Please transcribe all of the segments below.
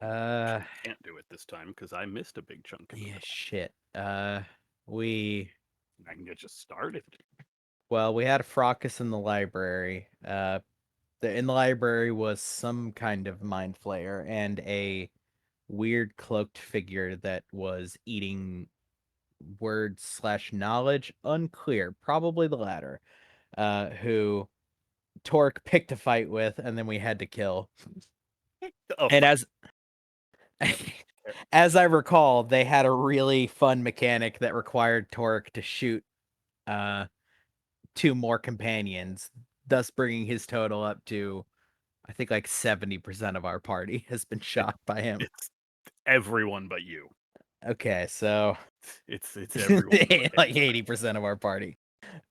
Uh, Can't do it this time because I missed a big chunk in the yeah, middle. shit. We I can get you started. we had a fracas in the library. In the library was some kind of mind flayer and a weird cloaked figure that was eating words slash knowledge. Unclear, probably the latter. Who Torque picked a fight with, and then we had to kill. A And fight. as I recall, they had a really fun mechanic that required Torque to shoot uh two more companions, thus bringing his total up to I think like 70% of our party has been It, shot by him. it's everyone but you. Okay, so It's everyone but him. like 80% of our party.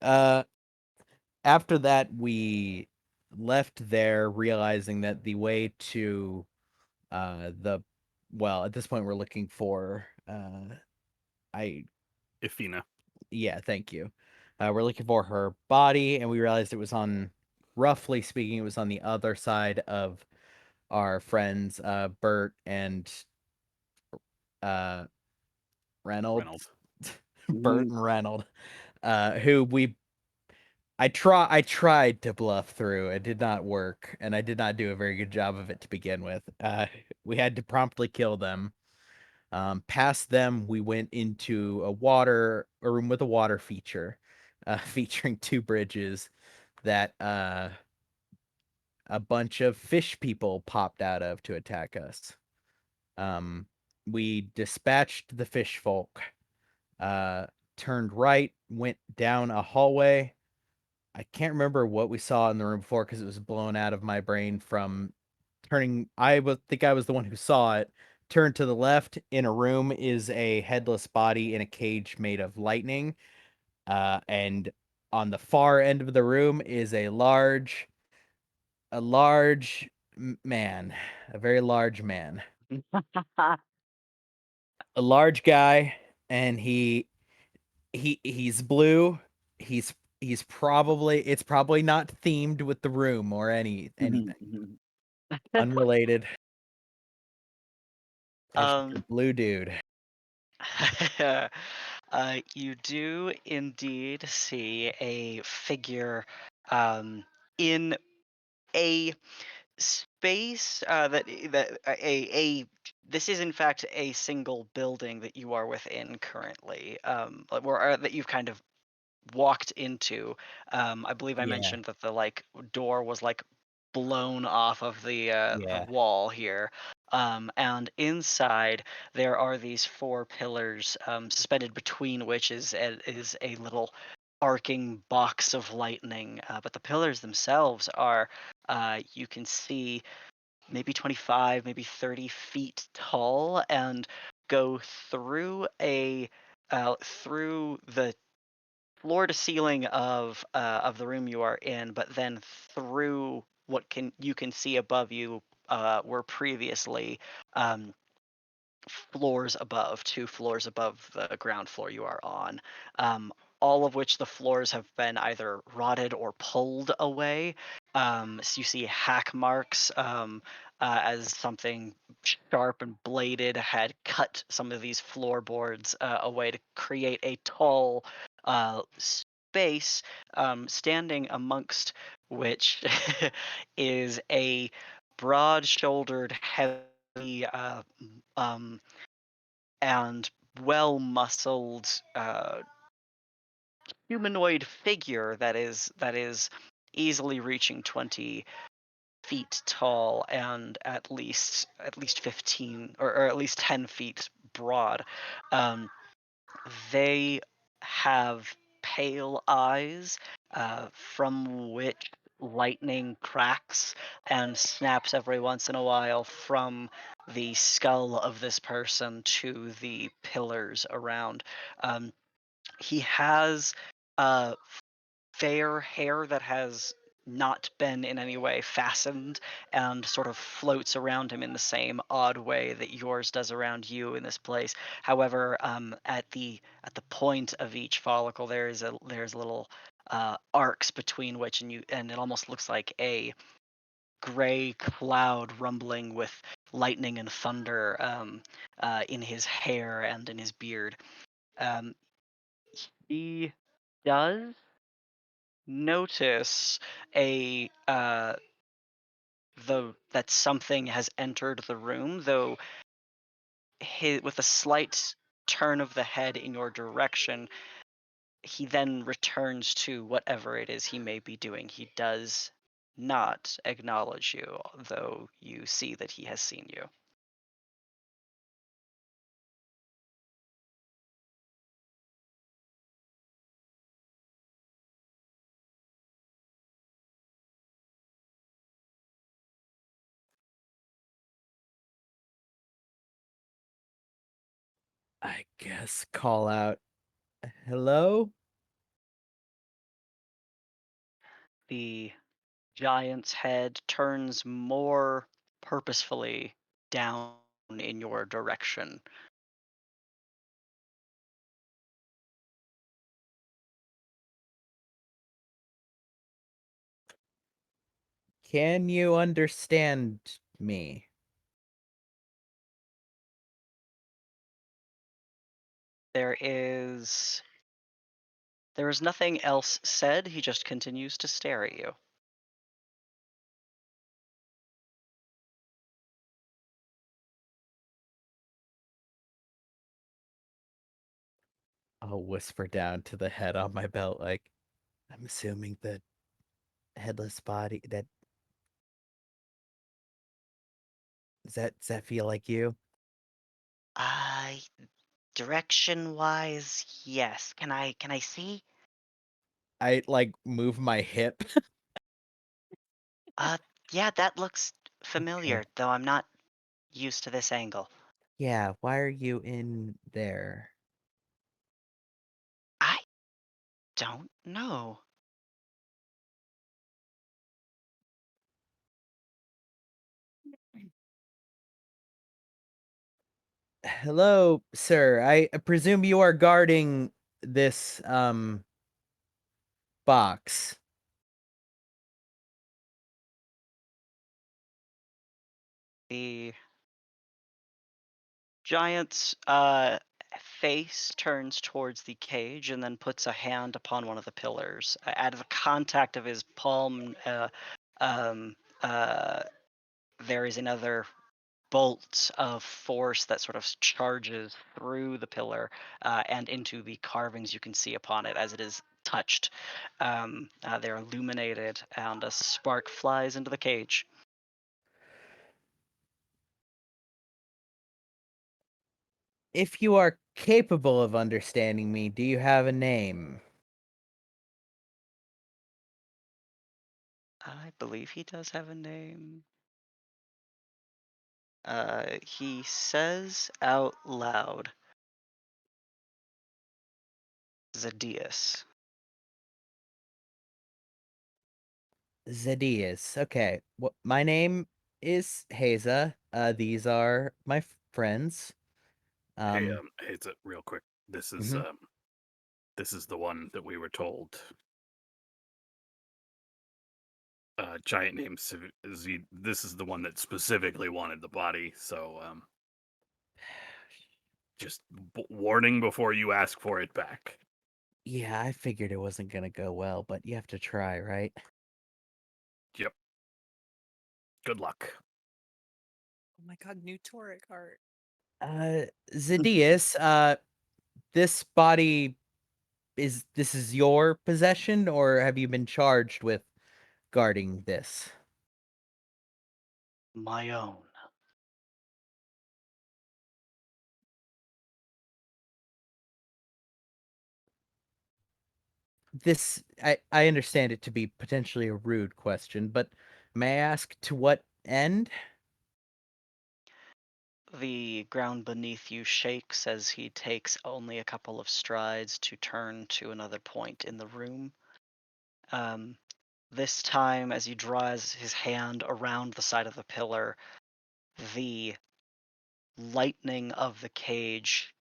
Uh After that we left there realizing that the way to the well, at this point we're looking for I Ifina. yeah, thank you. We're looking for her body, and we realized it was on, roughly speaking, it was on the other side of our friends, Bert and uh, Reynolds, Reynolds. Bert and Reynolds, who I tried to bluff through. It did not work, and I did not do a very good job of it to begin with. We had to promptly kill them. Past them, we went into a room with a water feature, featuring two bridges that a bunch of fish people popped out of to attack us. Um, we dispatched the fish folk, uh, turned right, went down a hallway. I can't remember what we saw in the room before because it was blown out of my brain from turning. Think I was the one who saw it. Turned to the left. In a room is a headless body in a cage made of lightning. And on the far end of the room is a large man, a very large man, a large guy, and he's blue. He's probably it's probably not themed with the room or anything. Unrelated. There's just a Um, blue dude. you do indeed see a figure in a space that a this is in fact a single building that you are within currently, that you've kind of walked into. I believe I Yeah, mentioned that the like door was like blown off of the yeah, wall here. And inside there are these four pillars, suspended between which is a little arcing box of lightning. But the pillars themselves are, you can see, maybe 25, maybe 30 feet tall, and go through the floor to ceiling of the room you are in, but then through what can you can see above you, were previously, um, floors above, two floors above the ground floor you are on. Um, all of which the floors have been either rotted or pulled away. So you see hack marks, as something sharp and bladed had cut some of these floorboards away to create a tall space, standing amongst which is a broad-shouldered, heavy, um, and well-muscled, humanoid figure that is easily reaching 20 feet tall and at least 15, or at least 10 feet broad. Um, they have pale eyes, from which lightning cracks and snaps every once in a while from the skull of this person to the pillars around. Um, he has uh, fair hair that has not been in any way fastened and sort of floats around him in the same odd way that yours does around you in this place. However, at the point of each follicle, there's little arcs between which, and it almost looks like gray cloud rumbling with lightning and thunder in his hair and in his beard. Um, he does notice though that something has entered the room, though with a slight turn of the head in your direction, he then returns to whatever it is he may be doing. He does not acknowledge you, though you see that he has seen you. I guess call out, hello? The giant's head turns more purposefully down in your direction. Can you understand me? There is nothing else said. He just continues to stare at you. I'll whisper down to the head on my belt, like, I'm assuming the headless body does that feel like you? Uh, Direction wise, yes. Can I see? I like move my hip. Uh, yeah, that looks Okay. familiar, though I'm not used to this angle. Yeah, why are you in there? I don't know. Hello, sir. I presume you are guarding this box. The giant's face turns towards the cage and then puts a hand upon one of the pillars. At the contact of his palm, um, uh, there is another bolt of force that sort of charges through the pillar and into the carvings you can see upon it as it is touched. They're illuminated, and a spark flies into the cage. If you are capable of understanding me, do you have a name? I believe he does have a name. He says out loud, Zedius. Zedius. Okay. My name is Haza. These are my friends. Hey, Um, hey, it's real quick. mhm. This is the one that we were told. Giant name Z. This is the one that specifically wanted the body. So, just warning before you ask for it back. Yeah, I figured it wasn't gonna go well, but you have to try, right? Yep. Good luck. Oh my god, new Torek art. Zedius, this body this is your possession, or have you been charged with guarding this? My own. I understand it to be potentially a rude question, but may I ask to what end? The ground beneath you shakes as he takes only a couple of strides to turn to another point in the room. Um, this time, as he draws his hand around the side of the pillar, the lightning of the cage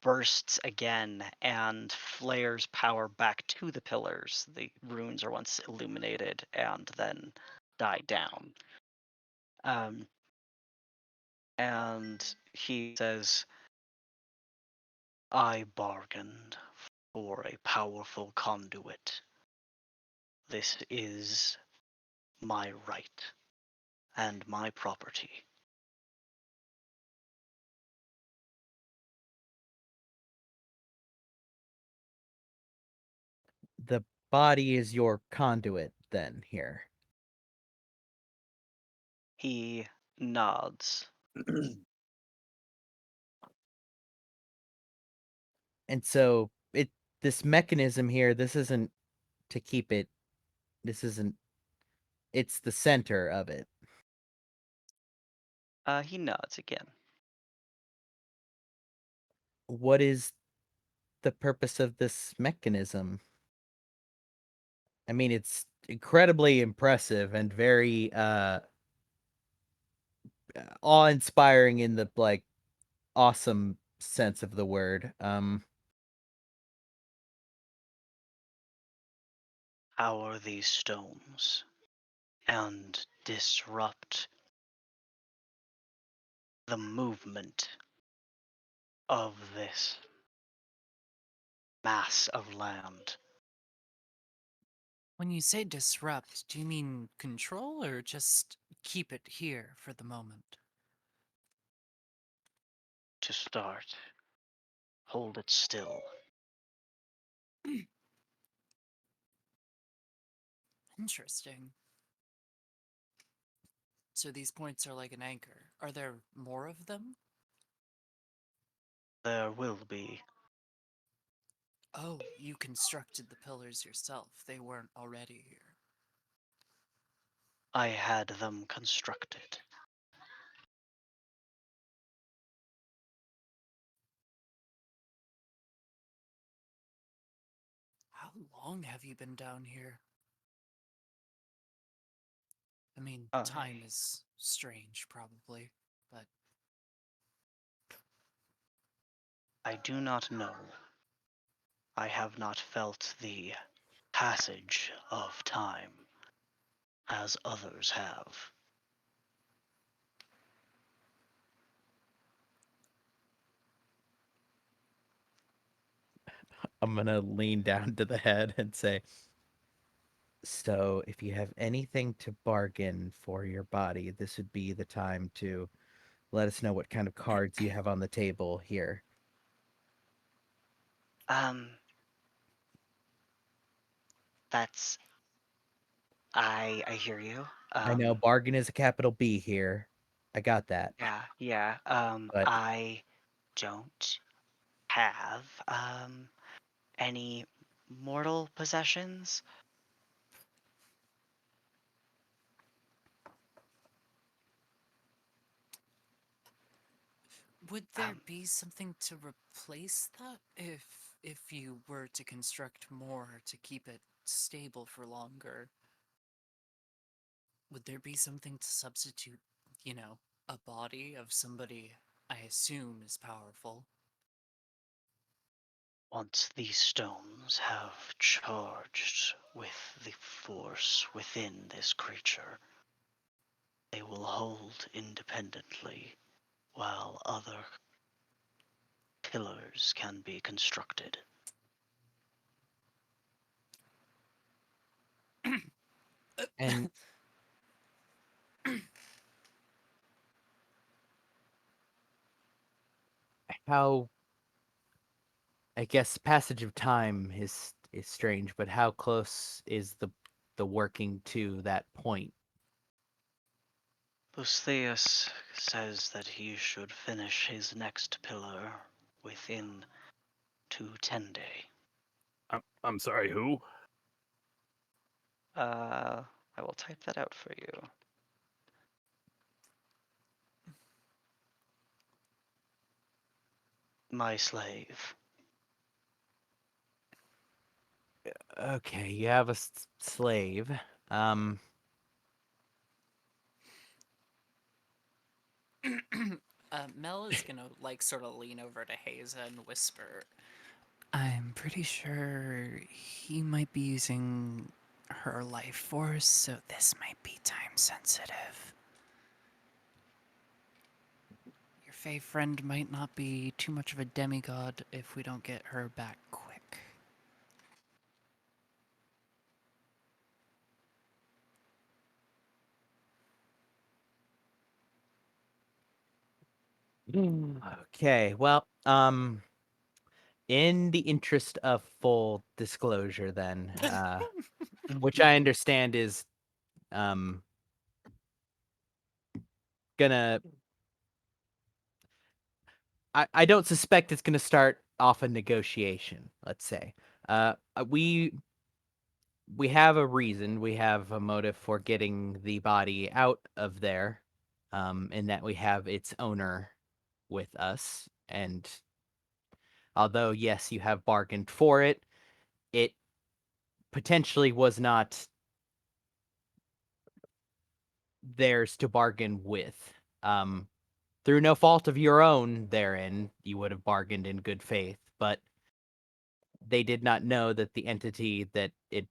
bursts again and flares power back to the pillars. The runes are once illuminated and then die down. Um, and he says, I bargained for a powerful conduit. This is my right and my property. The body is your conduit then here. He nods. And so this mechanism here, this isn't to keep it, this isn't, it's the center of it. He nods again. What is the purpose of this mechanism? I mean, it's incredibly impressive and very awe-inspiring in the like awesome sense of the word. Power these stones and disrupt the movement of this mass of land. When you say disrupt, do you mean control or just keep it here for the moment? To start, hold it still. Interesting. So these points are like an anchor. Are there more of them? There will be. Oh, you constructed the pillars yourself. They weren't already here. I had them constructed. How long have you been down here? I mean, time is strange, probably, but I do not know. I have not felt the passage of time as others have. I'm gonna lean down to the head and say, so if you have anything to bargain for your body, this would be the time to let us know what kind of cards you have on the table here. That's I hear you. I know bargain is a capital B here. I got that. Yeah. But I don't have any mortal possessions. would there Um, be something to replace that if you were to construct more to keep it stable for longer? Would there be something to substitute, a body of somebody I assume is powerful? Once these stones have charged with the force within this creature, they will hold independently while other pillars can be constructed. and how, I guess passage of time is strange, but how close is the working to that point? Buceus says that he should finish his next pillar within 2 day. I'm sorry, who? I will type that out for you. My slave. Okay, you have a slave. Mel is gonna sort of lean over to Haza and whisper, I'm pretty sure he might be using her life force, so this might be time sensitive. Your Fey friend might not be too much of a demigod if we don't get her back quick. Okay, well, in the interest of full disclosure, then, which I understand is, gonna. I don't suspect it's gonna start off a negotiation. Let's say, we have a reason, we have a motive for getting the body out of there, in that we have its owner with us, and although yes, you have bargained for it, it potentially was not theirs to bargain with. Through no fault of your own therein, you would have bargained in good faith, but they did not know that the entity that it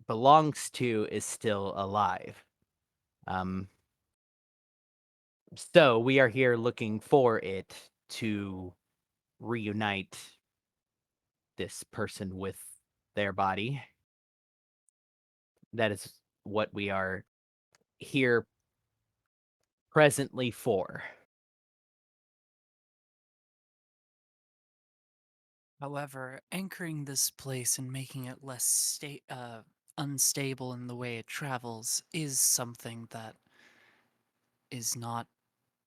belongs to is still alive. Um, so we are here looking for it to reunite this person with their body. That is what we are here presently for. However, anchoring this place and making it less unstable in the way it travels is something that is not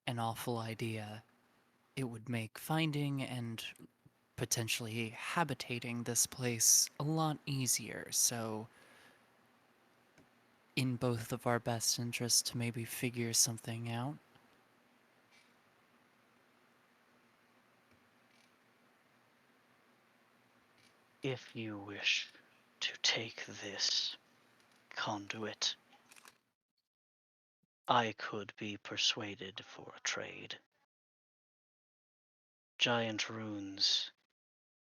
an awful idea. It would make finding and potentially habitating this place a lot easier, so in both of our best interests to maybe figure something out. If you wish to take this conduit, I could be persuaded for a trade. Giant runes,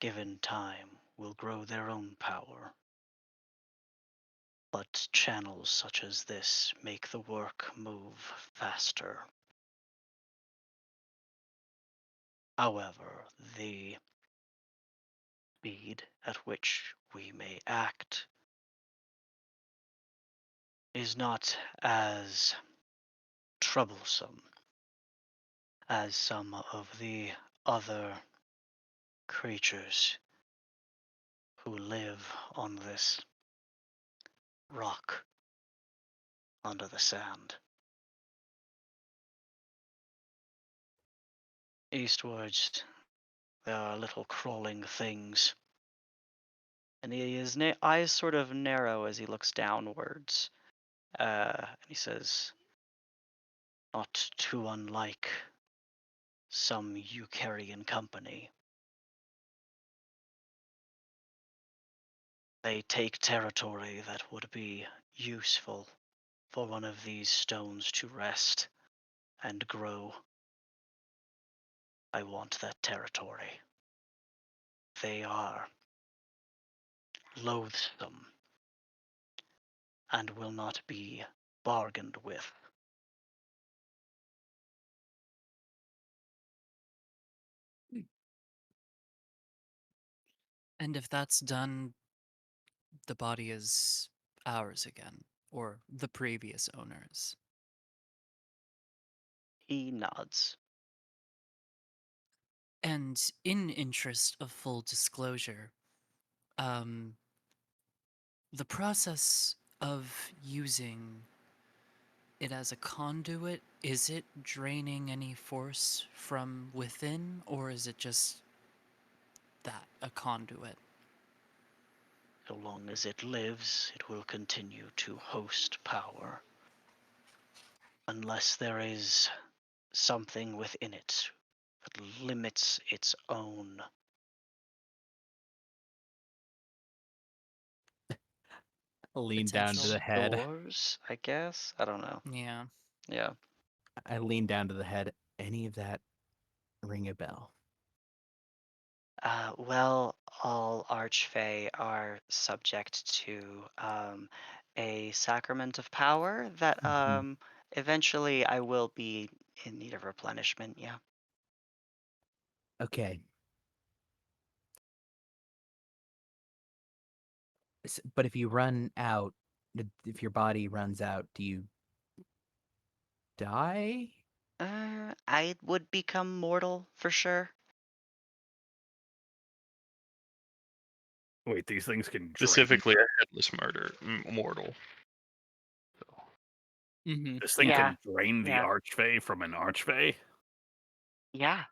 given time, will grow their own power. But channels such as this make the work move faster. However, the speed at which we may act is not as troublesome as some of the other creatures who live on this rock under the sand. Eastwards, there are little crawling things, and his eyes sort of narrow as he looks downwards. And he says, not too unlike some Eukaryan company. They take territory that would be useful for one of these stones to rest and grow. I want that territory. They are loathsome and will not be bargained with. And if that's done, the body is ours again, or the previous owners. He nods. And in interest of full disclosure, the process of using it as a conduit, is it draining any force from within, or is it just that, a conduit? So long as it lives, it will continue to host power. Unless there is something within it that limits its own. Lean down to the Potential. head. Doors, I guess? I don't know. Yeah. Yeah. I lean down to the head. Any of that ring a bell? Well, all Archfey are subject to a sacrament of power that eventually I will be in need of replenishment. Yeah. Okay. But if you run out, if your body runs out, do you die? I would become mortal for sure. Wait, these things can drain. Specifically, a headless mortal. Mm-hmm. This thing Yeah, can drain the yeah. Archfey from an Archfey? Yeah.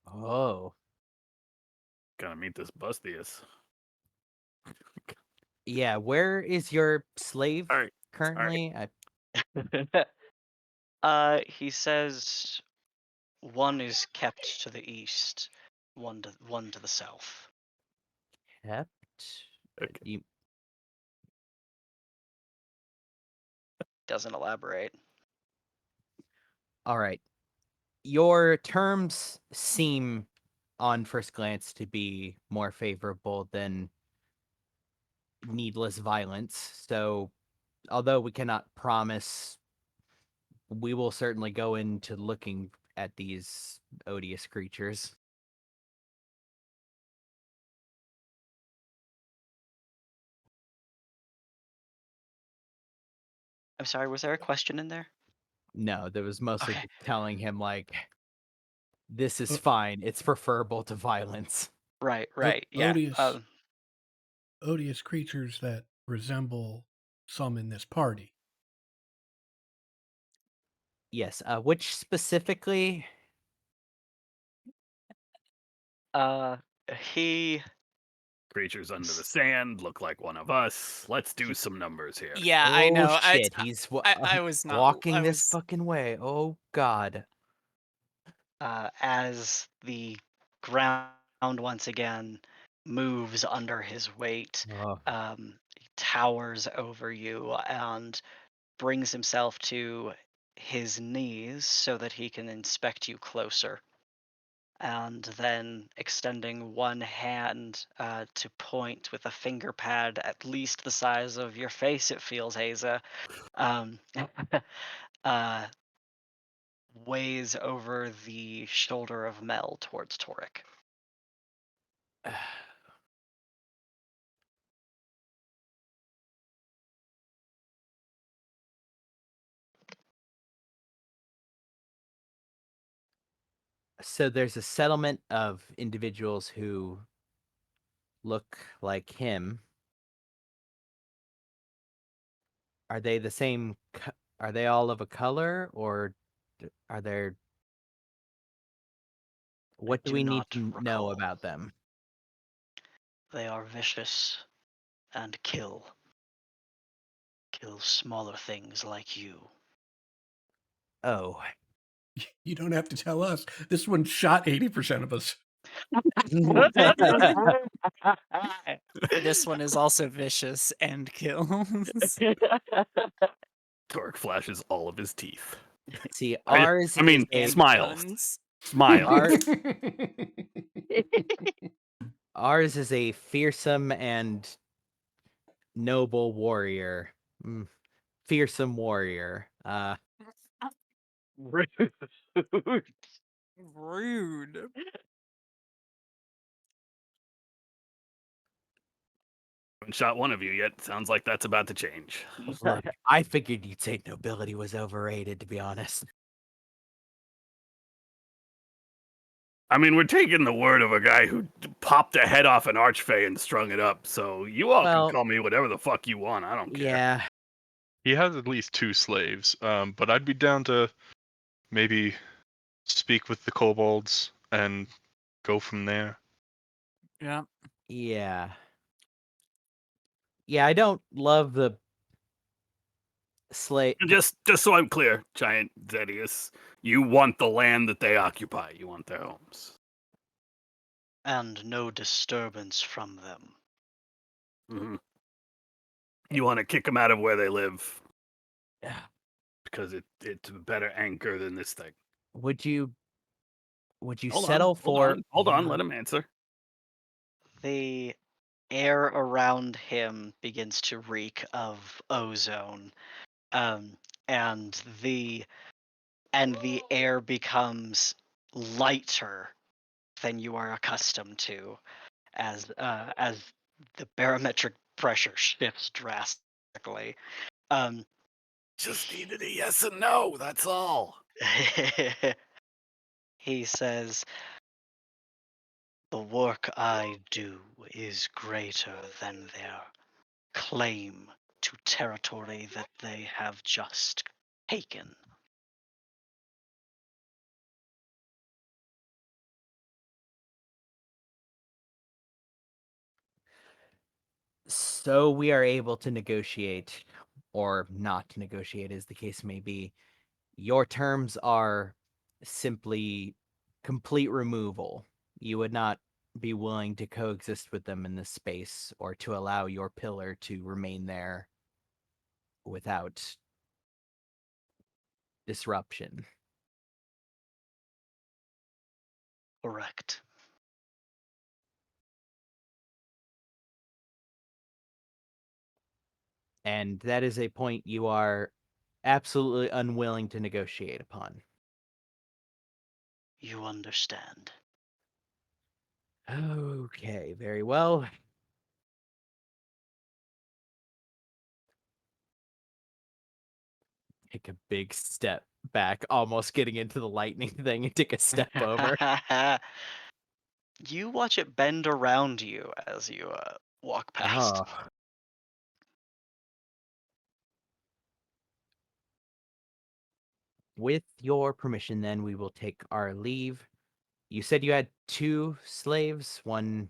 Oh. Gotta meet this Bustius. Yeah, where is your slave Alright, currently? He says one is kept to the east, one to the south. Kept? Okay. You, Doesn't elaborate. all right. Your terms seem, on first glance, to be more favorable than needless violence. So, although we cannot promise, we will certainly go into looking at these odious creatures. I'm sorry, was there a question in there? No, there was mostly Okay. just telling him, like, this is Uh, fine. It's preferable to violence. Right, yeah. Odious creatures that resemble some in this party. Yes. Which specifically? He Creatures under the sand look like one of us. Let's do some numbers here. Yeah, Oh, I know. shit. He's I was not. walking I this was. fucking way. Oh, God. as the ground once again moves under his weight, Oh. he towers over you and brings himself to his knees so that he can inspect you closer. And then extending one hand to point with a finger pad at least the size of your face, it feels, Haza, um, uh, weighs over the shoulder of Mel towards Torek. So there's a settlement of individuals who look like him. Are they the same? Are they all of a color, or are there? What do do we need not to know recall. about them? They are vicious and kill. Kill smaller things like you. Oh. You don't have to tell us. This one shot 80% of us. This one is also vicious and kills. Torque flashes all of his teeth. See, I ours mean, is a And smiles. guns. Smile. ours is a fearsome and noble warrior. Fearsome warrior. Rude. Haven't shot one of you yet. Sounds like that's about to change. Look, I figured you'd say nobility was overrated, to be honest. I mean, we're taking the word of a guy who popped the head off an Archfey and strung it up, so you all Well, can call me whatever the fuck you want. I don't care. Yeah. He has at least 2 slaves, but I'd be down to maybe speak with the kobolds and go from there. Yeah. Yeah. Yeah, I don't love the slave. Just so I'm clear, Giant Zedius, you want the land that they occupy. You want their homes. And no disturbance from them. Mm-hmm. You want to kick them out of where they live Yeah. because it's a better anchor than this thing. Would you Would you Hold settle on, for? hold on. Yeah. Let him answer. The air around him begins to reek of ozone, um, and the air becomes lighter than you are accustomed to, as the barometric pressure shifts drastically. Um, Just needed a yes and no. That's all. he says, "The work I do is greater than their claim to territory that they have just taken." So we are able to negotiate, or not to negotiate, as the case may be. Your terms are simply complete removal. You would not be willing to coexist with them in this space, or to allow your pillar to remain there without disruption. Correct. And that is a point you are absolutely unwilling to negotiate upon. You understand. Okay, very well. Take a big step back, almost getting into the lightning thing, and take a step over. You watch it bend around you as you walk past. Oh. With your permission, then, we will take our leave. You said you had 2 slaves, one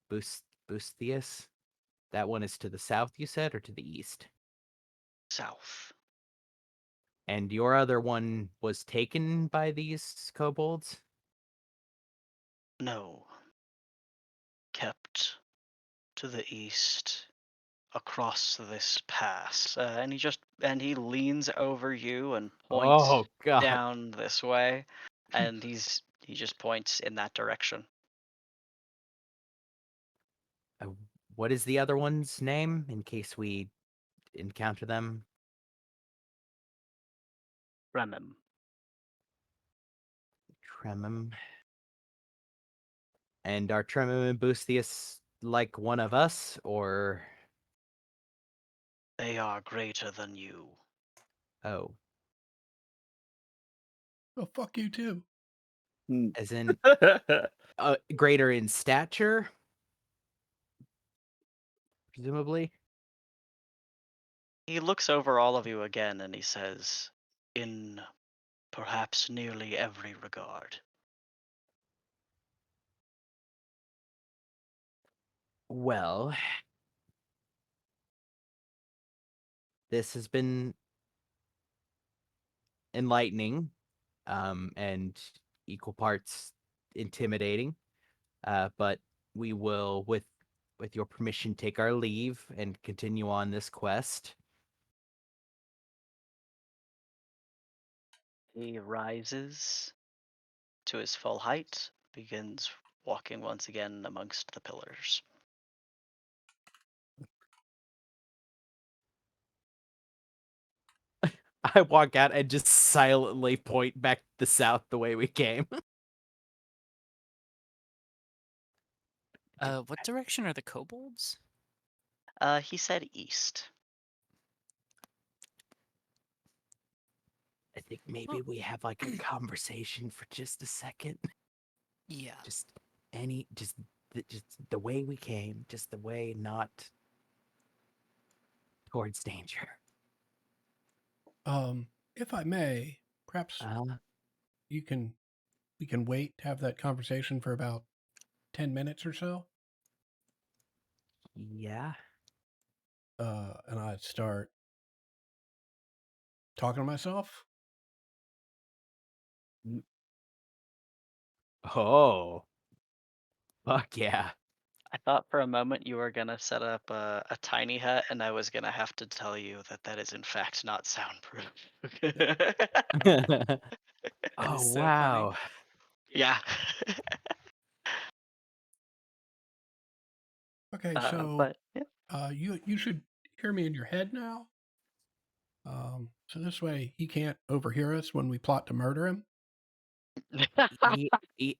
Bustius. That one is to the south, you said, or to the east? South. And your other one was taken by these kobolds? No. Kept to the east, across this pass. And he leans over you and points Oh god. down this way, and he just points in that direction. Uh, What is the other one's name, in case we encounter them? Remem. Tremum. And are Tremum and Bustius like one of us, or... They are greater than you. Oh, Oh, fuck you too. as in greater in stature? Presumably? He looks over all of you again and he says, "In perhaps nearly every regard." Well, this has been enlightening, and equal parts intimidating. But we will, with your permission, take our leave and continue on this quest. He rises to his full height, begins walking once again amongst the pillars. I walk out and just silently point back to the south the way we came. What direction are the kobolds? He said east. I think maybe we have like a conversation for just a second. Yeah. Just just the way we came, just the way, not towards danger. If I may, perhaps Uh, we can wait to have that conversation for about 10 minutes or so. yeah. And I start talking to myself. Oh, fuck yeah. I thought for a moment you were gonna set up a tiny hut, and I was gonna have to tell you that that is in fact not soundproof. That Oh is so funny. wow. Yeah. Okay, so But yeah. you should hear me in your head now. So this way he can't overhear us when we plot to murder him. Ye- ye-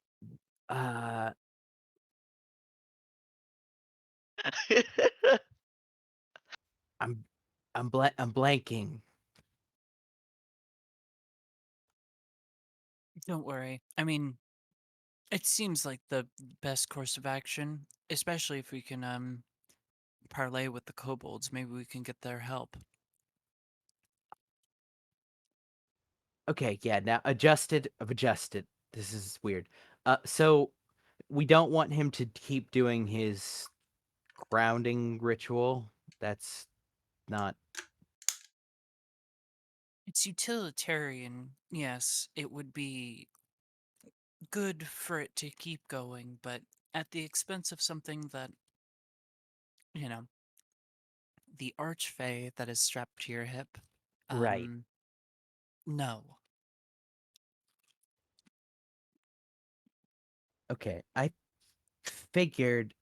uh, I'm I'm blanking. Don't worry. I mean, it seems like the best course of action, especially if we can parlay with the kobolds. Maybe we can get their help. Okay, yeah, now adjusted. I've adjusted. This is weird. So we don't want him to keep doing his grounding ritual. That's not It's utilitarian, yes. It would be good for it to keep going, but at the expense of something that, you know, the archfey that is strapped to your hip. right. No. Okay, I figured.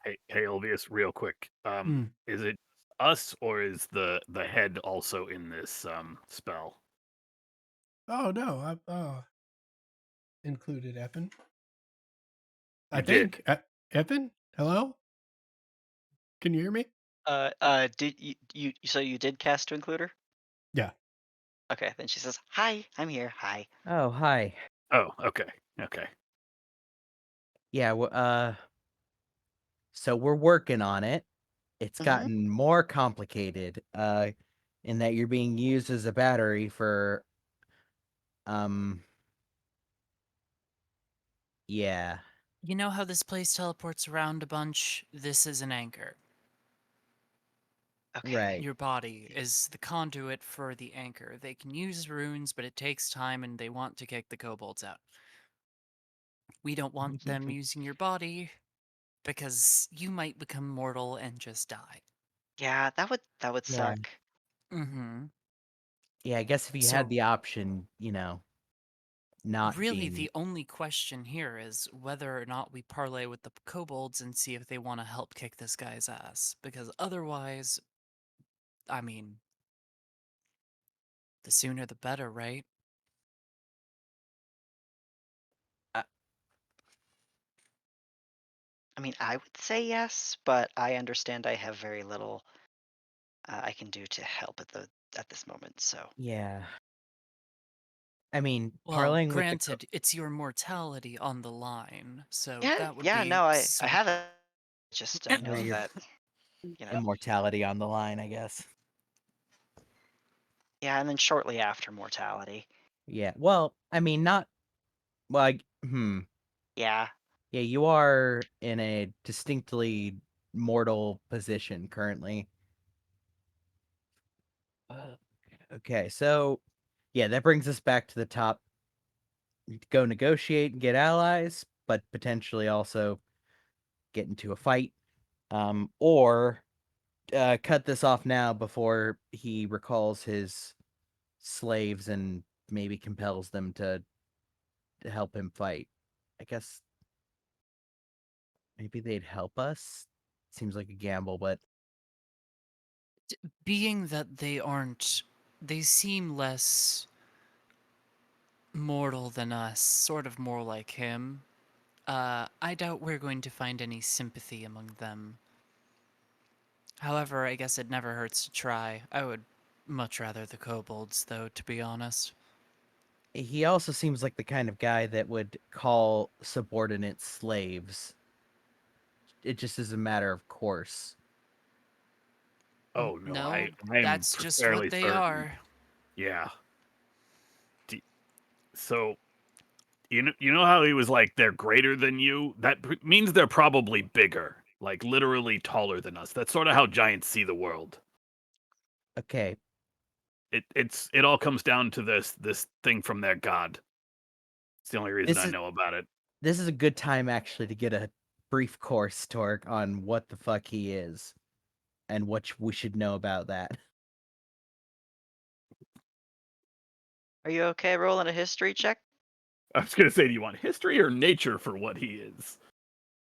Hey, Elvius, real quick. Hmm. Is it us or is the head also in this spell? Oh no, I've included Evan. I You did? think Evan. Hello, can you hear me? Did you so you did cast to include her? Yeah. Okay, then she says, "Hi, I'm here. Hi." Oh, hi. Oh, okay. Okay. Yeah. So we're working on it. It's Mhm. gotten more complicated. In that you're being used as a battery for. Um. Yeah. You know how this place teleports around a bunch? This is an anchor. Okay. Right. Your body is the conduit for the anchor. They can use runes, but it takes time and they want to kick the kobolds out. We don't want them using your body because you might become mortal and just die. Yeah, that would Yeah. suck. Mm-hmm. Yeah. I guess if you had So, the option, not really, being. the only question here is whether or not we parlay with the kobolds and see if they want to help kick this guy's ass. Because otherwise, I mean, the sooner the better, right? I mean, I would say yes, but I understand I have very little I can do to help at this moment. So Yeah. I mean, Well, parlaying with the. granted, it's your mortality on the line, so yeah, that would yeah, be no, I some. have it. Just I Or know your that you know, immortality on the line, I guess. yeah, and then shortly after mortality. Yeah. Well, I mean, not. Well, Yeah, Yeah, you are in a distinctly mortal position currently. Uh, Okay, so yeah, that brings us back to the top. Go negotiate and get allies, but potentially also get into a fight. Or cut this off now before he recalls his slaves and maybe compels them to help him fight. I guess maybe they'd help us. Seems like a gamble, but Being that they aren't. They seem less mortal than us, sort of more like him. I doubt we're going to find any sympathy among them. However, I guess it never hurts to try. I would much rather the kobolds, though, to be honest. he also seems like the kind of guy that would call subordinates slaves. It just is a matter of course. Oh no, No, I'm that's just fairly what they certain. are. Yeah. So you know how he was like they're greater than you? That means they're probably bigger, like literally taller than us. That's sort of how giants see the world. Okay, It all comes down to this thing from their god. It's the only reason this I is know about it. this is a good time actually to get a brief course, Torque, on what the fuck he is and what we should know about that. are you okay rolling a history check? I was gonna say, do you want history or nature for what he is?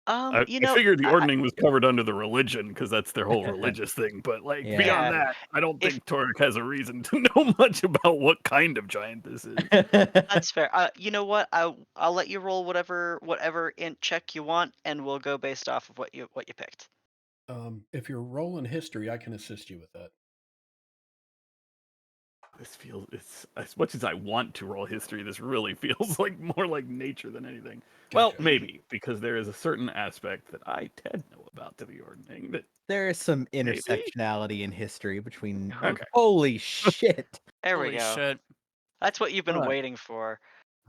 I You know, figured the ordning was covered under the religion because that's their whole religious thing. But like Yeah. beyond Yeah. that, I don't If- think Torek has a reason to know much about what kind of giant this is. that's fair. You know what? I'll let you roll whatever int check you want, and we'll go based off of what you picked. If you're rolling history, I can assist you with that. This feels it's as much as I want to roll history, this really feels like more like nature than anything. Well, Gotcha. maybe because there is a certain aspect that I know about to the ordning that There is some Maybe? intersectionality in history between. Okay. Holy shit! There we Holy go. shit. That's what you've been Fuck. waiting for.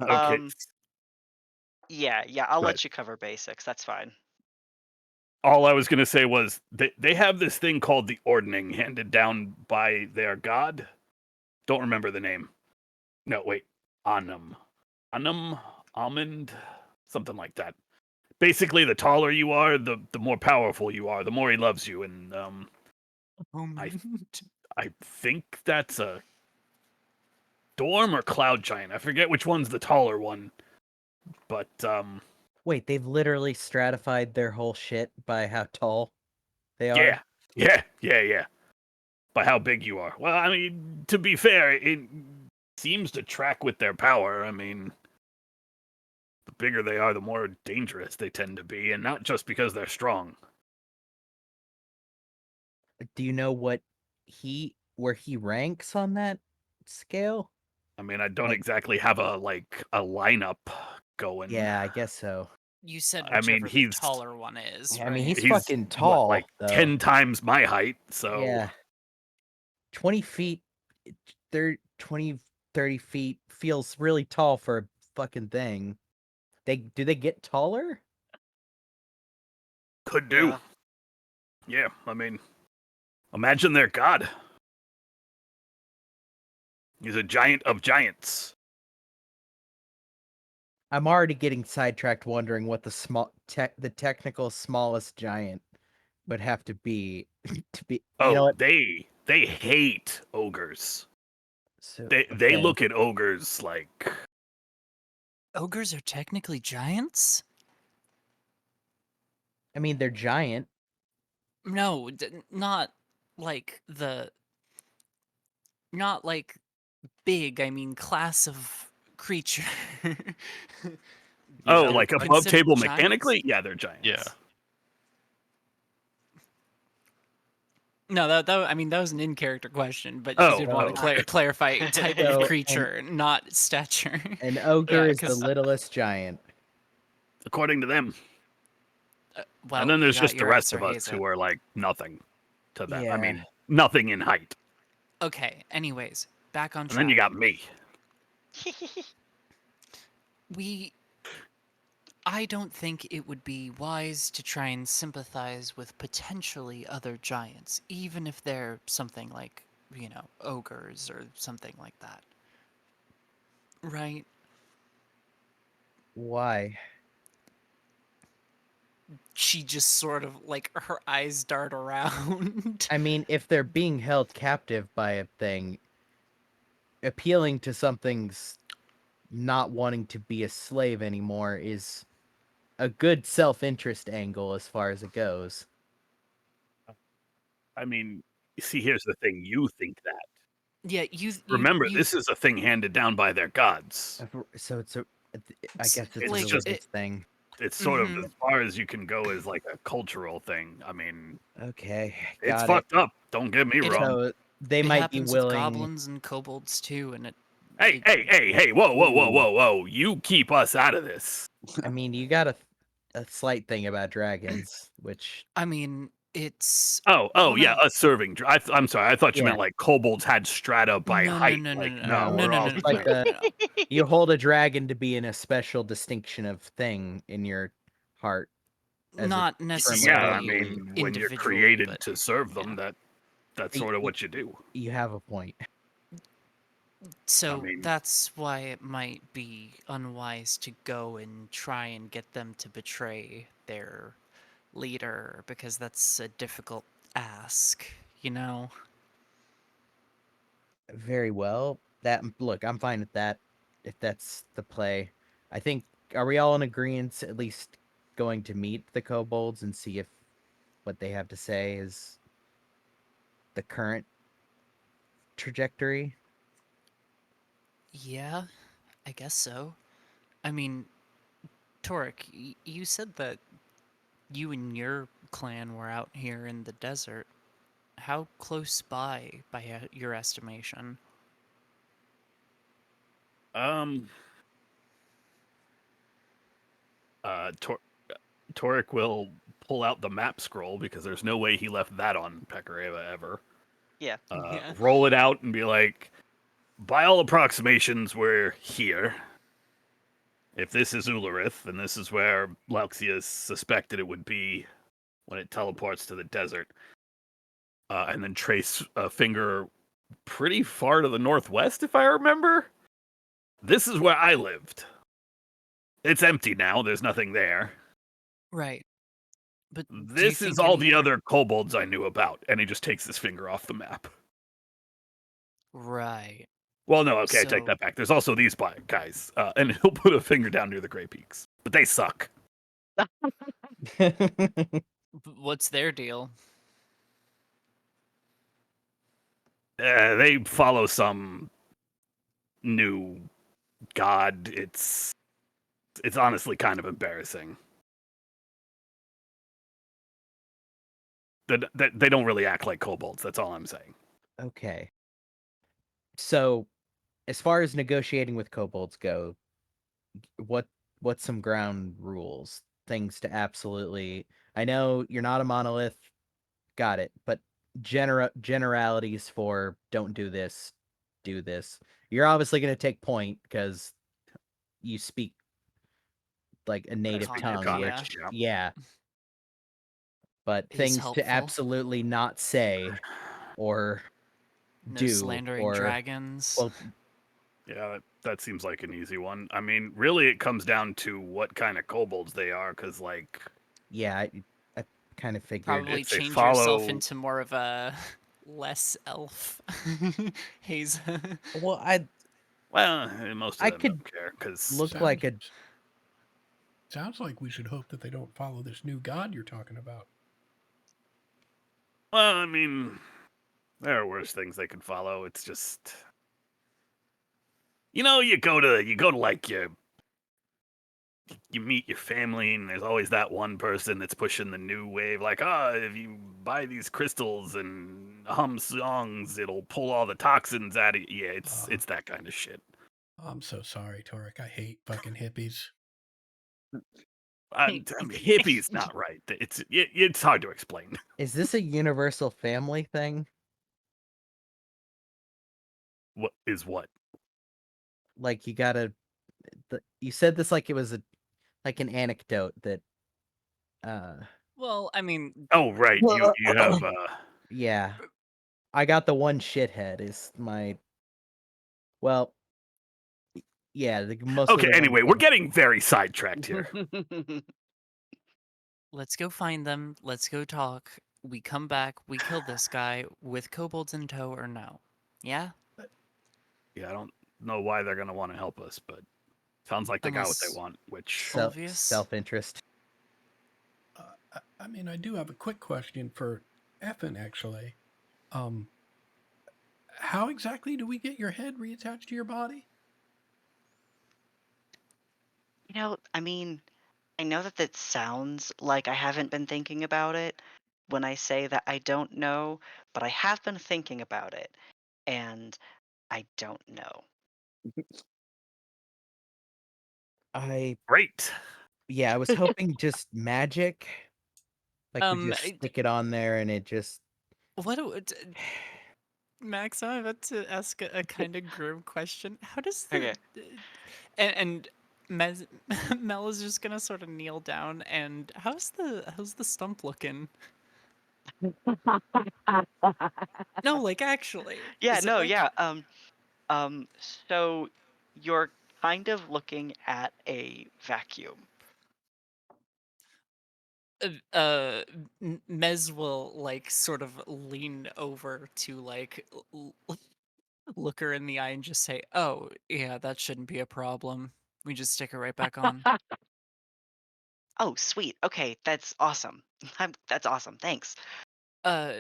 okay. Yeah, I'll Right. let you cover basics. That's fine. All I was gonna say was they have this thing called the ordning handed down by their god. Don't remember the name. No, wait. Anum. Almond? Something like that. Basically, the taller you are, the more powerful you are, the more he loves you. And I think that's a storm or cloud giant. I forget which one's the taller one. But Wait, they've literally stratified their whole shit by how tall they are. yeah. By how big you are. Well, I mean, to be fair, it seems to track with their power. I mean, the bigger they are, the more dangerous they tend to be, and not just because they're strong. Do you know where he ranks on that scale? I mean, I don't Like- exactly have a lineup going. Yeah, I guess so. You said I mean, whichever the he's- taller one is. I mean, right? he's fucking tall, like though. 10 times my height. So Yeah. 20 feet, 20, 30 feet feels really tall for a fucking thing. Do they get taller? could do. Yeah. Yeah, I mean, imagine their god. He's a giant of giants. I'm already getting sidetracked wondering what the technical smallest giant would have to be to be. Oh, You know what? they hate ogres. So, They okay. look at ogres like Ogres are technically giants? I mean, they're giant. No, not like not like big. I mean, class of creature. You know, like above considered table giants? mechanically. Yeah, they're giants. Yeah. No, that I mean that was an in-character question, but Oh, you did want oh. to clarify type So, of creature, not stature. An ogre Yeah, is the 'cause- littlest giant. According to them. Well, And then you there's got just the your rest answer, of us Hazel. who are like nothing to them. I Yeah. mean, nothing in height. Okay. Anyways, back on And track. then you got me. I don't think it would be wise to try and sympathize with potentially other giants, even if they're something like, ogres or something like that. Right? Why? She just sort of, like, her eyes dart around. I mean, if they're being held captive by a thing, appealing to something's not wanting to be a slave anymore is a good self-interest angle as far as it goes. I mean, see, here's the thing. You think that. Yeah, Remember, you- this is a thing handed down by their gods. So it's I It's guess it's a like- religious it- thing. It's sort of Mhm. as far as you can go as like a cultural thing. I mean, Okay, it's got it. fucked up. Don't get me It- wrong. So they it might be happens with willing. goblins and kobolds too, and Hey, whoa. You keep us out of this. I mean, you got a slight thing about dragons, which I mean, it's Oh, Hold yeah, on. us serving. I'm sorry. I thought you Yeah. meant like kobolds had strata by no, height. no, no, like, no, no, no, we're no, all no, like no, the- no. you hold a dragon to be in a special distinction of thing in your heart. as a Not term necessarily. Yeah, I Right. mean, when you're individually, created but- to serve them, yeah. that's Y- sort of y- what you do. You have a point. So mean- that's why it might be unwise to go and try and get them to betray their leader, because that's a difficult ask, you know? Very well. Look, I'm fine with that. If that's the play, I think, are we all in agreement at least going to meet the kobolds and see if what they have to say is the current trajectory? Yeah, I guess so. I mean, Torek, you said that you and your clan were out here in the desert. How close by your estimation? Um, Tor- Torek will pull out the map scroll because there's no way he left that on Pekareva ever. Yeah. Yeah. Roll it out and be like, by all approximations, we're here. If this is Ulurith, then this is where Lauxius suspected it would be when it teleports to the desert. And then trace a finger pretty far to the northwest, if I remember. This is where I lived. It's empty now. There's nothing there. Right. But do you This is think all any... the other kobolds I knew about. And he just takes his finger off the map. Right. Well, no, okay, I take So- that back. There's also these guys. And he'll put a finger down near the Grey Peaks. But they suck. What's their deal? They follow some new god. It's honestly kind of embarrassing. They don't really act like kobolds. That's all I'm saying. Okay. So, as far as negotiating with kobolds go, what's some ground rules? Things to absolutely. I know you're not a monolith, got it, but generalities for don't do this, do this. You're obviously going to take point because you speak like a native speak tongue, Draconic, which yeah. yeah. But Is things to helpful. absolutely not say or No do slandering or dragons. well, Yeah, that seems like an easy one. I mean, really, it comes down to what kind of kobolds they are, because, like, yeah, I kind of figured. Probably if they change yourself follow- into more of a less elf haze. Well, I well, most of I them could don't care, because look like a Sounds like we should hope that they don't follow this new god you're talking about. well, I mean, there are worse things they could follow. It's just, you know, you go to like you meet your family, and there's always that one person that's pushing the new wave, like, if you buy these crystals and hum songs, it'll pull all the toxins out of you. Yeah, it's that kind of shit. I'm so sorry, Torek. I hate fucking hippies. Hippie's not right. It's hard to explain. Is this a universal family thing? What is what? Like you gotta, you said this like it was like an anecdote that, Well, I mean, Oh, right. You have yeah, I got the one shithead is my, well, yeah, the most. okay. Anyway, we're getting very sidetracked here. let's go find them. Let's go talk. We come back. We kill this guy with kobolds in tow or no? Yeah? Yeah, I don't know why they're gonna want to help us, but sounds like they got what they Unless- want. Which Obvious. self-interest. I mean, I do have a quick question for Effin, actually. How exactly do we get your head reattached to your body? I mean, I know that sounds like I haven't been thinking about it when I say that I don't know, but I have been thinking about it, and I don't know. great. Yeah, I was hoping just magic. Like we just stick it on there and it just. What Max, I'm about to ask a kind of grim question. How does the Okay. and Mel is just gonna sort of kneel down and how's the stump looking? No, like actually. Yeah, Is it no, like, yeah. So you're kind of looking at a vacuum. Mez will like sort of lean over to like look her in the eye and just say, "Oh, yeah, that shouldn't be a problem. We just stick it right back on. Oh, sweet. Okay, that's awesome. That's awesome. Thanks. Uh,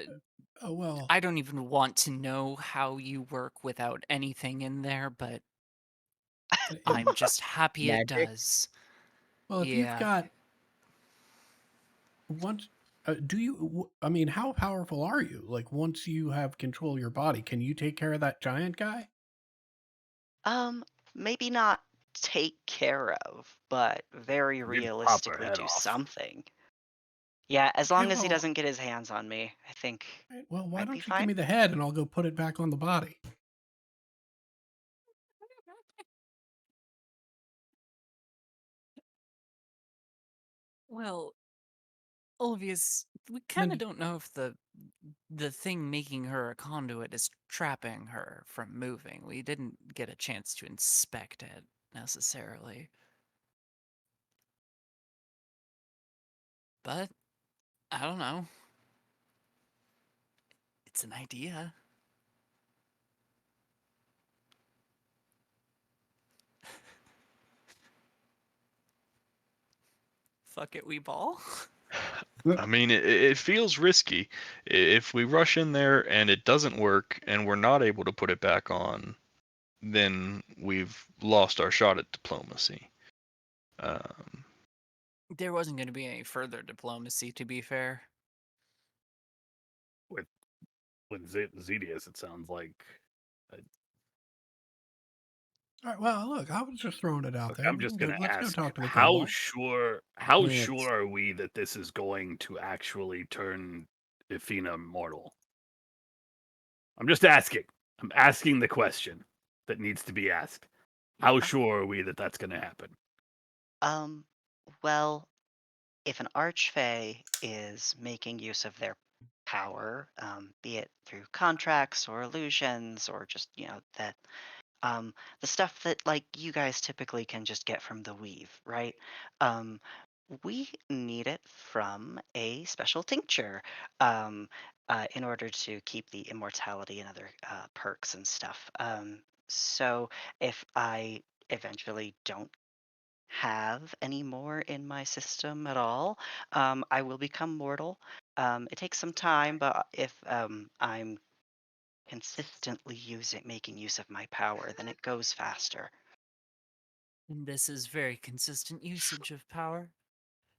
Oh, well. I don't even want to know how you work without anything in there, but I'm just happy it Magic? does. Well, if you've Yeah. got once, I mean, how powerful are you? Like, once you have control of your body, can you take care of that giant guy? Maybe not take care of, but very Get pop her realistically head do off. something. Yeah, as Okay, long as he well, doesn't get his hands on me, I think well, why I'd be don't you give me fine. the head and I'll go put it back on the body? Well, Olvius, we kind of Then don't know if the thing making her a conduit is trapping her from moving. We didn't get a chance to inspect it necessarily. But I don't know. It's an idea. Fuck it, we ball. I mean, it feels risky. If we rush in there and it doesn't work and we're not able to put it back on, then we've lost our shot at diplomacy. Um, There wasn't going to be any further diplomacy, to be fair. With Zedius, it sounds like. all right, well, look, I was just throwing it out Look, there. I'm just gonna Let's go ask, talk to the how kobold. sure It's- are we that this is going to actually turn Ifina mortal? I'm just asking. I'm asking the question that needs to be asked. How Yeah. sure are we that that's going to happen? Um, well, if an archfey is making use of their power, be it through contracts or illusions or just, the stuff that like you guys typically can just get from the weave, right? Um, we need it from a special tincture in order to keep the immortality and other perks and stuff. So if I eventually don't have any more in my system at all, I will become mortal. It takes some time, but if I'm consistently making use of my power, then it goes faster. And this is very consistent usage of power.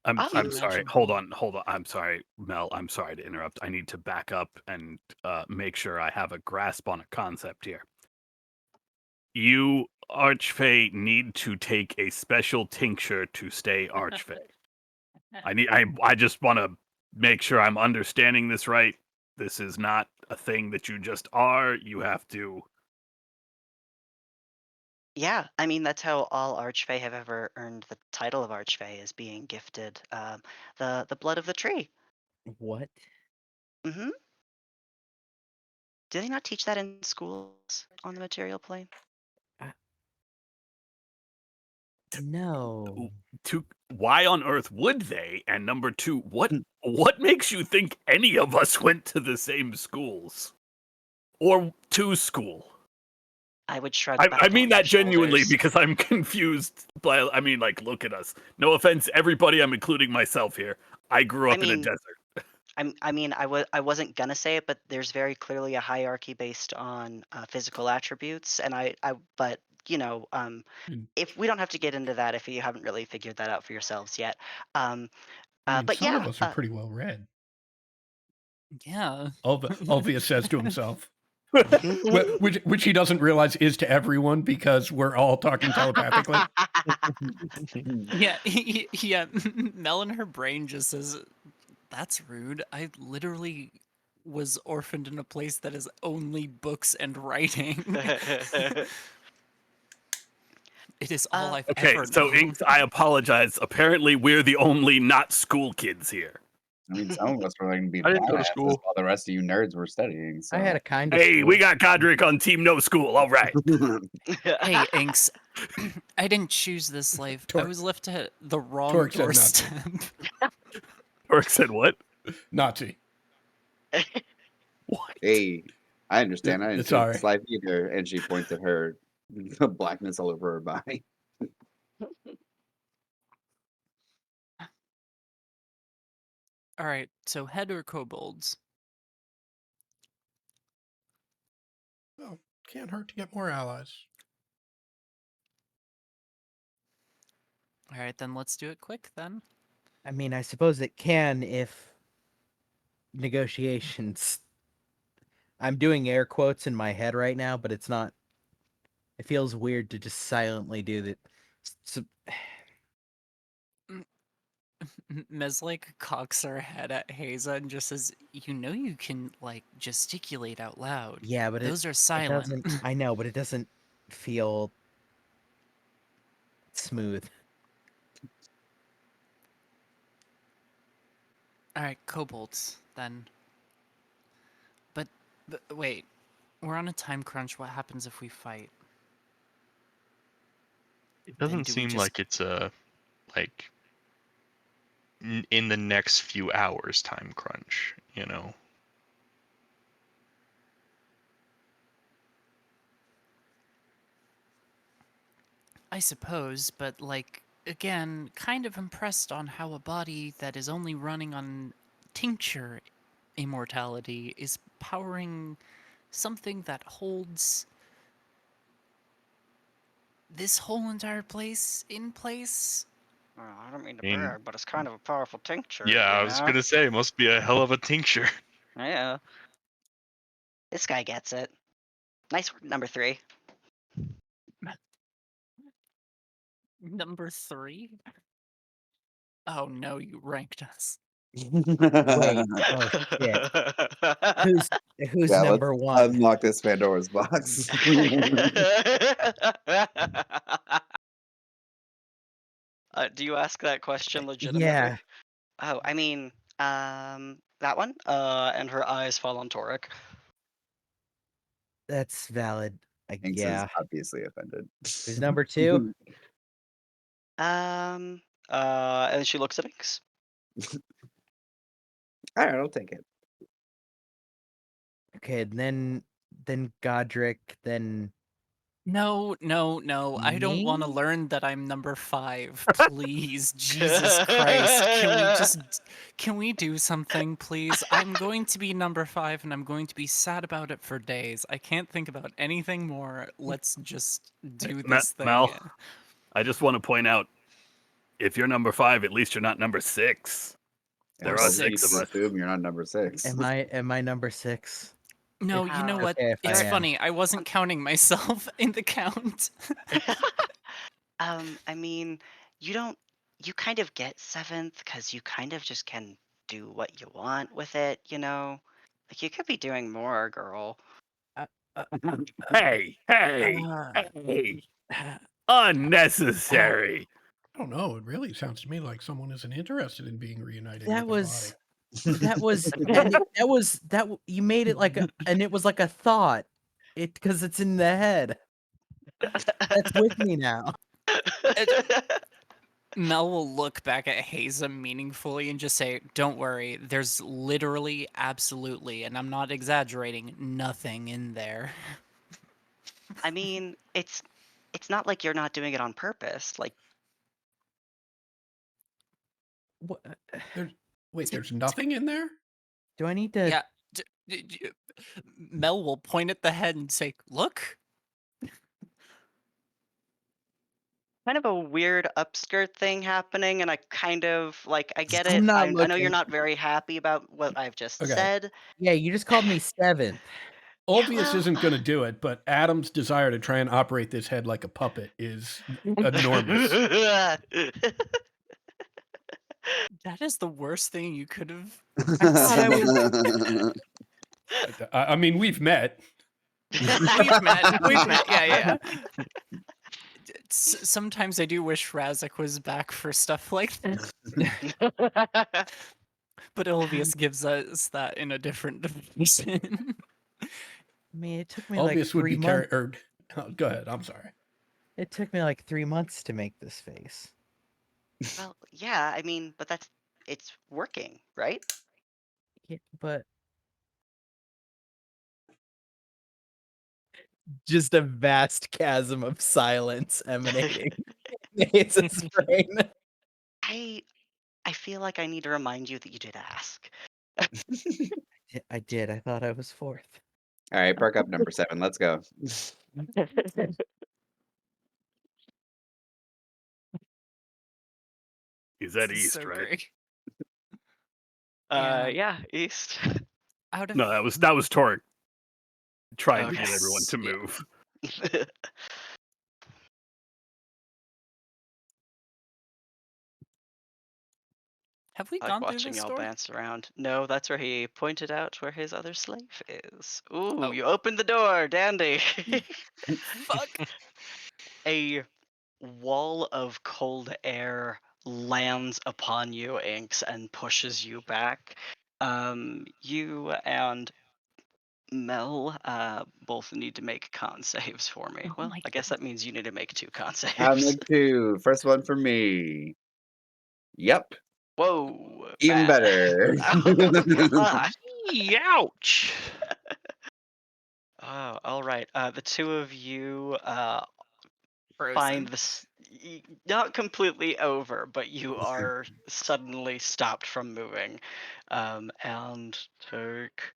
I'm Can't Um, sorry. imagine. Hold on. I'm sorry, Mel. I'm sorry to interrupt. I need to back up and make sure I have a grasp on a concept here. You Archfey need to take a special tincture to stay Archfey. I just want to make sure I'm understanding this right. This is not a thing that you just are. You have to. yeah, I mean that's how all Archfey have ever earned the title of Archfey, is being gifted the blood of the tree. What? Mm-hmm. Do they not teach that in schools on the material plane? No. Why on earth would they? And number two, what makes you think any of us went to the same schools or to school? I would shrug I back mean my that genuinely shoulders. because I'm confused. By, I mean, like, look at us. No offense, everybody. I'm including myself here. I grew I up in a mean, desert. I wasn't gonna say it, but there's very clearly a hierarchy based on physical attributes, and but And, if we don't have to get into that if you haven't really figured that out for yourselves yet. Um, I mean, but some of yeah, us are pretty well read. Yeah. Alvius says to himself, which he doesn't realize is to everyone because we're all talking telepathically. Yeah, yeah. Mel in her brain just says, "That's rude. I literally was orphaned in a place that is only books and writing. It is all I've Okay, ever so known." Inks, I apologize. Apparently, we're the only not school kids here. I mean, some of us were going to be I didn't go to badasses school. while the rest of you nerds were studying. So. I had a kind of. Hey, school. we got Godric on Team No School. All right. Hey, Inks. I didn't choose this life. I Torque. was left at the wrong Torque said Nazi. doorstep. Burke said what? Nazi. What? Hey, I understand. I didn't It's choose all this right. life either. And she points at her blackness all over her body. All right, so head or kobolds? Well, can't hurt to get more allies. All right, then let's do it quick then. I mean, I suppose it can if negotiations. I'm doing air quotes in my head right now, but it's not. It feels weird to just silently do that. So, Meslake cocks her head at Haza and just says, "You know you can like gesticulate out loud. yeah, but Those are it silent." doesn't. I know, but it doesn't feel smooth. All right, kobolds then. But wait, we're on a time crunch. What happens if we fight? It Then doesn't do we seem just- like it's a like in the next few hours time crunch, you know. I suppose, but like again, kind of impressed on how a body that is only running on tincture immortality is powering something that holds this whole entire place in place. Well, I don't mean to I mean- brag, but it's kind of a powerful tincture. Yeah, you I was know? gonna say, it must be a hell of a tincture. Yeah. This guy gets it. Nice work, number 3. Number 3? Oh no, you ranked us. Wait. Oh shit. Who's Yeah, number let's one? unlock this Pandora's box. Do you ask that question legitimately? Yeah, Oh, I mean, that one. And her eyes fall on Torek. that's valid. Inks Yeah. is obviously offended. Who's number 2? And she looks at Inks. All right, I'll take it. Okay, then Godric, then No, I don't want to Me? learn that I'm number 5. Please, Jesus Christ. Can we do something, please? I'm going to be number 5 and I'm going to be sad about it for days. I can't think about anything more. Let's just do this thing. Mel, I just want to point out, if you're number 5, at least you're not number 6. There Or are 6. 6 of us. Assume you're not number 6. am I number 6? No, you know It's what? okay if I It's am. funny. I wasn't counting myself in the count. I mean, you kind of get 7th because you kind of just can do what you want with it, you know? Like, you could be doing more, girl. Hey, unnecessary. I don't know. It really sounds to me like someone isn't interested in being reunited That with was their body. you made it like and it was like a thought. Because it's in the head. That's with me now. Mel will look back at Haza meaningfully and just say, "Don't worry, there's literally, absolutely, and I'm not exaggerating, nothing in there." I mean, it's not like you're not doing it on purpose. Like, What, Wait, there's nothing in there? do I need to? Yeah. Mel will point at the head and say, "Look." kind of a weird upskirt thing happening, and I kind of like I get I'm it. not I know you're looking. not very happy about what I've just Okay. said. Yeah, you just called me 7th. Obvious well- isn't going to do it, but Adam's desire to try and operate this head like a puppet is enormous. That is the worst thing you could have. I mean, we've met. We've met. Yeah. Sometimes I do wish Razak was back for stuff like this, but Ilvius gives us that in a different dimension. I mean, it took me Obvious like would 3 be months. go ahead. I'm sorry. It took me like 3 months to make this face. Well, yeah, I mean, but it's working, right? Yeah, but just a vast chasm of silence emanating. It's a brain. I I feel like I need to remind you that you did ask. I did. I thought I was fourth. All right, perk up number 7. Let's go. He's at This is east, so right? great. Yeah. Yeah, east. Out of No, that was Torek trying to Okay. get everyone to Yeah. move. Have we I like gone through watching this y'all door? bounce around. No, that's where he pointed out where his other slave is. Ooh, Oh. you opened the door, dandy. Fuck. A wall of cold air lands upon you, Inks, and pushes you back. You and Mel both need to make con saves for me. Oh Well, my I guess that means you need to make 2 con I'll saves. make 2. First one for me. Yep, Whoa. even bad. better. Oh, God. Ouch. Oh, all right. The 2 of you Frozen. find this not completely over, but you are suddenly stopped from moving, and take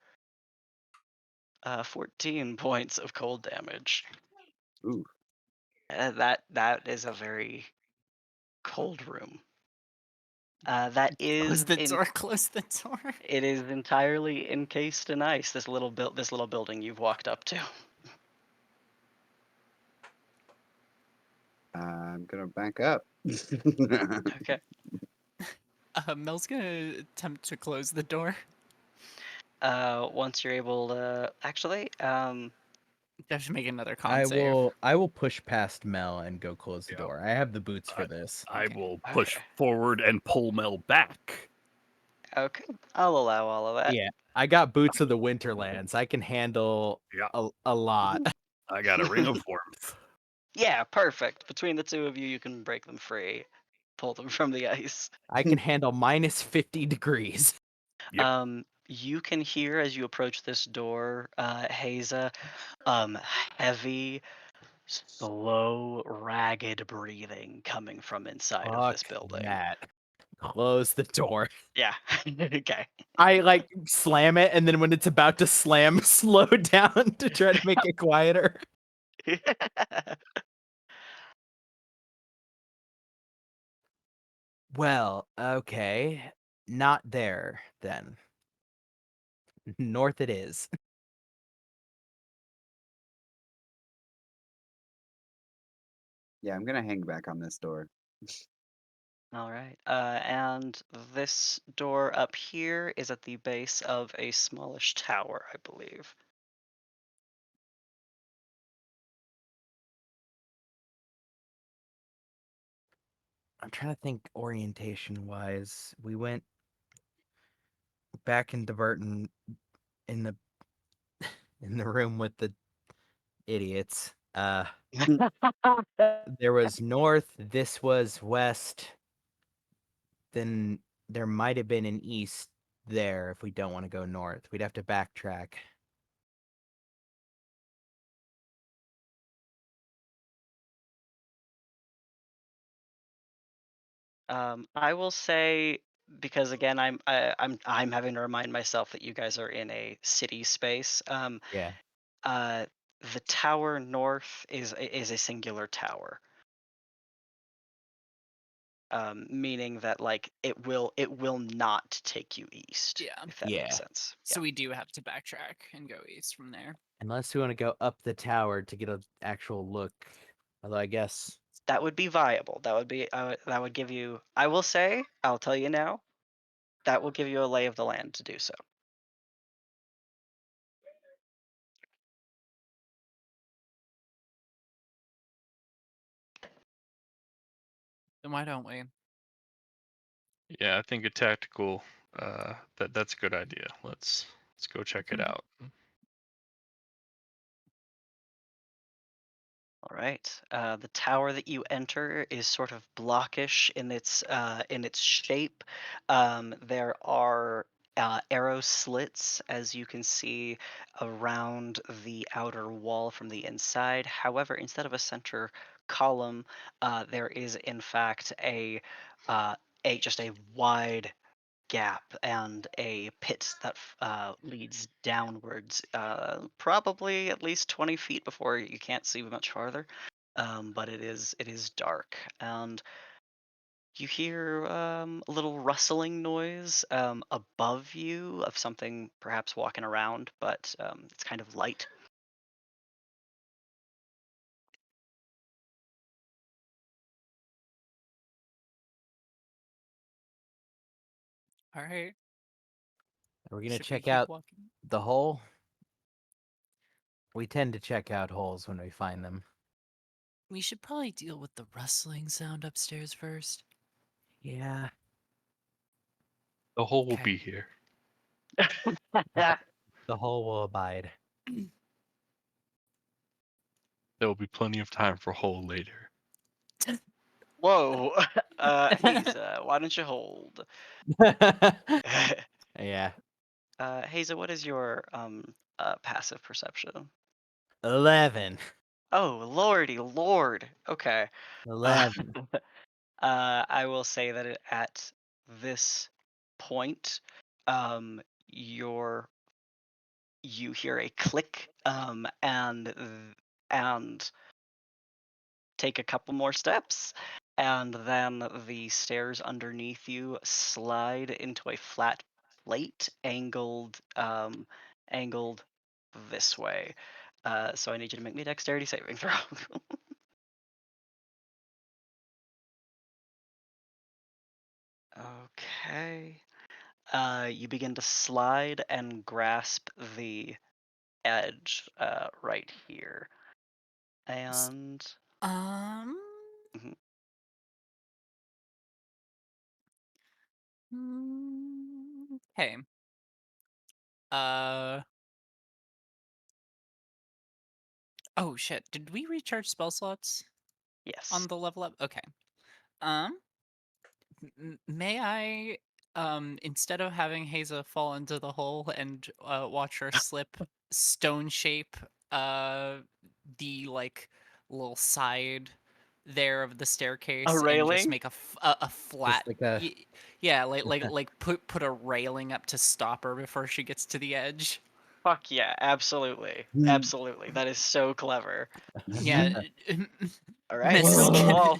14 points of cold damage. Ooh. That is a very cold room. That Close is the door. Close the door. it is entirely encased in ice. This little building you've walked up to. I'm gonna back up. Okay. Mel's gonna attempt to close the door. Once you're able to actually, I have to make another con I save. will push past Mel and go close the Yeah. door. I have the boots for this. I Okay. will push Okay. forward and pull Mel back. Okay, I'll allow all of that. Yeah, I got boots of the Winterlands. I can handle Yeah, a lot. I got a ring of warmth. Yeah, perfect. Between the 2 of you, you can break them free, pull them from the ice. I can handle minus 50 degrees. Yep. You can hear as you approach this door, Haza, heavy, slow, ragged breathing coming from inside of this Fuck building. that. Close the door. Yeah. Okay. I like slam it, and then when it's about to slam, slow down to try to make it quieter. Well, okay. Not there, then. North it is. Yeah, I'm gonna hang back on this door. All right. And this door up here is at the base of a smallish tower, I believe. I'm trying to think orientation-wise. We went back into Burton in the in the room with the idiots. There was north, this was west. Then there might have been an east there if we don't want to go north. We'd have to backtrack. I will say because again, I'm having to remind myself that you guys are in a city space. Yeah. The tower north is a singular tower. Meaning that like it will not take you east. Yeah. If that Yeah. makes sense. So we do have to backtrack and go east from there. Unless we want to go up the tower to get an actual look. Although I guess That would be viable. That would give you. I will say, I'll tell you now, that will give you a lay of the land to do so. Then why don't we? Yeah, I think a tactical. That's a good idea. Let's go check it out. All right. The tower that you enter is sort of blockish in its shape. There are arrow slits, as you can see, around the outer wall from the inside. However, instead of a center column, there is in fact a just a wide gap and a pit that leads downwards, probably at least 20 feet before you can't see much farther. But it is dark, and you hear a little rustling noise above you of something perhaps walking around, but it's kind of light. All right. Are we gonna Should we check keep out walking? the hole? We tend to check out holes when we find them. We should probably deal with the rustling sound upstairs first. Yeah. The hole will Okay. be here. The hole will abide. There will be plenty of time for hole later. Whoa, Haza, why don't you hold? Yeah. Haza, what is your passive perception? 11. Oh, lordy lord. Okay. 11. I will say that at this point, your you hear a click, and take a couple more steps, and then the stairs underneath you slide into a flat plate, angled this way. So I need you to make me a dexterity saving throw. Okay. You begin to slide and grasp the edge right here. And Um. Mhm. Okay. Uh. Oh shit! Did we recharge spell slots Yes. on the level up? Okay. Um. May I, instead of having Haza fall into the hole and watch her slip stone shape, the like little side there of the staircase, and just railing? make a flat, Just like a. yeah, like put a railing up to stop her before she gets to the edge. Fuck yeah, absolutely. Absolutely. That is so clever. Yeah, All right, Miss build a wall.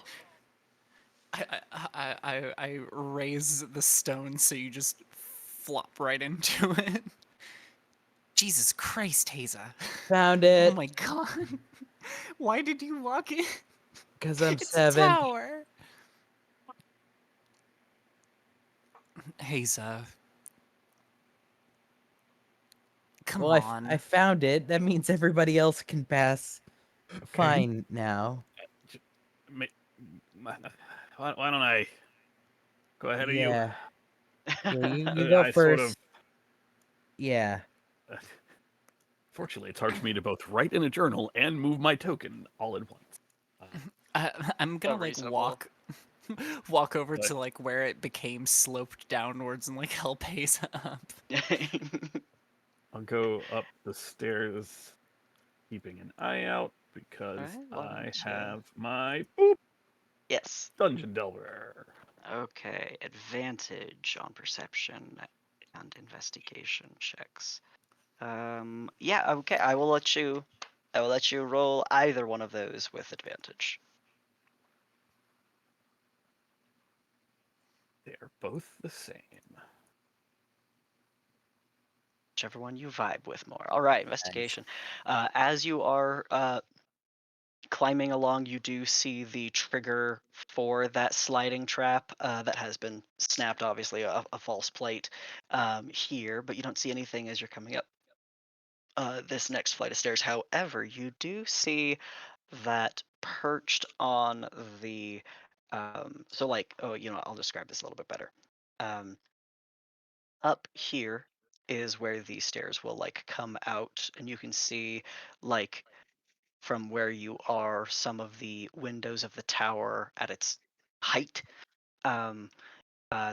I raise the stone so you just flop right into it. Jesus Christ, Haza. Found Oh it. my god. Why did you walk in? Because I'm It's 7. a tower. Haza. Come Well, on. I found it. That means everybody else can pass fine now. Why don't I go ahead of you? Yeah. Yeah, you go I first. sort of. Yeah. Fortunately, it's hard for me to both write in a journal and move my token all at once. I'm gonna like reasonable. walk over But- to like where it became sloped downwards and like help Haza up. I'll go up the stairs, keeping an eye out because Alright, why I don't you- have my Yes. Dungeon Delver. Okay. Advantage on perception and investigation checks. Yeah, okay. I will let you roll either one of those with advantage. They are both the same. Whichever one you vibe with more. All right, investigation. As you are climbing along, you do see the trigger for that sliding trap that has been snapped, obviously, a false plate here, but you don't see anything as you're coming up this next flight of stairs. However, you do see that perched on the. So, like, I'll describe this a little bit better. Um, Up here is where these stairs will like come out, and you can see like from where you are some of the windows of the tower at its height. um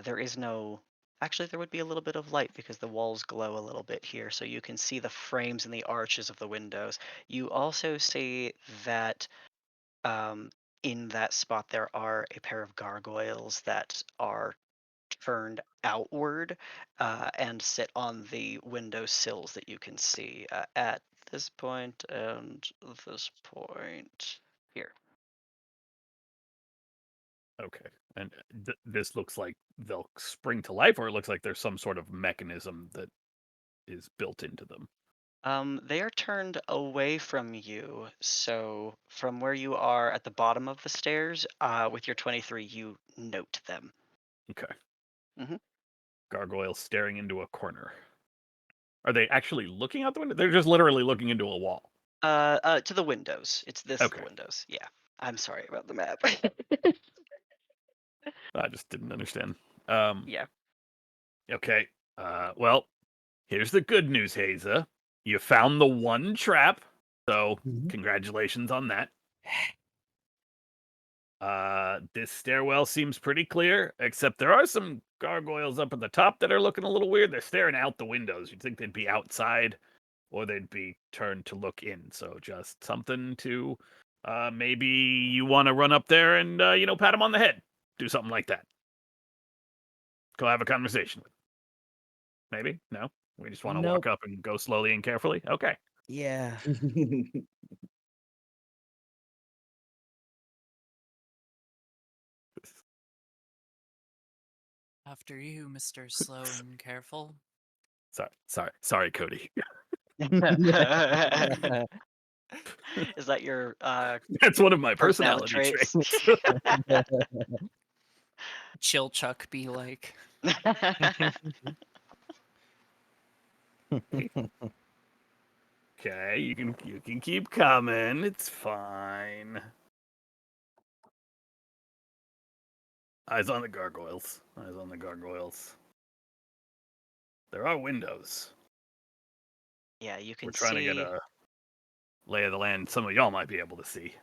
there is no, actually there would be a little bit of light because the walls glow a little bit here, so you can see the frames and the arches of the windows. You also see that in that spot there are a pair of gargoyles that are turned outward and sit on the window sills that you can see at this point and this point here. Okay. And this looks like they'll spring to life, or it looks like there's some sort of mechanism that is built into them. They are turned away from you, so from where you are at the bottom of the stairs, with your 23, you note them. Okay. Mhm. Gargoyles staring into a corner. Are they actually looking out the window? They're just literally looking into a wall. To the windows. It's the Okay. windows. Yeah. I'm sorry about the map. I just didn't understand. Yeah. Okay. Well, here's the good news, Haza. You found the one trap, so congratulations on that. This stairwell seems pretty clear, except there are some gargoyles up at the top that are looking a little weird. They're staring out the windows. You'd think they'd be outside, or they'd be turned to look in. So just something to, maybe you want to run up there and, pat them on the head. Do something like that. Go have a conversation with them. Maybe? No? We just want to walk Nope. up and go slowly and carefully? Okay. Yeah. After you, Mr. Slow and Careful. Sorry, Cody. Is that your That's one of my personality personality traits? traits. Chill Chuck be like. Okay, you can keep coming. It's fine. Eyes on the gargoyles. Eyes on the gargoyles. There are windows. Yeah, you can We're trying see. to get a lay of the land. Some of y'all might be able to see.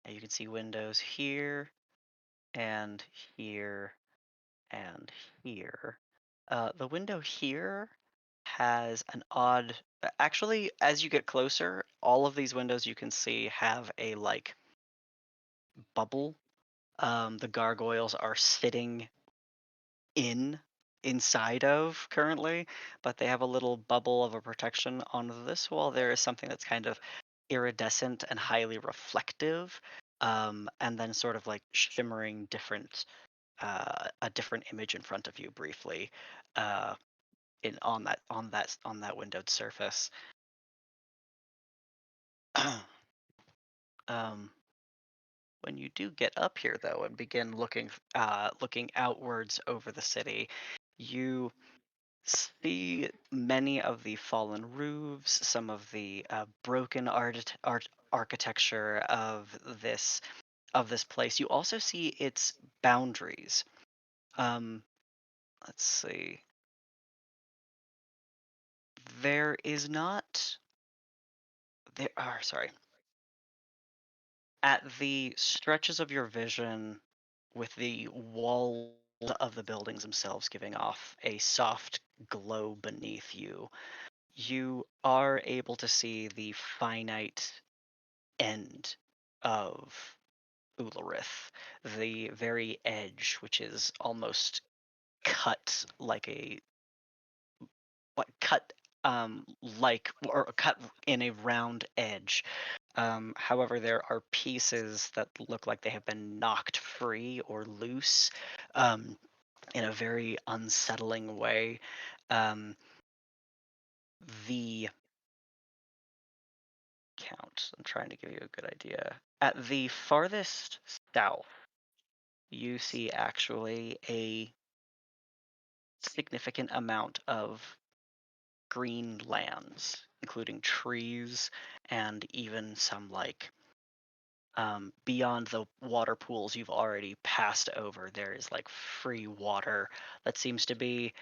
You can see windows here, and here, and here. The window here has an odd. Actually, as you get closer, all of these windows you can see have a like bubble. The gargoyles are sitting inside of currently, but they have a little bubble of a protection on this wall. There is something that's kind of iridescent and highly reflective, and then sort of like shimmering a different image in front of you briefly, in on that windowed surface. um, when you do get up here though and begin looking outwards over the city, you see many of the fallen roofs, some of the broken architecture of this place. You also see its boundaries. Let's see. There is not. There are sorry. At the stretches of your vision, with the wall of the buildings themselves giving off a soft glow beneath you, you are able to see the finite end of Ularith, the very edge, which is almost cut like a what cut like or cut in a round edge. However, there are pieces that look like they have been knocked free or loose in a very unsettling way. Um, the count. I'm trying to give you a good idea. At the farthest south, you see actually a significant amount of green lands, including trees and even some like beyond the water pools you've already passed over. There is like free water that seems to be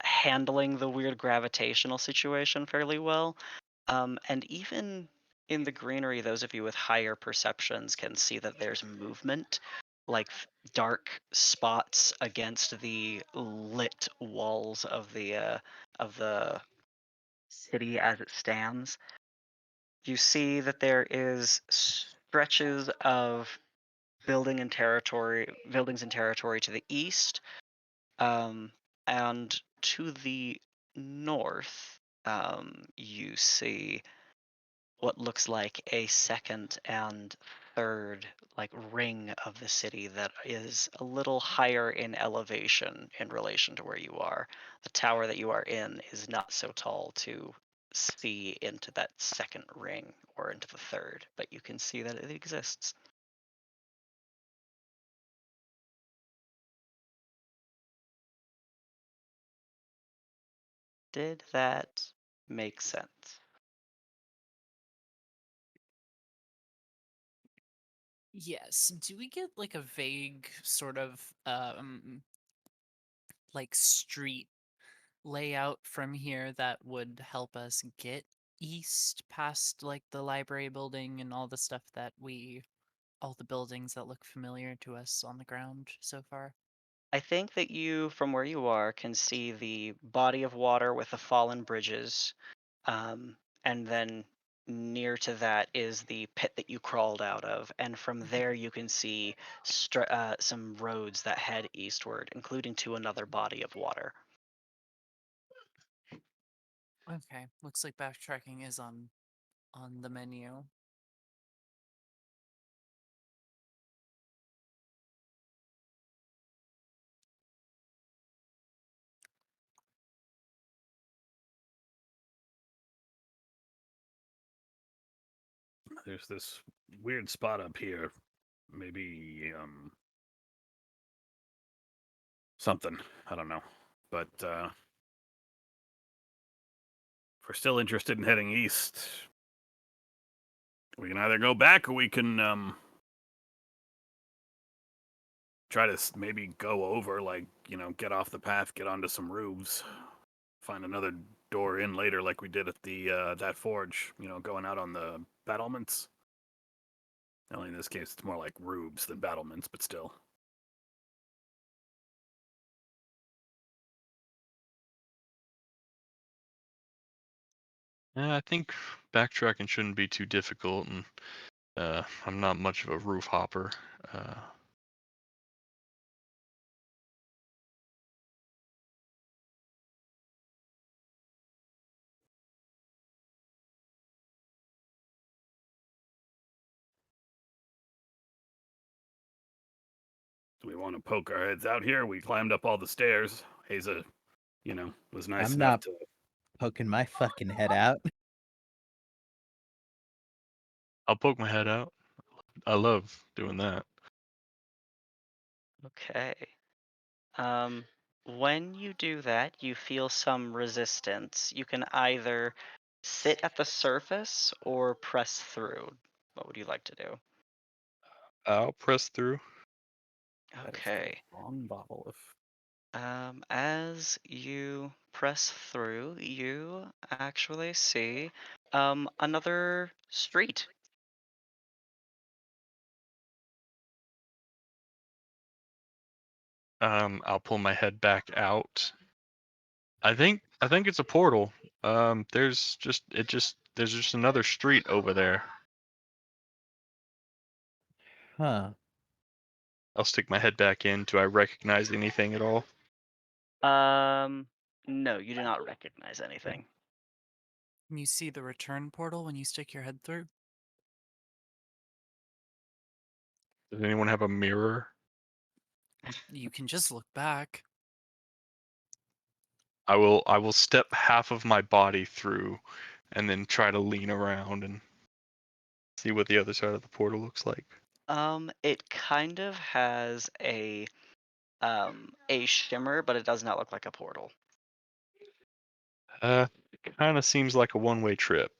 handling the weird gravitational situation fairly well. And even in the greenery, those of you with higher perceptions can see that there's movement, like dark spots against the lit walls of the city as it stands. You see that there is stretches of buildings and territory to the east, and to the north, you see what looks like a second and third like ring of the city that is a little higher in elevation in relation to where you are. The tower that you are in is not so tall to see into that second ring or into the third, but you can see that it exists. Did that make sense? Yes. Do we get like a vague sort of like street layout from here that would help us get east past like the library building and all the buildings that look familiar to us on the ground so far? I think that you, from where you are, can see the body of water with the fallen bridges. And then near to that is the pit that you crawled out of. And from there, you can see some roads that head eastward, including to another body of water. Okay, looks like backtracking is on the menu. There's this weird spot up here. Maybe something. I don't know. But if we're still interested in heading east, we can either go back or we can try to maybe go over, like, get off the path, get onto some roofs, find another door in later, like we did at the that forge. Going out on the battlements. Only in this case, it's more like roofs than battlements, but still. Yeah, I think backtracking shouldn't be too difficult, and I'm not much of a roof hopper. Do we want to poke our heads out here? We climbed up all the stairs. Haza, was nice I'm enough not to. poking my fucking head out. I'll poke my head out. I love doing that. Okay. When you do that, you feel some resistance. You can either sit at the surface or press through. What would you like to do? I'll press through. That is Okay. the wrong bottle. As you press through, you actually see another street. I'll pull my head back out. I think it's a portal. There's just another street over there. Huh. I'll stick my head back in. Do I recognize anything at all? No, you do not recognize anything. Can you see the return portal when you stick your head through? Does anyone have a mirror? You can just look back. I will step half of my body through and then try to lean around and see what the other side of the portal looks like. It kind of has a shimmer, but it does not look like a portal. It kind of seems like a one-way trip.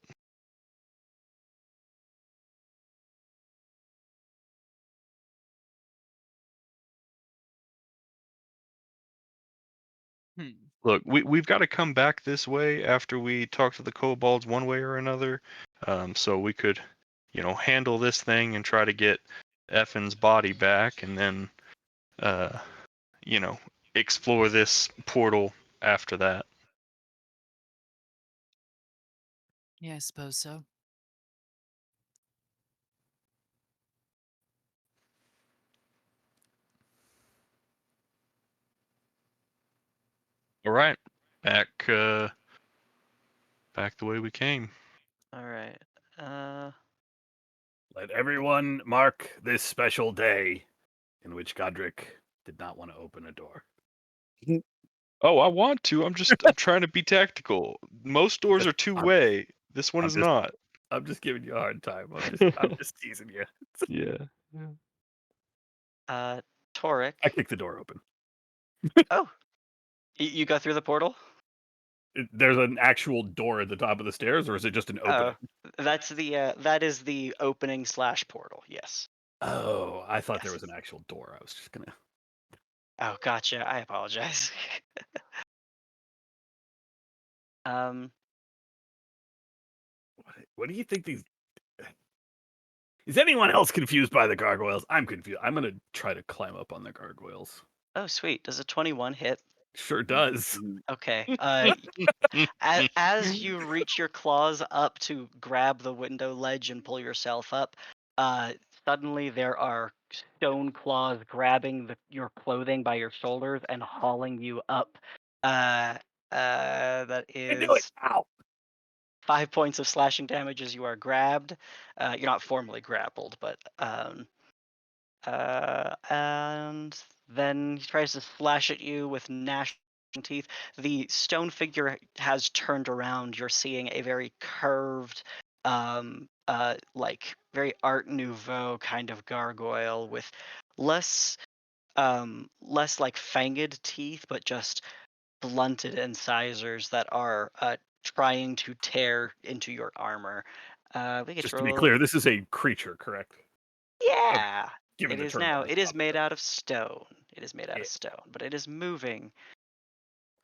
Look, we've got to come back this way after we talk to the kobolds one way or another. So we could, handle this thing and try to get Effen's body back, and then, you know, explore this portal after that. Yeah, I suppose so. All right, back the way we came. All right. Let everyone mark this special day in which Godric did not want to open a door. Oh, I want to. I'm trying to be tactical. Most doors are two-way. This one is not. I'm just giving you a hard time. I'm just teasing you. Yeah. Torek. I kicked the door open. Oh, you got through the portal? There's an actual door at the top of the stairs, or is it just an opening? That is the opening / portal. Yes. Oh, I thought there Yes. was an actual door. I was just gonna. Oh, gotcha. I apologize. What do you think these? Is anyone else confused by the gargoyles? I'm confused. I'm gonna try to climb up on the gargoyles. Oh, sweet. Does a 21 hit? Sure does. Okay. As you reach your claws up to grab the window ledge and pull yourself up, suddenly there are stone claws grabbing your clothing by your shoulders and hauling you up. That I knew it. is Ow. 5 points of slashing damage as you are grabbed. You're not formally grappled, but and then he tries to slash at you with gnashing teeth. The stone figure has turned around. You're seeing a very curved, like very Art Nouveau kind of gargoyle with less like fanged teeth, but just blunted incisors that are trying to tear into your armor. We get Just to to be roll. clear, this is a creature, correct? Yeah, Given it the is turn now. on It the is top made there. out of stone. It is made out Yeah. of stone, but it is moving.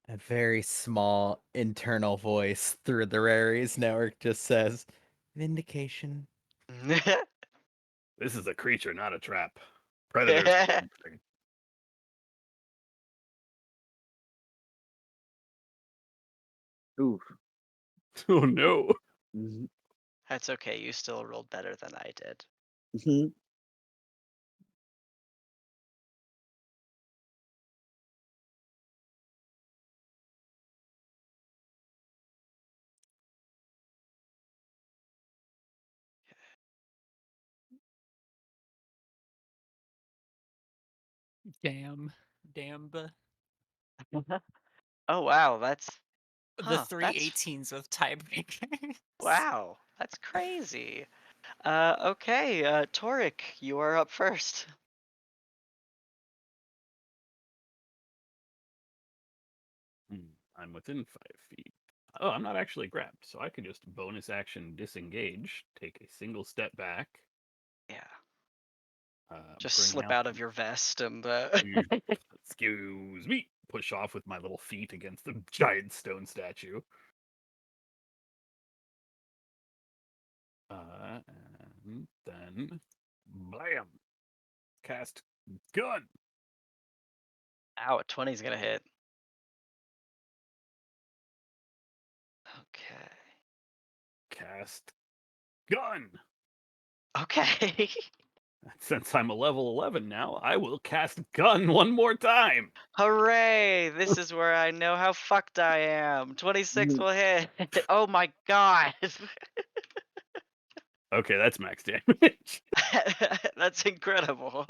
A very small internal voice through the Raries network just says, "Vindication." This is a creature, not a trap. Predators. Oof. Oh no. Mhm. That's okay. You still rolled better than I did. Mhm. Damn. Oh wow, that's The huh. three That's 18s with tiebreakers. wow. That's crazy. Okay. Torik, you are up first. I'm within 5 feet. Oh, I'm not actually grabbed, so I could just bonus action disengage, take a single step back. Yeah. Uh, Just bring slip out out of your vest and. excuse me, push off with my little feet against the giant stone statue. And then, blam, cast gun. Ow, a 20's gonna hit. Okay. Cast gun. Okay. Since I'm a level 11 now, I will cast gun one more time. Hooray! This is where I know how fucked I am. 26 Mhm. will hit. Oh my god. Okay, that's max damage. That's incredible.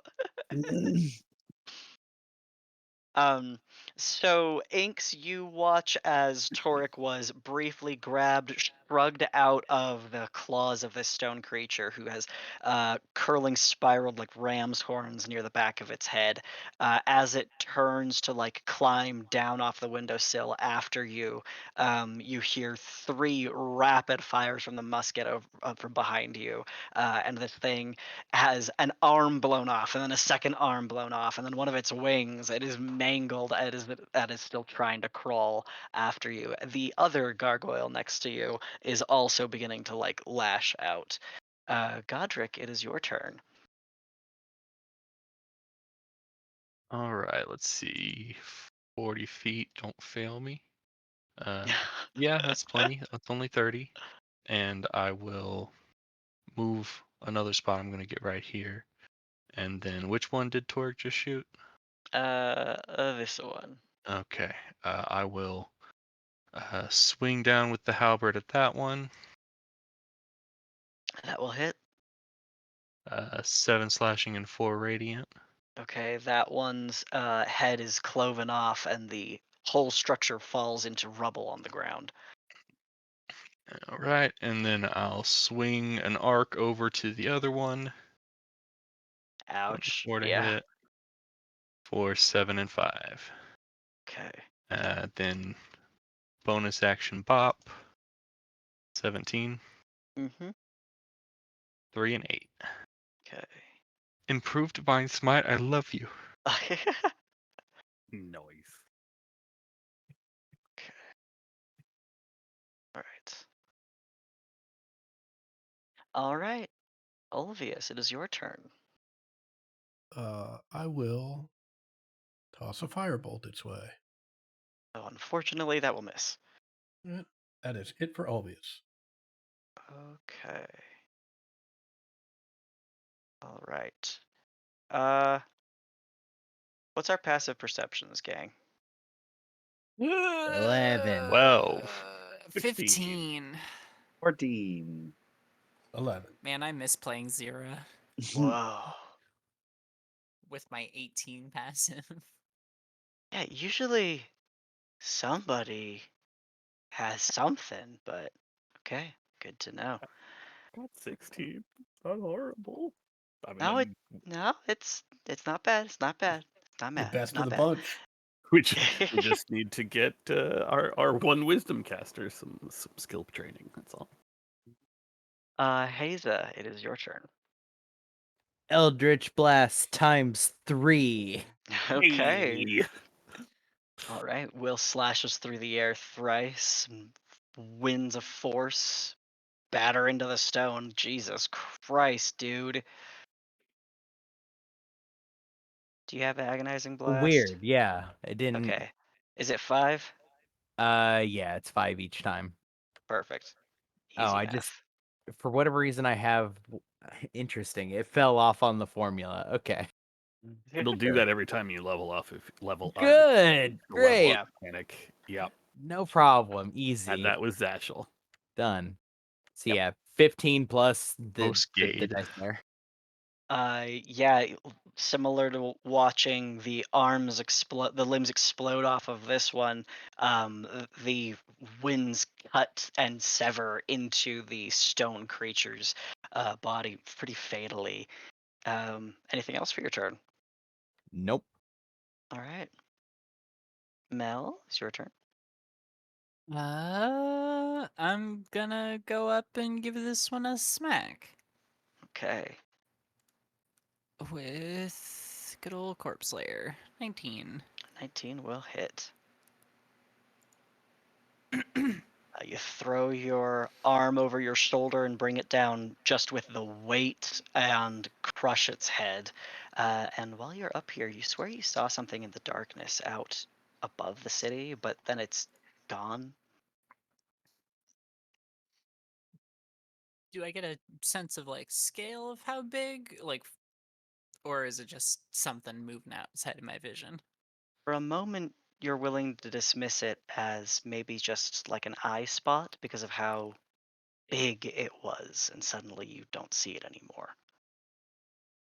So Inks, you watch as Torik was briefly grabbed, shrugged out of the claws of this stone creature who has curling spiraled like ram's horns near the back of its head. As it turns to like climb down off the windowsill after you, you hear 3 rapid fires from the musket from behind you, and this thing has an arm blown off, and then a second arm blown off, and then one of its wings. It is mangled. That is still trying to crawl after you. The other gargoyle next to you is also beginning to like lash out. Godric, it is your turn. All right, let's see. 40 feet, don't fail me. Yeah, that's plenty. That's only 30. And I will move another spot. I'm going to get right here. And then which one did Torg just shoot? This one. Okay. I will swing down with the halberd at that one. That will hit. 7 slashing and 4 radiant. Okay, that one's head is cloven off, and the whole structure falls into rubble on the ground. All right, and then I'll swing an arc over to the other one. Ouch. 4 to Yeah. hit for 7 and 5. Okay. Then bonus action bop. 17, Mm-hmm. 3 and 8. Okay. Improved divine smite. I love you. Noise. All right. All right. Olvius, it is your turn. I will toss a firebolt its way. Oh, unfortunately, that will miss. That is it for Olvius. Okay. All right. What's our passive perceptions, gang? 11. 12. 15. 14. 11. Man, I miss playing Zira Whoa. with my 18 passive. Yeah, usually somebody has something, but okay, good to know. Got 16. Not horrible. I mean, No, it's not bad. It's not bad. It's not The bad. It's best of not the bad. bunch. we just need to get our one wisdom caster some skill training. That's all. Haza, it is your turn. Eldritch Blast times 3. Okay. Hey! All right. Will slashes through the air thrice. And winds of force batter into the stone. Jesus Christ, dude. Do you have agonizing blast? Weird, yeah. It didn't. Okay. Is it 5? Yeah, it's 5 each time. Perfect. Oh, Easy I math. just, for whatever reason, I have. Interesting. It fell off on the formula. Okay. It'll do that every time you level up. If level up, Good. the level Great. up mechanic. Yep. No problem. Had Easy. that with Zashel. Done. So Yep. yeah, 15 plus the Postgade. dice there. Yeah, similar to watching the arms explode, the limbs explode off of this one. The winds cut and sever into the stone creature's body pretty fatally. Anything else for your turn? Nope. All right. Mel, it's your turn. I'm gonna go up and give this one a smack Okay. with good old Corpse Slayer. 19. 19 will hit. You throw your arm over your shoulder and bring it down just with the weight and crush its head. And while you're up here, you swear you saw something in the darkness out above the city, but then it's gone. Do I get a sense of like scale of how big? Like, or is it just something moving outside of my vision? For a moment, you're willing to dismiss it as maybe just like an eye spot because of how big it was, and suddenly you don't see it anymore.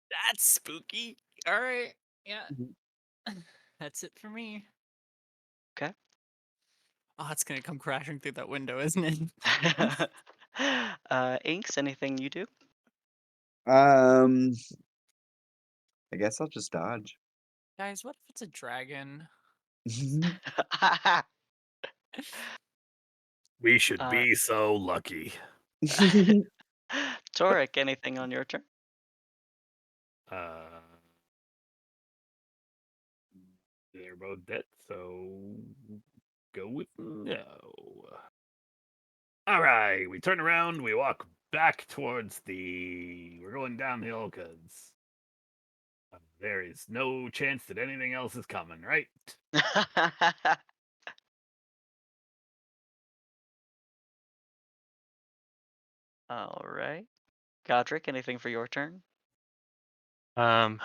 That's spooky. All right. Yeah. Mhm. That's it for me. Okay. Oh, it's gonna come crashing through that window, isn't it? Inks, anything you do? I guess I'll just dodge. Guys, what if it's a dragon? We should Uh, be so lucky. Torek, anything on your turn? Uh, they're both dead, so go with no. All right, we turn around, we walk back towards the. We're going downhill because there is no chance that anything else is coming, right? All right. Godric, anything for your turn? Um,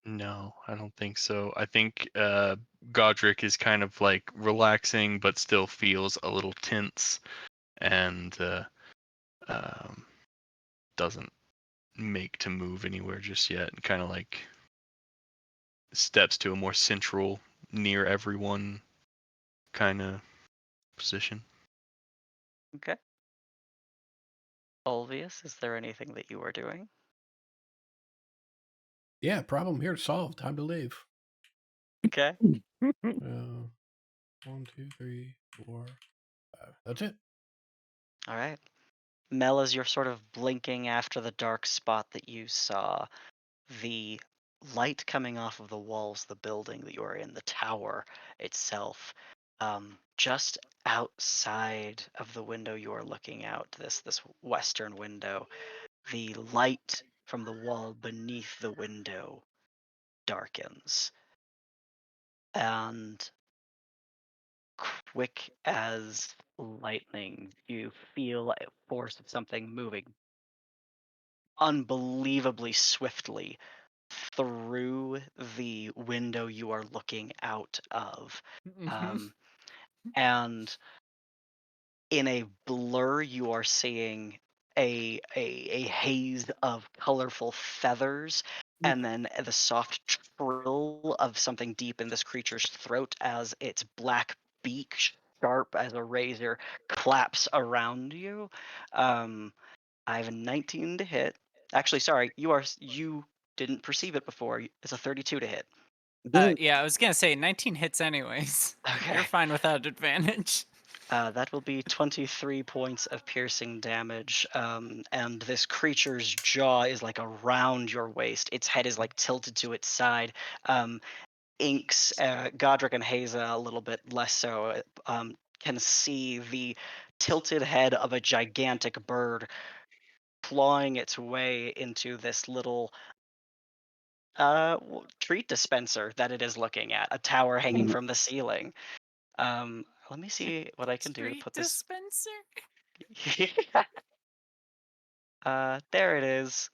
No, I don't think so. I think Godric is kind of like relaxing, but still feels a little tense, and um, doesn't make to move anywhere just yet. And kind of like steps to a more central, near everyone kind of position. Okay. Olvius, is there anything that you are doing? Yeah, problem here solved. Time to leave. Okay. 1, 2, 3, 4, 5. That's it. All right. Mel, as you're sort of blinking after the dark spot that you saw, the light coming off of the walls of the building that you are in, the tower itself, just outside of the window you are looking out, this western window, the light from the wall beneath the window darkens. And quick as lightning, you feel a force of something moving unbelievably swiftly through the window you are looking out of. Um, and in a blur, you are seeing a haze of colorful feathers, and then the soft trill of something deep in this creature's throat as its black beak, sharp as a razor, claps around you. I have a 19 to hit. Actually, sorry, you didn't perceive it before. It's a 32 to hit. Yeah, I was gonna say 19 hits anyways. Okay. You're fine without advantage. That will be 23 points of piercing damage, and this creature's jaw is like around your waist. Its head is like tilted to its side. Inks, Godric and Haza a little bit less so, can see the tilted head of a gigantic bird clawing its way into this little treat dispenser that it is looking at, a tower hanging from the ceiling. Let me see what I can do to Treat put this. dispenser? There it is.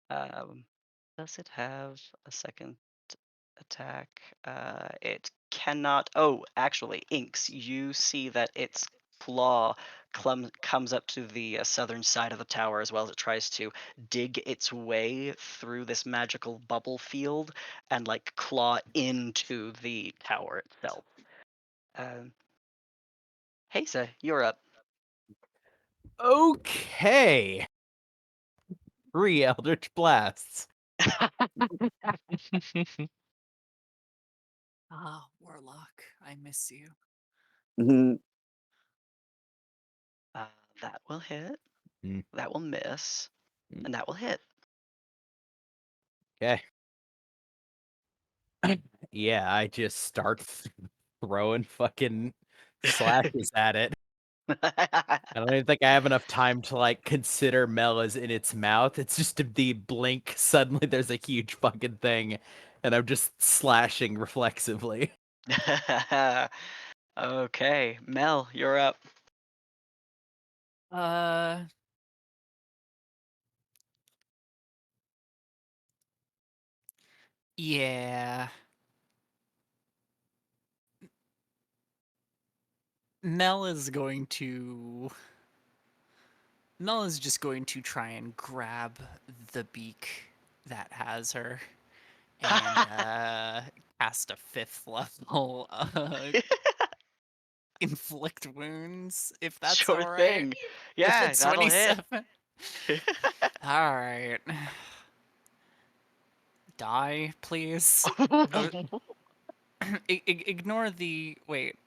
Does it have a second attack? It cannot. Oh, actually, Inks, you see that its claw comes up to the southern side of the tower as well as it tries to dig its way through this magical bubble field and like claw into the tower itself. Haza, you're up. Okay. 3 Eldritch Blasts. Ah, Warlock, I miss you. Mhm. That will hit. Mm. That will miss. Mm. And that will hit. Okay. Yeah, I just start throwing fucking slashes at it. I don't even think I have enough time to like consider Mel as in its mouth. It's just the blink. Suddenly, there's a huge fucking thing, and I'm just slashing reflexively. Okay, Mel, you're up. Uh. Yeah. Mel is going to. Mel is just going to try and grab the beak that has her and cast a 5th level inflict wounds, if that's Sure all right. thing. Yeah, With a that'll hit. 27. All right. Die, please. Ignore the wait.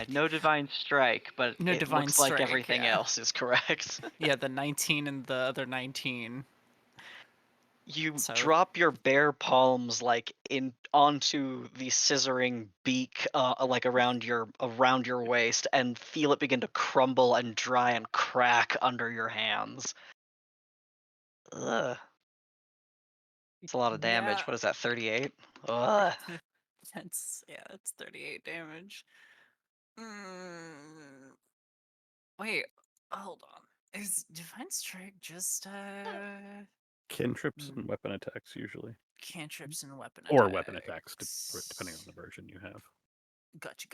No divine strike, but No it divine looks like strike, everything yeah. else is correct. Yeah, the 19 and the other 19. You So- drop your bare palms like in onto the scissoring beak, like around your waist, and feel it begin to crumble and dry and crack under your hands. Ugh. It's a lot of damage. Yeah. What is that? 38. Ugh. That's 38 damage. Wait, hold on. Is Divine Strike just Cantrips and weapon attacks usually, cantrips and weapon attacks? or weapon attacks, depending on the version you have. Gotcha.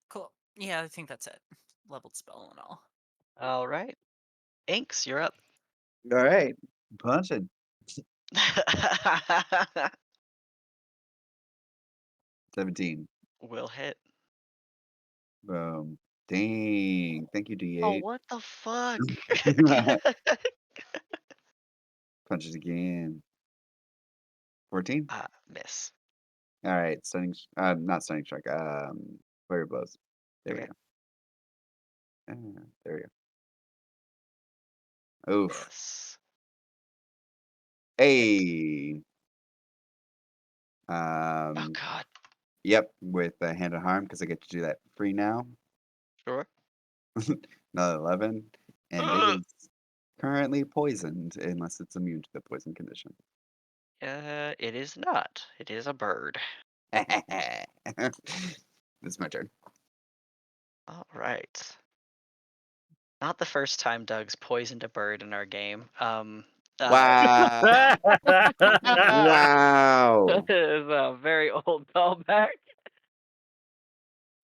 Cool. Yeah, I think that's it. Leveled spell and all. All right. Inks, you're up. All right. Punch it. 17. Will hit. Boom. Dang. Thank you, Oh, D8. what the fuck? Punches again. 14. Miss. All right. Stunning. Not stunning strike. Flurry of blows. There we Okay. go. There we go. Oof. Miss. Hey. Oh god. Yep. With a hand of harm because I get to do that free now. Sure. Another 11, and it is currently poisoned unless it's immune to the poison condition. It is not. It is a bird. It's my turn. All right. Not the first time Doug's poisoned a bird in our game. Wow. Wow. It is a very old callback.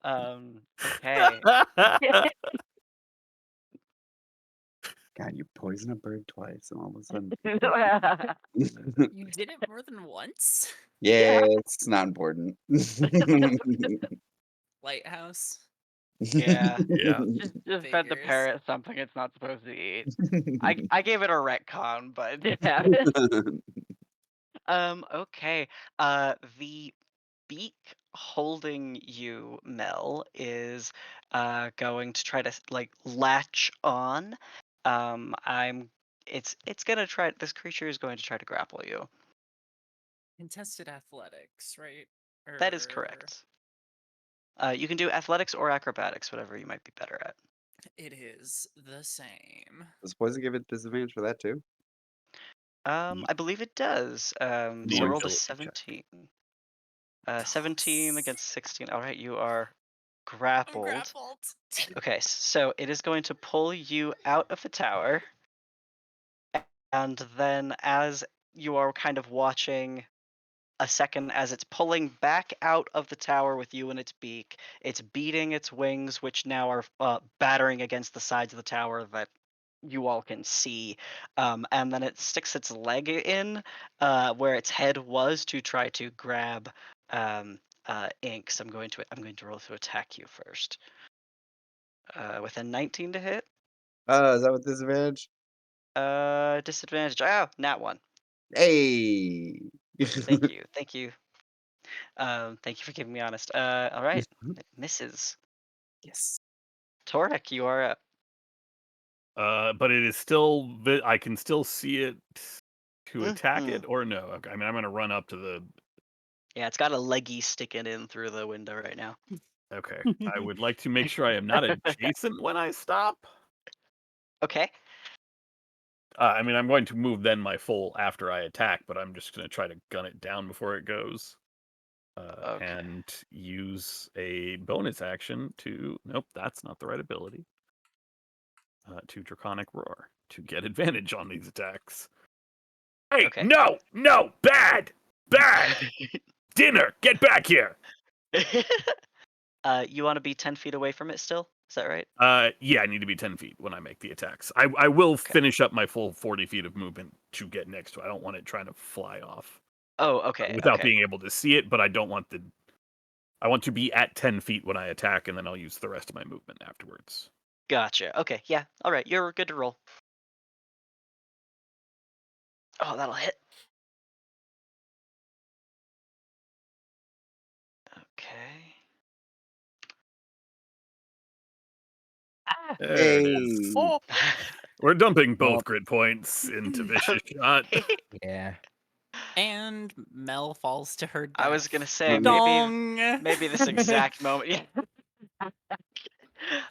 Okay. God, you poison a bird twice, and all of a sudden. You did it more than once? Yeah, it's not important. Lighthouse. Yeah. Yeah. Just fed the Figures. parrot something it's not supposed to eat. I gave it a retcon, but yeah. Okay. The beak holding you, Mel, is going to try to like latch on. It's gonna try. This creature is going to try to grapple you. Contested athletics, right? That is correct. You can do athletics or acrobatics, whatever you might be better at. It is the same. Does poison give it disadvantage for that too? I believe it does. So Need rolled a ability check. 17. 17 against 16. All right, you are grappled. I'm grappled. Okay, so it is going to pull you out of the tower. And then as you are kind of watching a second as it's pulling back out of the tower with you in its beak, it's beating its wings, which now are battering against the sides of the tower that you all can see. And then it sticks its leg in where its head was to try to grab Ink. So I'm going to roll to attack you first. With a 19 to hit. Is that with disadvantage? Disadvantage. Oh, nat 1. Hey. Thank you. Thank you. Thank you for keeping me honest. All right. It misses. Yes. Torek, you are up. But it is still. I can still see it to attack Mhm. it, or no? Okay, I mean, I'm gonna run up to the. Yeah, it's got a leggy sticking in through the window right now. Okay, I would like to make sure I am not adjacent when I stop. Okay. I mean, I'm going to move then my full after I attack, but I'm just going to try to gun it down before it goes. Okay. And use a bonus action to. Nope, that's not the right ability. To Draconic Roar to get advantage on these attacks. Hey, Okay. no, bad! Dinner, get back here! You want to be 10 feet away from it still? Is that right? Yeah, I need to be 10 feet when I make the attacks. I will finish up my full 40 feet of movement to get next to it. I don't want it trying to fly off. Oh, okay. Without Okay. being able to see it, but I don't want I want to be at 10 feet when I attack, and then I'll use the rest of my movement afterwards. Gotcha. Okay. Yeah. All right. You're good to roll. Oh, that'll hit. Okay. There it is. Hey. We're dumping both Well- grid points into Vicious Shot. Yeah. And Mel falls to her death. I was gonna say Dong! maybe this exact moment. Yeah.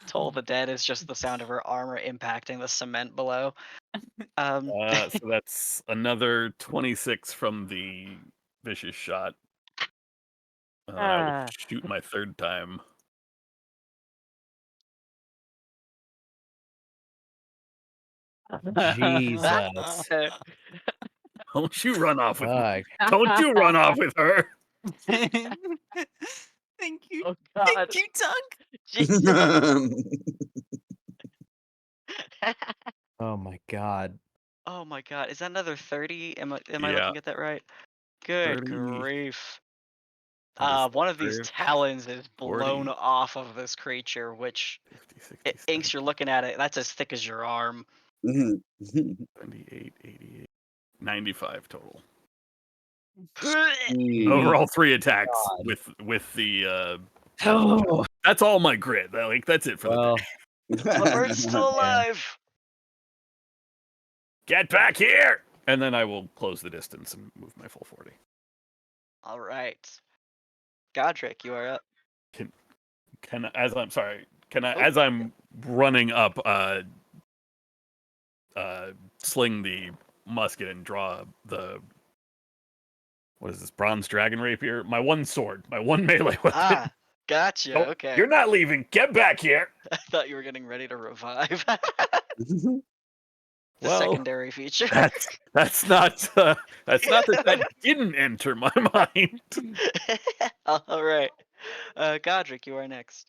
Toll the Dead is just the sound of her armor impacting the cement below. So that's another 26 from the Vicious Shot. I will shoot my third time. Jesus. Don't you run off with Fuck. Don't you run off with her. Thank you. Oh God. Thank you, Doug. Jesus. Oh my god. Oh my God. Is that another 30? Am I Yeah. looking at that right? Good 30. grief. That is One of these 30, talons is blown 40. off of this creature, which 50, 60, Inks, you're 70, looking at it. That's as thick as your arm. 78, 88, 95 total. Jeez. Overall 3 attacks God. with the Oh. that's all my grit. That's it for the Well, day. My bird's still Yeah. alive. Get back here! And then I will close the distance and move my full 40. All right. Godric, you are up. Can as I'm sorry, can I Oh. as I'm running up sling the musket and draw the what is this, bronze dragon rapier? My one sword, my one melee weapon. Ah, gotcha. Don't- Okay. You're not leaving. Get back here. I thought you were getting ready to revive. The Well, secondary feature. That's not that didn't enter my mind. All right. Godric, you are next.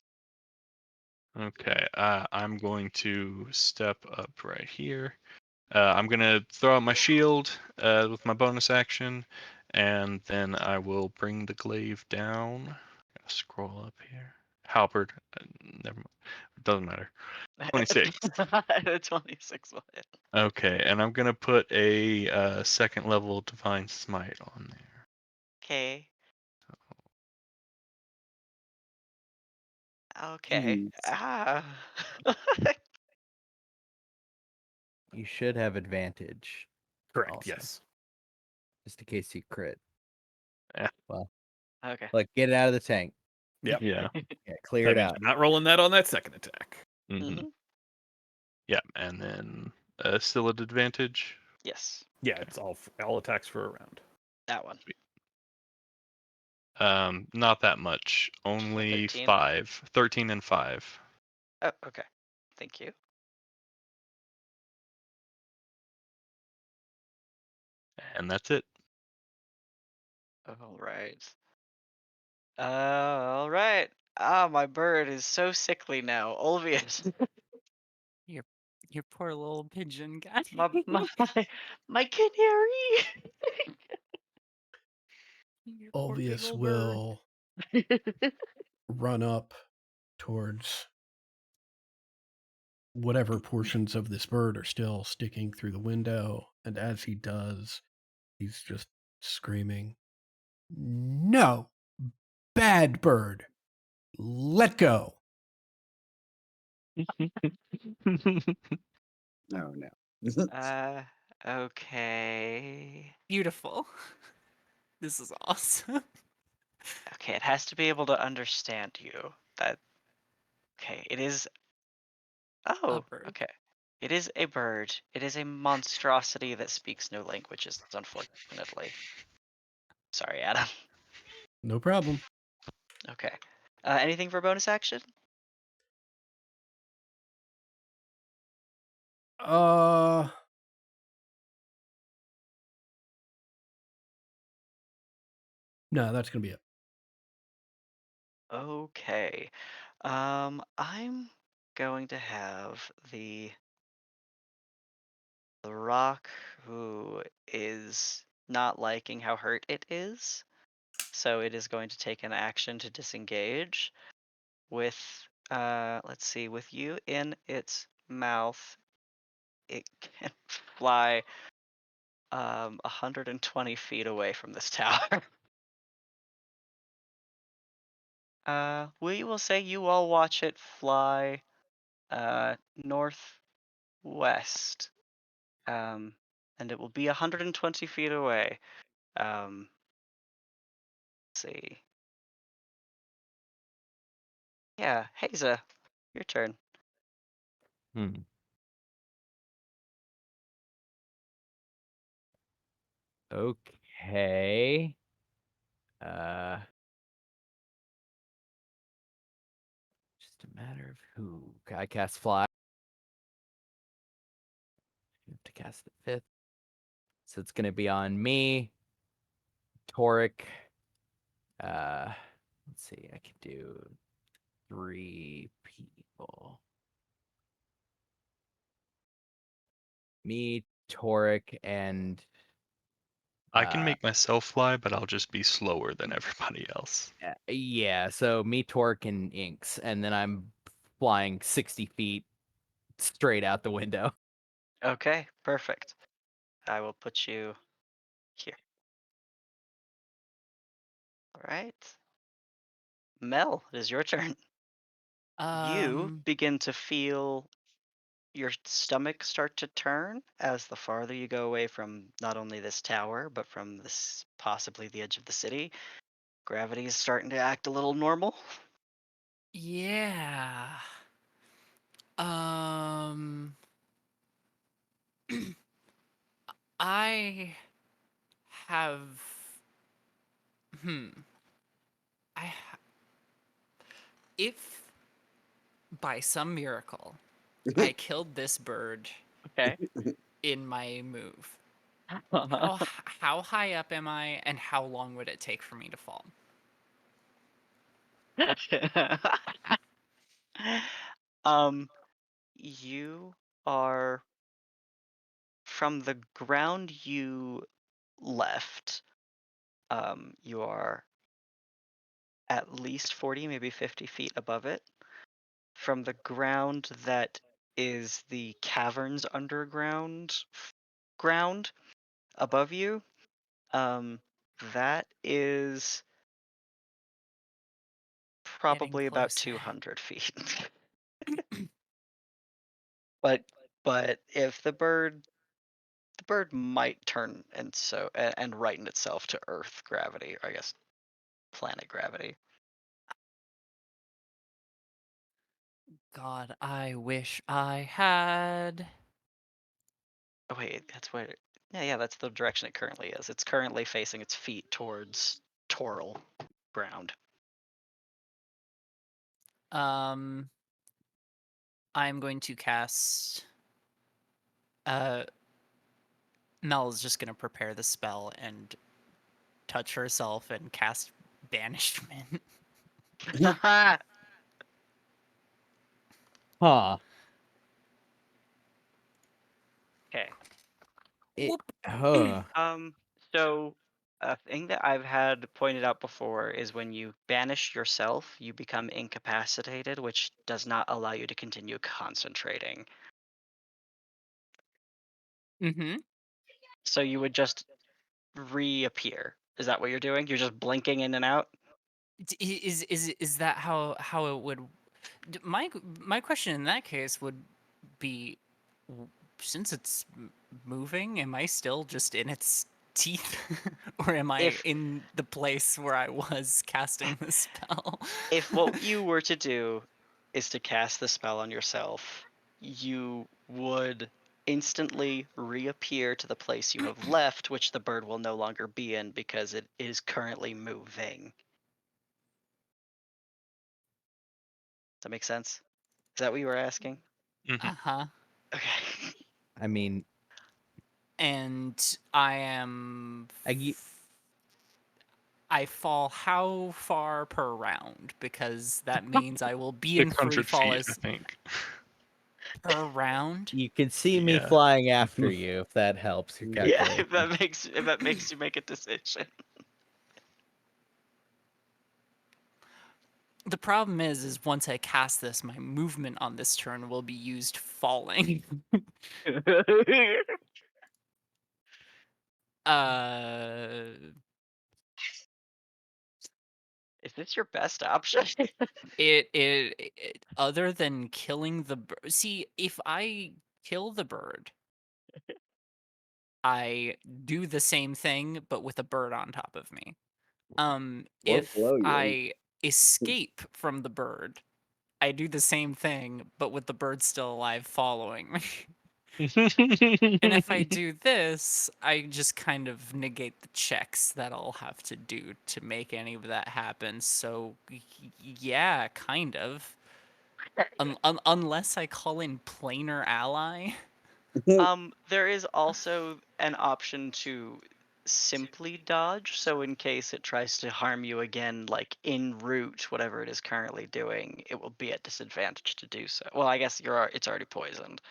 Okay, I'm going to step up right here. I'm gonna throw out my shield with my bonus action, and then I will bring the glaive down. Gotta scroll up here. Halberd. Never mind. It doesn't matter. 26. 26 will hit. Okay, and I'm gonna put a second level divine smite on there. Okay. Okay. Jeez. Ah. you should have advantage. Correct. Also. Yes. Just in case you crit. Okay. Like, get it out of the tank. Yep. Yeah. Yeah, clear That it means out. you're not rolling that on that second attack. Mm-hmm. Mhm. Yeah, and then still at advantage. Yes, Yeah, it's all attacks for a round. that one. Not that much. Only 13? 5. 13 and 5. Oh, okay. Thank you. And that's it. All right. All right. Ah, my bird is so sickly now. Olvius. Your poor little pigeon, God. my canary. Your poor big Olvius ol' bird. will run up towards whatever portions of this bird are still sticking through the window. And as he does, he's just screaming, "No! Bad bird! Let go!" Oh no. Okay. Beautiful. This is awesome. Okay, it has to be able to understand you. That. Okay, it is. Oh, bird. okay. It is a bird. It is a monstrosity that speaks no languages, unfortunately. Sorry, Adam. No problem. Okay. Anything for bonus action? No, that's gonna be it. Okay. I'm going to have the rock who is not liking how hurt it is. So it is going to take an action to disengage with let's see, with you in its mouth, it can fly 120 feet away from this tower. We will say you all watch it fly northwest. And it will be 120 feet away. Let's see. Yeah, Haza, your turn. Hmm. Okay. Just a matter of who. I cast fly. to cast the fifth. So it's gonna be on me, Toric. Let's see, I can do 3 people. Me, Toric, and I can make myself fly, but I'll just be slower than everybody else. yeah. So me, Toric, and Inks, and then I'm flying 60 feet straight out the window. Okay, perfect. I will put you here. All right. Mel, it is your turn. You begin to feel your stomach start to turn as the farther you go away from not only this tower, but from this possibly the edge of the city. Gravity is starting to act a little normal. Yeah. I have. I. If by some miracle I killed this bird Okay. in my move, how high up am I, and how long would it take for me to fall? You are from the ground you left. You are at least 40, maybe 50 feet above it. From the ground that is the caverns underground ground above you, that is probably about closer. 200 feet. but if the bird might turn and righten itself to Earth gravity, or I guess planet gravity. God, I wish I had. Oh wait, that's where. Yeah, that's the direction it currently is. It's currently facing its feet towards Toral ground. I'm going to cast. Mel is just gonna prepare the spell and touch herself and cast banishment. Huh. Okay. Huh. So a thing that I've had pointed out before is when you banish yourself, you become incapacitated, which does not allow you to continue concentrating. Mm-hmm. So you would just reappear. Is that what you're doing? You're just blinking in and out? Is that how it would? My question in that case would be, since it's moving, am I still just in its teeth, or am I If in the place where I was casting the spell? if what you were to do is to cast the spell on yourself, you would instantly reappear to the place you have left, which the bird will no longer be in because it is currently moving. Does that make sense? Is that what you were asking? Uh-huh. Okay. I mean, And I am. I I fall how far per round? Because that means I will be in free 600 fall feet, I as think. per round. you can see me Yeah. flying after you if that helps your Yeah, calculation. if that makes you make a decision. The problem is once I cast this, my movement on this turn will be used falling. uh, Is this your best option? it other than killing the bird. See, if I kill the bird, I do the same thing, but with a bird on top of me. Or If blow you. I escape from the bird, I do the same thing, but with the bird still alive following me. And if I do this, I just kind of negate the checks that I'll have to do to make any of that happen. So, yeah, kind of. Unless I call in planar ally. There is also an option to simply dodge, so in case it tries to harm you again, like en route, whatever it is currently doing, it will be at disadvantage to do so. Well, I guess it's already poisoned.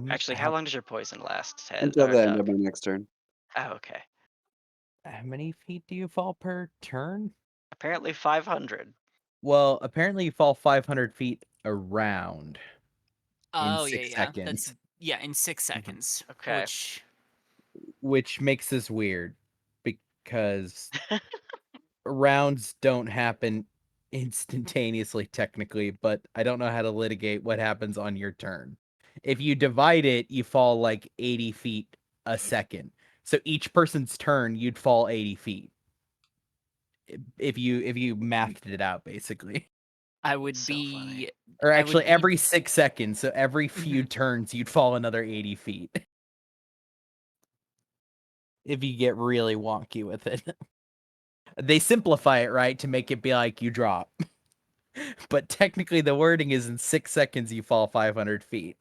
Actually, how long does your poison last, Ted? Until Or the end Doug? of my next turn. Oh, okay. how many feet do you fall per turn? Apparently 500. Well, apparently you fall 500 feet around in Oh, 6 yeah. That's, seconds, in 6 seconds. Okay. which makes this weird because rounds don't happen instantaneously technically, but I don't know how to litigate what happens on your turn. If you divide it, you fall like 80 feet a second. So each person's turn, you'd fall 80 feet. If you mathed it out, basically. I would So be. funny. Or I would actually be- every 6 seconds, so every few Mhm. turns you'd fall another 80 feet. If you get really wonky with it. They simplify it, right, to make it be like you drop. But technically the wording is in 6 seconds you fall 500 feet.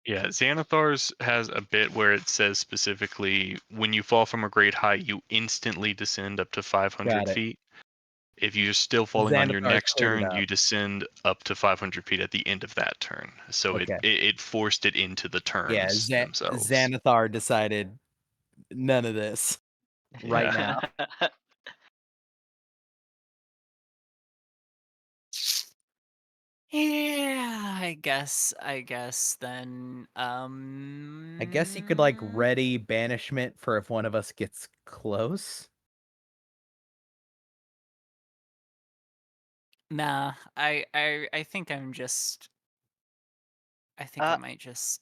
Yeah, Xanathar's has a bit where it says specifically when you fall from a great height, you instantly descend up to 500 Got it. feet. If you're still falling on your Xanathar's next cleared it turn, up. you descend up to 500 feet at the end of that turn. So Okay. it forced it into the Yeah, turns themselves. Xanathar decided none of this right Yeah. now. Yeah, I guess then. I guess you could like ready banishment for if one of us gets close. Nah, I think I'm just. I think I Uh, might just.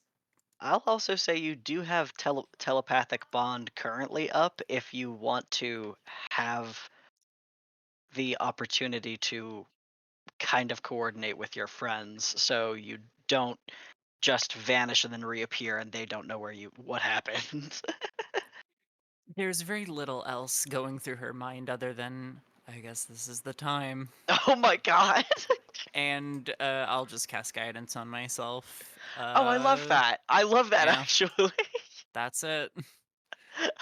I'll also say you do have telepathic bond currently up if you want to have the opportunity to kind of coordinate with your friends so you don't just vanish and then reappear and they don't know what happened. There's very little else going through her mind other than I guess this is the time, Oh my god. and I'll just cast guidance on myself. Oh, I love that. I love that yeah. actually. That's it.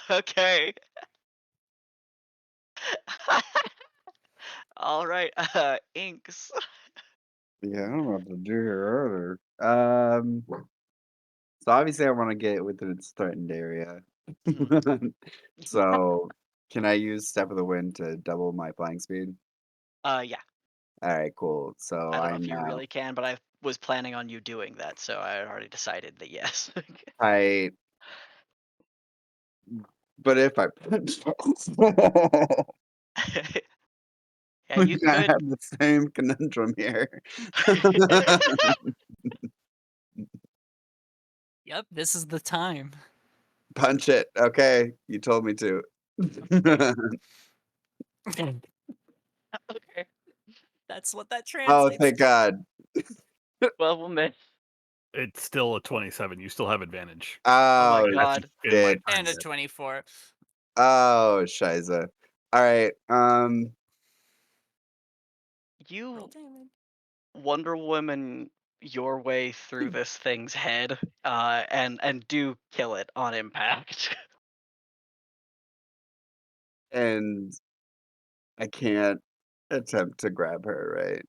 Okay. All right. Inks. Yeah, I don't know what to do here either. So obviously I want to get within its threatened area. So can I use Step of the Wind to double my flying speed? Yeah. All right, cool. So I don't know I'm if you now really can, but I was planning on you doing that, so I had already decided that yes. I. But if I punch, Yeah, you I could. have the same conundrum here. Yep, this is the time. Punch it. Okay, you told me to. Okay. That's what that Oh, translates thank to. God. Well, we'll miss. It's still a 27. You still have advantage. Oh my Oh, god. In my shit. And a turn. 24. Oh, shiza. All right. Roll You damage. Wonder Woman your way through this thing's head, and do kill it on impact. And I can't attempt to grab her, right?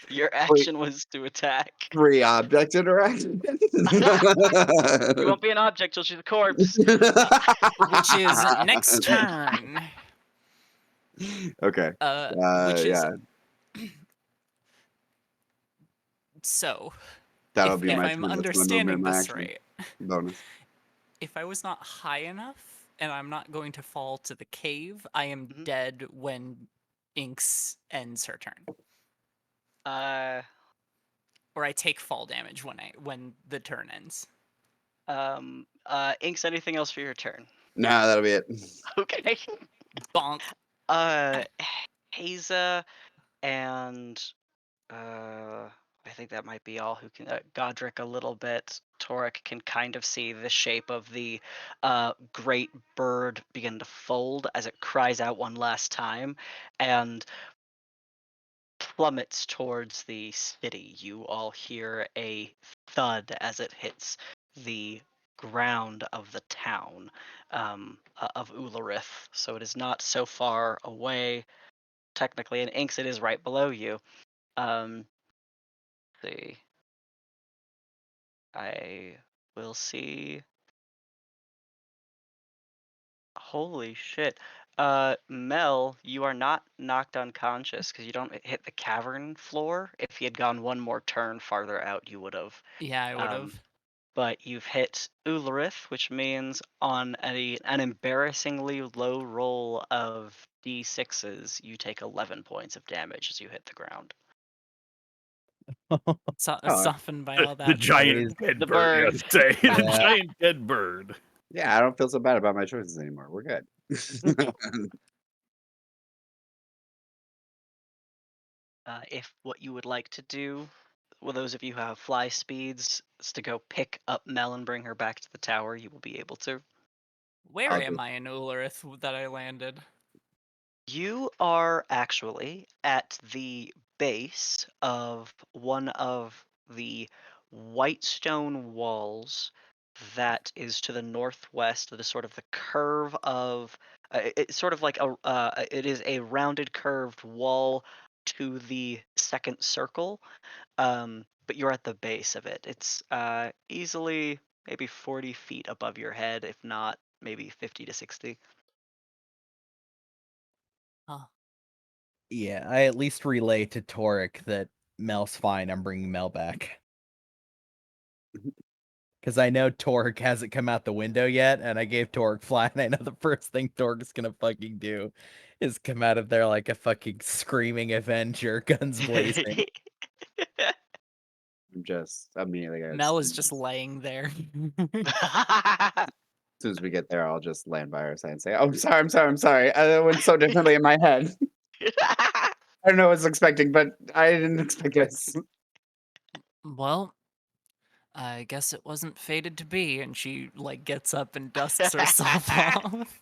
Your Wait, action was to attack. free object interaction? You won't be an object till she's a corpse. Which is next turn. Okay. Which is Yeah, so. that'll be If my I'm turn. That's my movement, understanding my this action. right, Bonus. if I was not high enough and I'm not going to fall to the cave, I am Mhm. dead when Inks ends her turn, or I take fall damage when the turn ends. Inks, anything else for your turn? Nah, that'll be it. Okay. Bonk. Haza and I think that might be all who can. Godric a little bit. Torek can kind of see the shape of the great bird begin to fold as it cries out one last time, and plummets towards the city, you all hear a thud as it hits the ground of the town of Ularith. So it is not so far away, technically, and Inks, it is right below you. Let's see. I will see. Holy shit. Mel, you are not knocked unconscious because you don't hit the cavern floor. If you had gone one more turn farther out, you would have. Yeah, I would have. But you've hit Ularith, which means on an embarrassingly low roll of d6s, you take 11 points of damage as you hit the ground. Oh, Softened by all The that. giant dead The bird. bird. Yes, say the Yeah. giant dead bird. yeah, I don't feel so bad about my choices anymore. We're good. If what you would like to do, well, those of you who have fly speeds, is to go pick up Mel and bring her back to the tower, you will be able to. Where I'll am do- I in Ularith that I landed? You are actually at the base of one of the white stone walls that is to the northwest of the sort of the curve of it's sort of like it is a rounded curved wall to the second circle, but you're at the base of it. It's easily maybe 40 feet above your head, if not maybe 50 to 60. Huh. Yeah, I at least relay to Torek that Mel's fine. I'm bringing Mel back. Because I know Torek hasn't come out the window yet, and I gave Torek fly, and I know the first thing Tork's gonna fucking do is come out of there like a fucking screaming Avenger, guns blazing. I'm just immediately gonna. Mel is just laying there. As soon as we get there, I'll just land by her side and say, "Oh, I'm sorry. It went so differently in my head. I don't know what I was expecting, but I didn't expect this." Well, I guess it wasn't fated to be, and she like gets up and dusts herself off.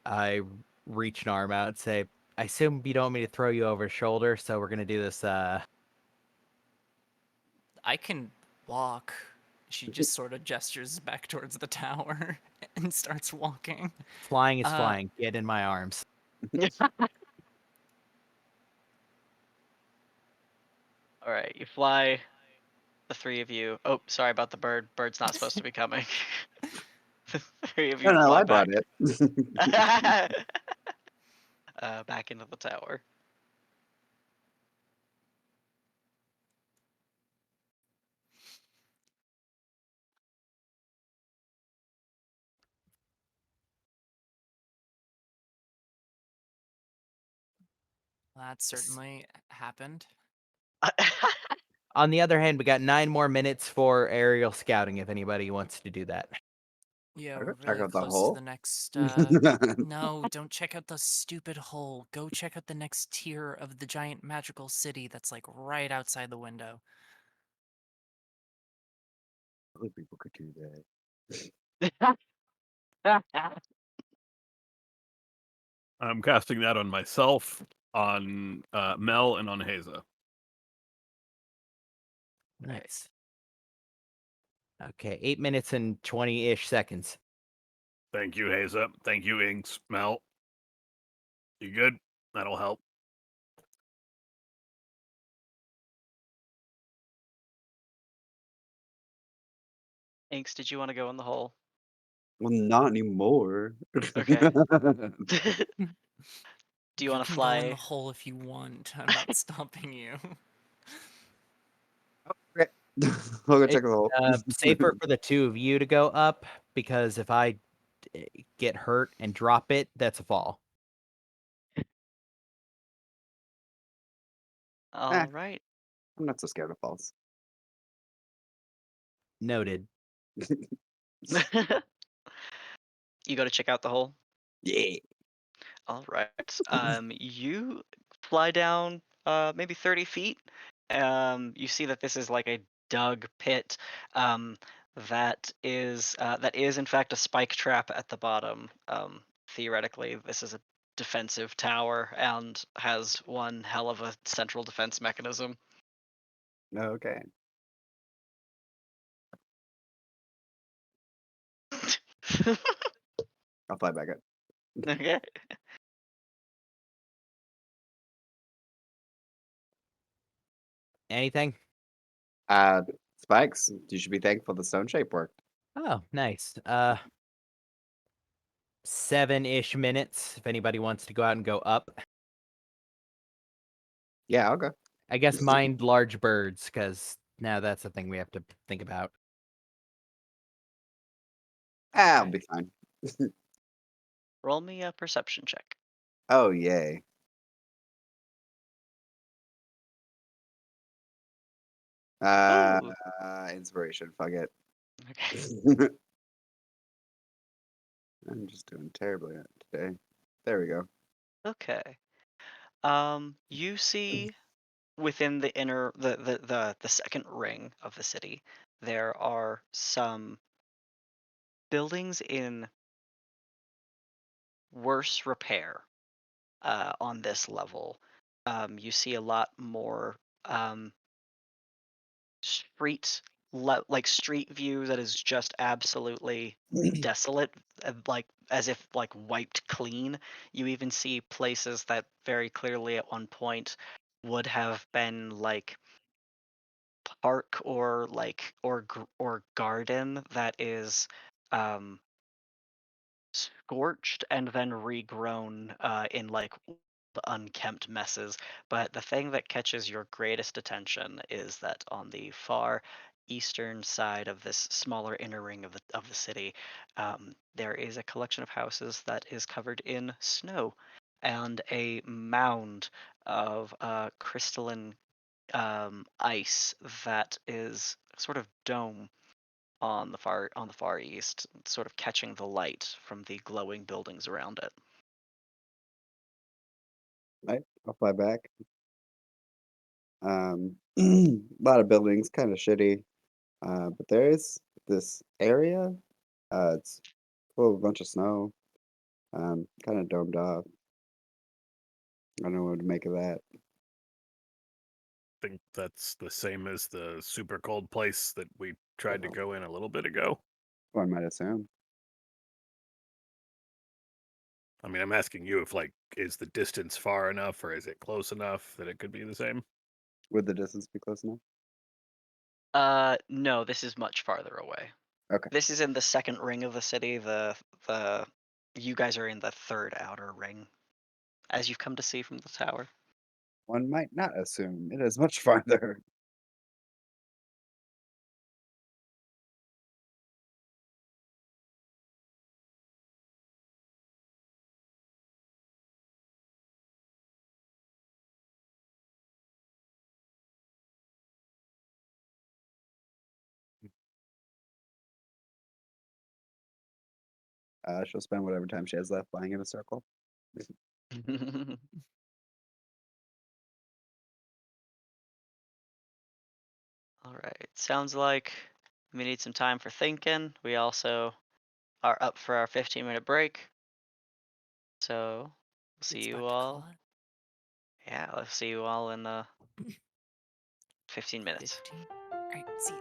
I reach an arm out and say, I assume you don't want me to throw you over his shoulder, so we're gonna do this, I can walk. She just sort of gestures back towards the tower and starts walking. flying is Uh, flying. Get in my arms. All right, you fly, the three of you. Oh, sorry about the bird. Bird's not supposed to be coming. The three of you No, fly I brought back. it. Back into the tower. that certainly happened. On the other hand, we got 9 more minutes for aerial scouting if anybody wants to do that. Yeah, Wanna we're go check really out the close to hole? the next. No, don't check out the stupid hole. Go check out the next tier of the giant magical city that's like right outside the window. Other people could do that. I'm casting that on myself, on Mel, and on Haza. Nice. Okay, 8 minutes and 20-ish seconds. Thank you, Haza. Thank you, Inks. Mel. You good? That'll help. Inks, did you want to go in the hole? Well, not anymore. Okay. Do you You want to can go in the fly? hole if you want. I'm not stopping you. I'll go It's check the hole. safer for the two of you to go up, because if I get hurt and drop it, that's a fall. All right. I'm not so scared of falls. Noted. You go to check out the hole. Yeah. All right. You fly down maybe 30 feet. You see that this is like a dug pit. That is in fact a spike trap at the bottom. Theoretically, this is a defensive tower and has one hell of a central defense mechanism. Okay. I'll fly back up. Okay. Anything? Spikes, you should be thankful the stone shape worked. Oh, nice. 7-ish minutes. If anybody wants to go out and go up, Yeah, I'll go. I guess mind large birds, because now that's the thing we have to think about. I'll be fine. Roll me a perception check. Oh, yay. Ooh. Inspiration, fuck it. Okay. I'm just doing terribly today. There we go. Okay. You see within the the second ring of the city, there are some buildings in worse repair on this level. You see a lot more like street view that is just absolutely desolate, like as if like wiped clean. You even see places that very clearly at one point would have been like park or or garden that is um scorched and then regrown in like unkempt messes. But the thing that catches your greatest attention is that on the far eastern side of this smaller inner ring of the city, there is a collection of houses that is covered in snow and a mound of crystalline ice that is sort of dome on the far east, sort of catching the light from the glowing buildings around it. Right, I'll fly back. A lot of buildings, kind of shitty. But there is this area. It's full of a bunch of snow. Kind of domed off. I don't know what to make of that. Think that's the same as the super cold place that we tried to go in a little bit ago. One might assume. I mean, I'm asking you if, like, is the distance far enough or is it close enough that it could be the same? Would the distance be close enough? No, this is much farther away. Okay. This is in the second ring of the city. The you guys are in the third outer ring, as you've come to see from the tower. One might not assume it is much farther. She'll spend whatever time she has left flying in a circle. All right. Sounds like we need some time for thinking. We also are up for our 15-minute break. So we'll see It's you about to call all. it. Yeah, I'll see you all in 15 minutes. 15. All right, see you.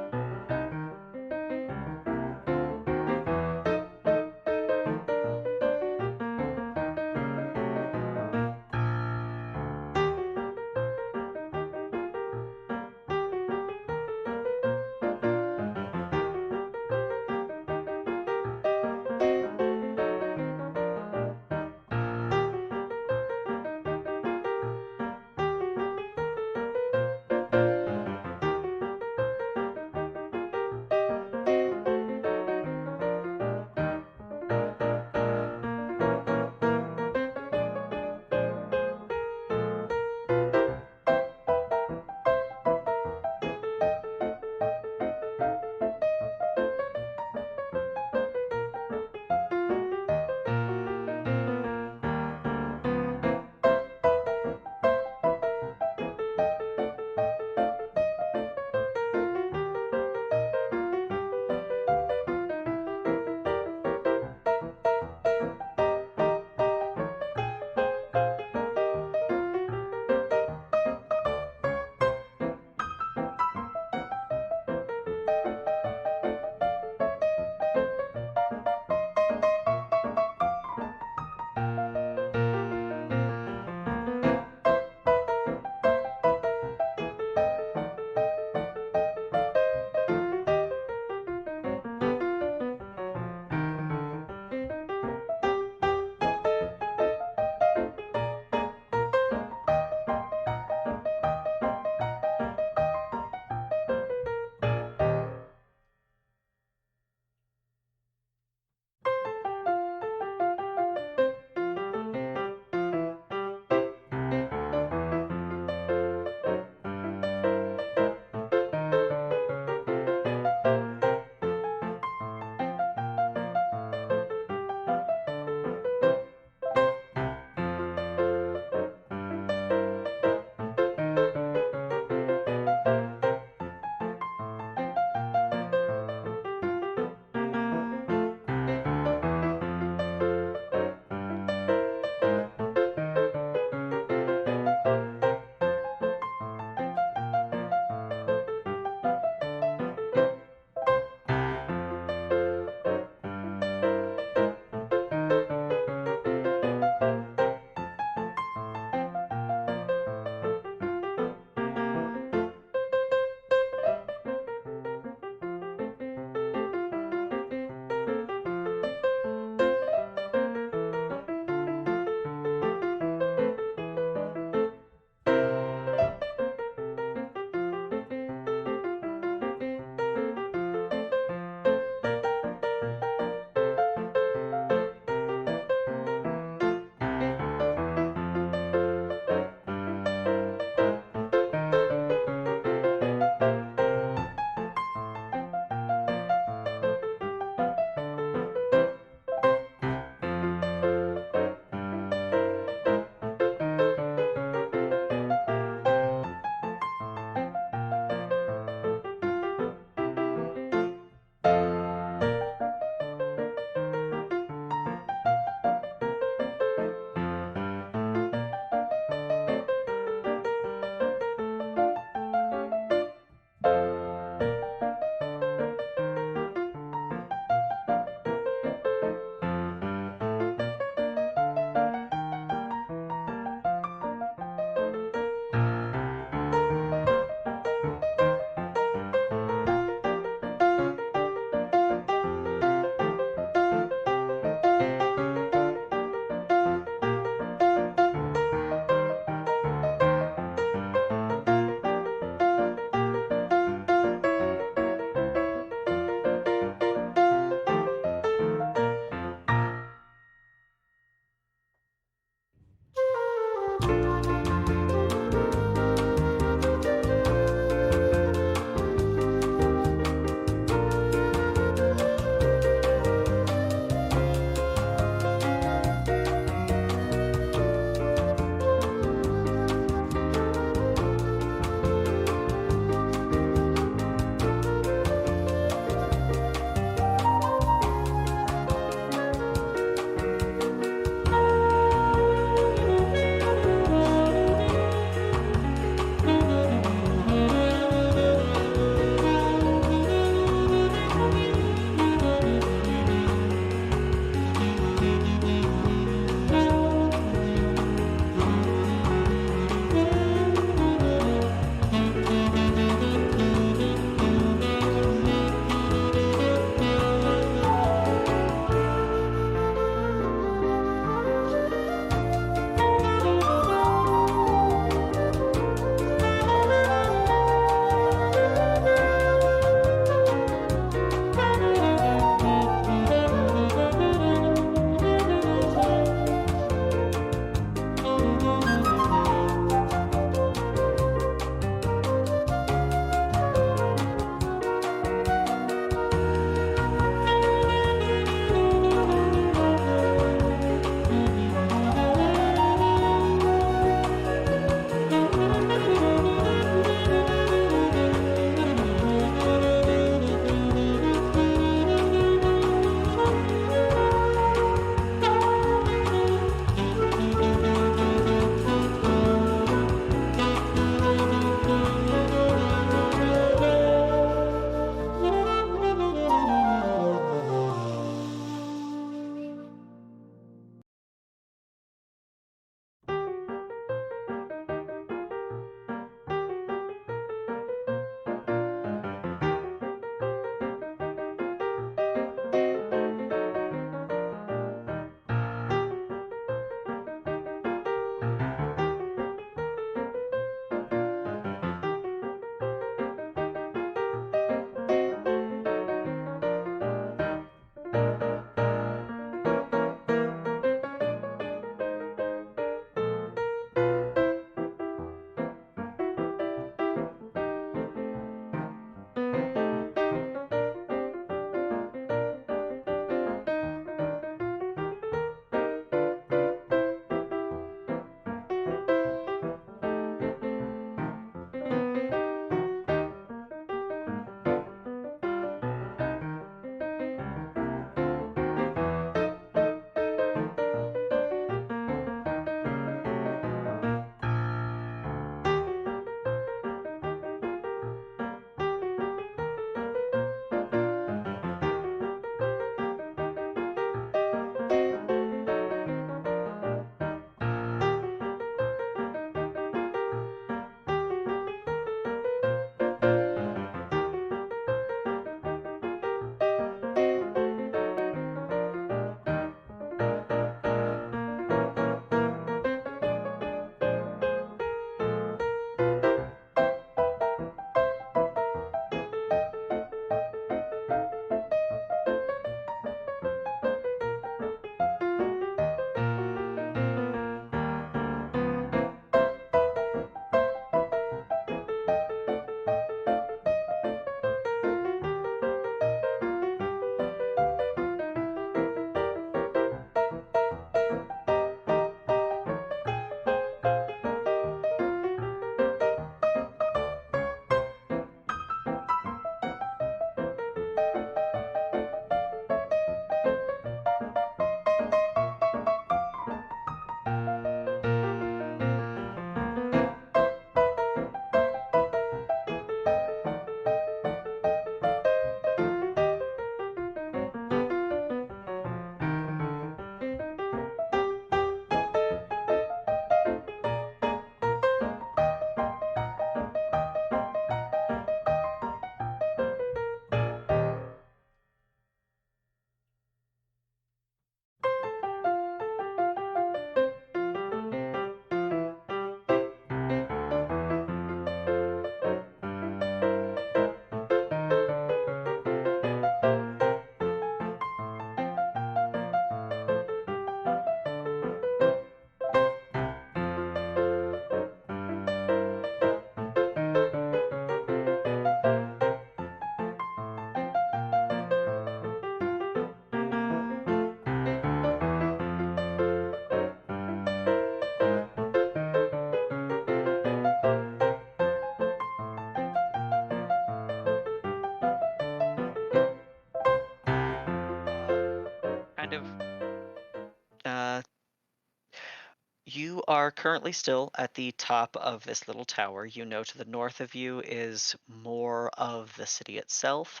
You are currently still at the top of this little tower. You know to the north of you is more of the city itself.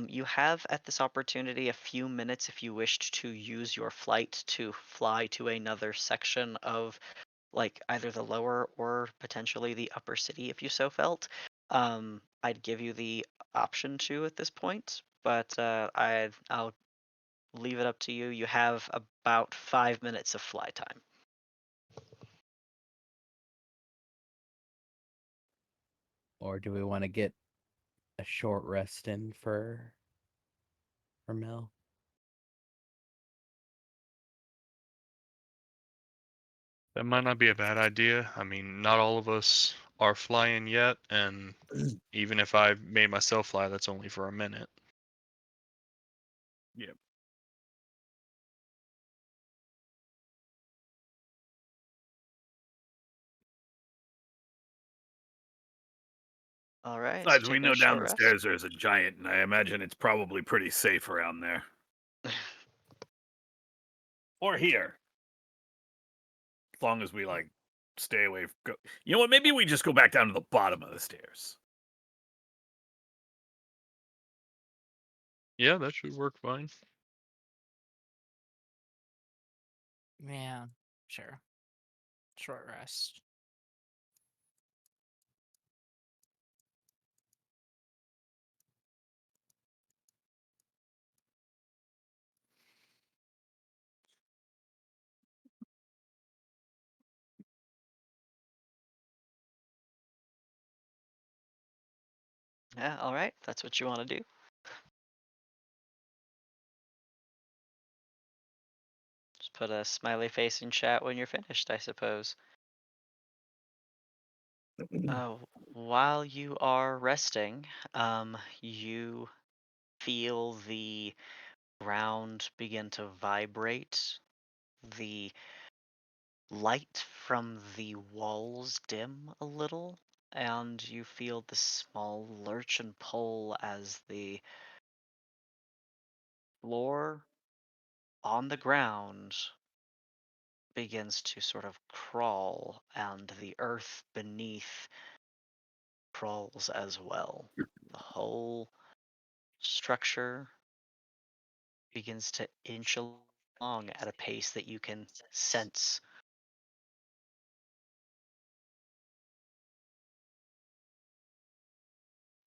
You have at this opportunity a few minutes if you wished to use your flight to fly to another section of like either the lower or potentially the upper city if you so felt. I'd give you the option to at this point, but I'll leave it up to you. You have about 5 minutes of fly time. Or do we want to get a short rest in for Mel? That might not be a bad idea. I mean, not all of us are flying yet, and even if I made myself fly, that's only for a minute. Yep. All right, Besides, we taking a know down short the rest. stairs there's a giant, and I imagine it's probably pretty safe around there. Or here. As long as we, like, stay away. You know what? Maybe we just go back down to the bottom of the stairs. Yeah, that should work fine. Yeah, sure. Short rest. Yeah, all right. That's what you want to do. Just put a smiley face in chat when you're finished, I suppose. While you are resting, you feel the ground begin to vibrate. The light from the walls dim a little, and you feel the small lurch and pull as the floor on the ground begins to sort of crawl, and the earth beneath crawls as well. The whole structure begins to inch along at a pace that you can sense.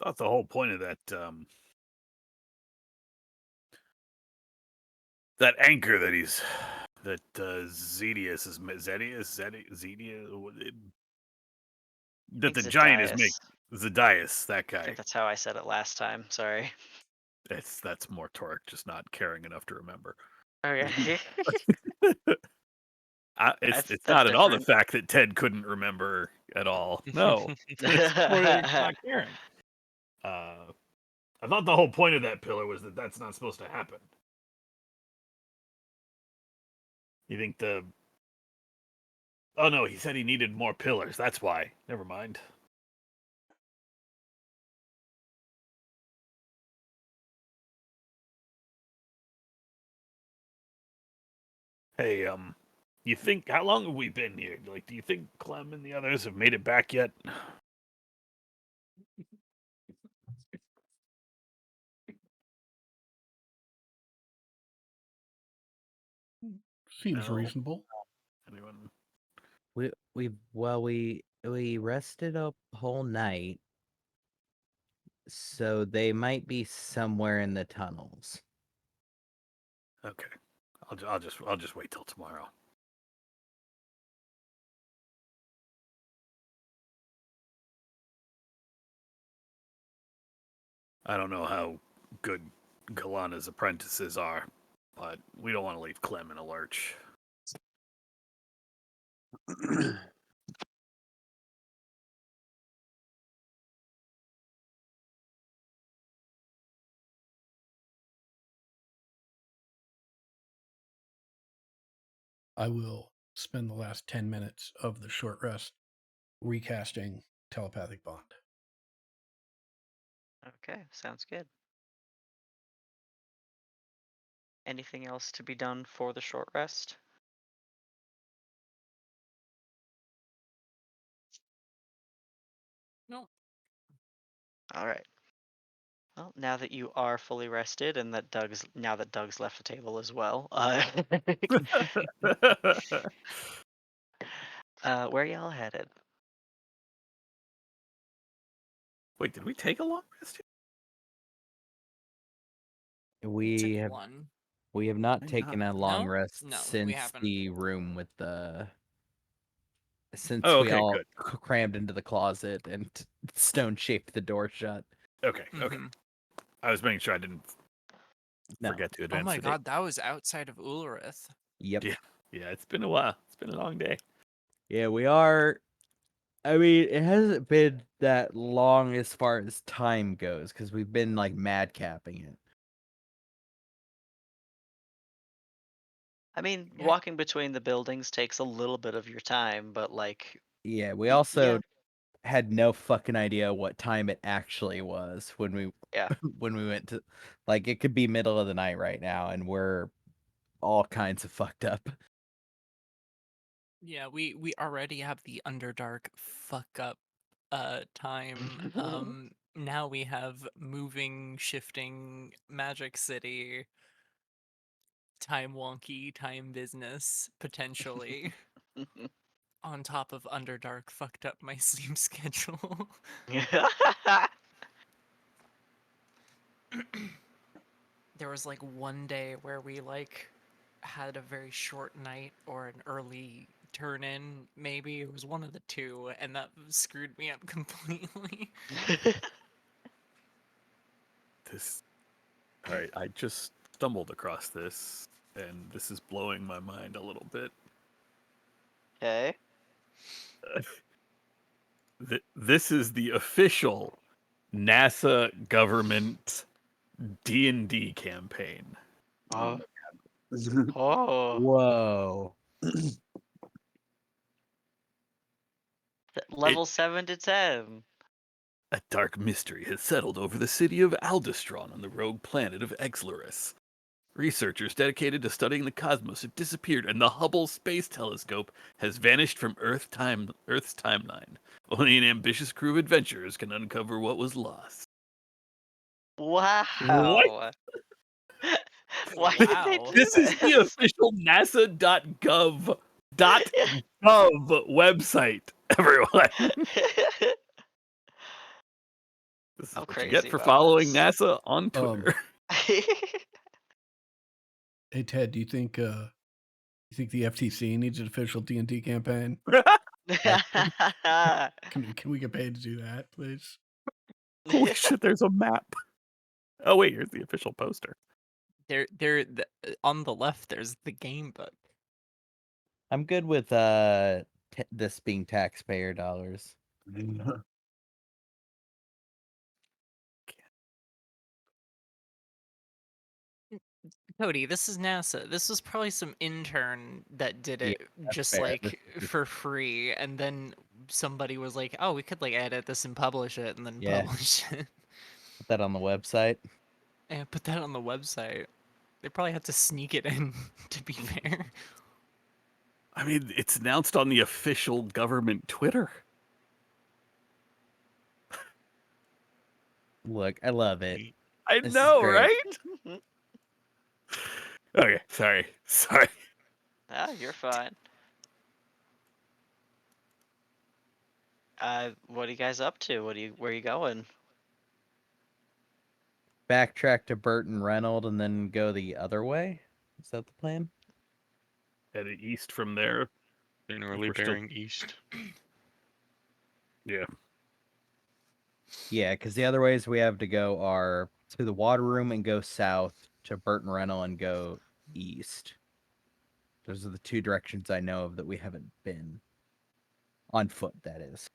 Thought the whole point of that anchor that Zedius is that the giant is making. Zedius, that I guy. think that's how I said it last time. Sorry. That's more Torque just not caring enough to remember. Okay. It's not at all the fact that Ted couldn't remember at all. No, it's more that he's not caring. I thought the whole point of that pillar was that that's not supposed to happen. You think the? Oh no, he said he needed more pillars. That's why. Never mind. Hey, you think how long have we been here? Like, do you think Clem and the others have made it back yet? Seems No. reasonable. Anyone? We rested a whole night, so they might be somewhere in the tunnels. Okay, I'll just wait till tomorrow. I don't know how good Galana's apprentices are, but we don't want to leave Clem in a lurch. I will spend the last 10 minutes of the short rest recasting telepathic bond. Okay, sounds good. Anything else to be done for the short rest? All right. Well, now that you are fully rested, and that Doug's left the table as well, where y'all headed? Wait, did we take a long rest? We Took have one. we have not Did taken a not. long No? rest No, we since haven't. the room with the since Oh, we okay, all good. crammed into the closet and stone shaped the door shut. Okay, okay. Mhm. I was making sure I didn't No. forget to Oh advance my the date. god, that was outside of Ulrith. Yep. Yeah. Yeah, it's been a while. It's been a long day. Yeah, we are. I mean, it hasn't been that long as far as time goes because we've been like madcapping it. I mean, Yeah. walking between the buildings takes a little bit of your time, but like, Yeah, we also yeah, had no fucking idea what time it actually was when we yeah. when we went to like it could be middle of the night right now and we're all kinds of fucked up. Yeah, we already have the Underdark fuck up time. Now we have moving, shifting Magic City, time wonky, time business, potentially. On top of Underdark fucked up my sleep schedule. There was like one day where we like had a very short night or an early turn in, maybe it was one of the two, and that screwed me up completely. This. All right, I just stumbled across this, and this is blowing my mind a little bit. Okay. This is the official NASA government D&D campaign. Oh. Oh. Whoa. Level 7 to 10. A dark mystery has settled over the city of Aldestron on the rogue planet of Exlaris. Researchers dedicated to studying the cosmos have disappeared, and the Hubble Space Telescope has vanished from Earth's timeline. Only an ambitious crew of adventurers can uncover what was lost. Wow. What? Why did they Wow. do This is the this? official NASA.gov website, everyone. This is I'm what you get crazy for about following this. NASA on Twitter. Hey Ted, do you think the FTC needs an official D&D campaign? Can we get paid to do that, please? Holy shit, there's a map. Oh wait, here's the official poster. On the left, there's the game book. I'm good with this being taxpayer dollars. Cody, this is NASA. This was probably some intern that did Yeah, it that's just fair. like for free, and then somebody was like, "Oh, we could like edit this and publish it, and then Yeah. publish it, Put that on the website. and put that on the website." They probably had to sneak it in, to be fair. I mean, it's announced on the official government Twitter. Look, I love it. I This is know, great. right? Okay, sorry. Ah, you're fine. What are you guys up to? Where are you going? Backtrack to Burton Reynolds and then go the other way. Is that the plan? Headed east from there. Generally we're still- bearing east. Yeah. Yeah, because the other ways we have to go are to the water room and go south, to Burton Reynolds and go east. Those are the two directions I know of that we haven't been. On foot, that is.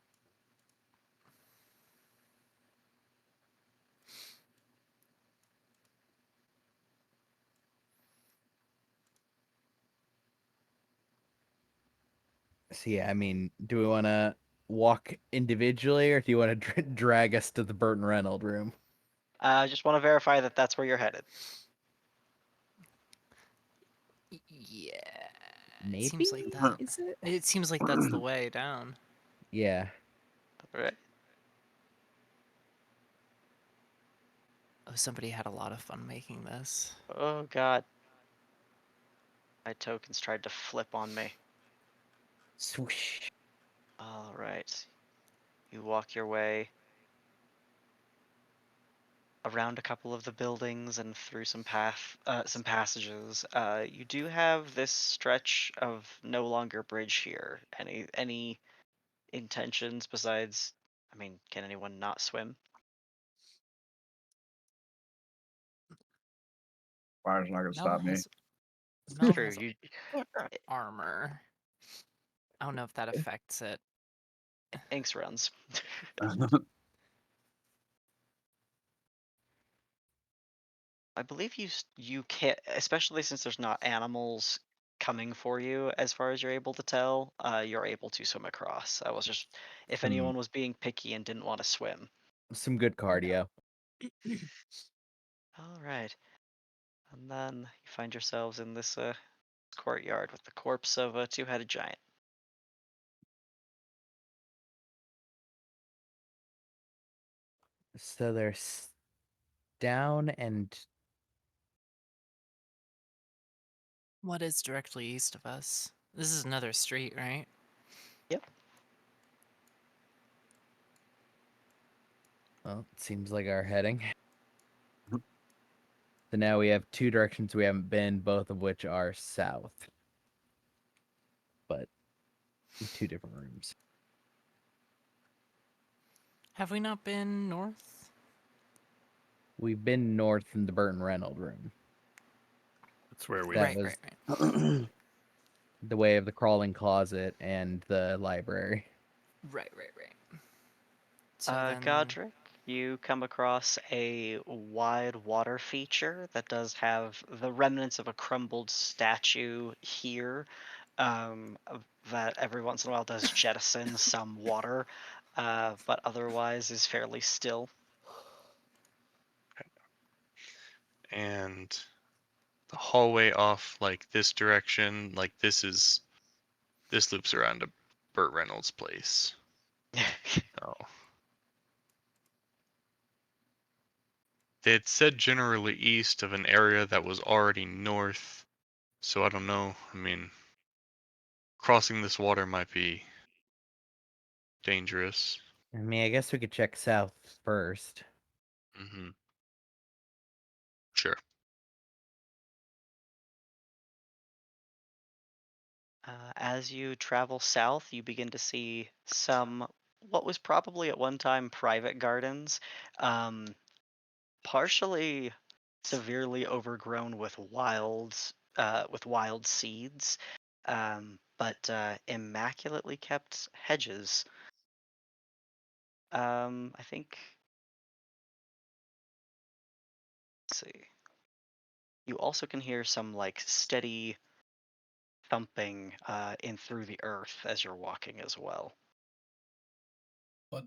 So yeah, I mean, do we want to walk individually or do you want to drag us to the Burton Reynolds room? I just want to verify that that's where you're headed. Yeah. Maybe? It seems like that. Is it? It seems like that's the way down. Yeah. All right. Oh, somebody had a lot of fun making this. Oh god. My tokens tried to flip on me. Swoosh. Alright. You walk your way around a couple of the buildings and through some passages. You do have this stretch of no longer bridge here. Any intentions besides? I mean, can anyone not swim? Fire's not gonna stop me. Mel True. has You armor. I don't know if that affects it. Inks runs. I believe you can't, especially since there's not animals coming for you. As far as you're able to tell, you're able to swim across. I was just, if Hmm. anyone was being picky and didn't want to swim. Some good cardio. All right, and then you find yourselves in this courtyard with the corpse of a two-headed giant. So there's down and What is directly east of us? This is another street, right? Yep. well, it seems like our heading. So now we have two directions we haven't been, both of which are south. But in two different rooms. Have we not been north? We've been north in the Burton Reynolds room. That's where we. That Right, was right. the way of the crawling closet and the library. Right. So then, Godric, you come across a wide water feature that does have the remnants of a crumbled statue here, that every once in a while does jettison some water, but otherwise is fairly still. And the hallway off like this direction, like this loops around to Burt Reynolds' place. Oh. They had said generally east of an area that was already north, so I don't know. I mean, crossing this water might be dangerous. I mean, I guess we could check south first. Mm-hmm. Sure. As you travel south, you begin to see some what was probably at one time private gardens, um, partially severely overgrown with wild seeds, but immaculately kept hedges. I think. Let's see. You also can hear some like steady thumping in through the earth as you're walking as well. But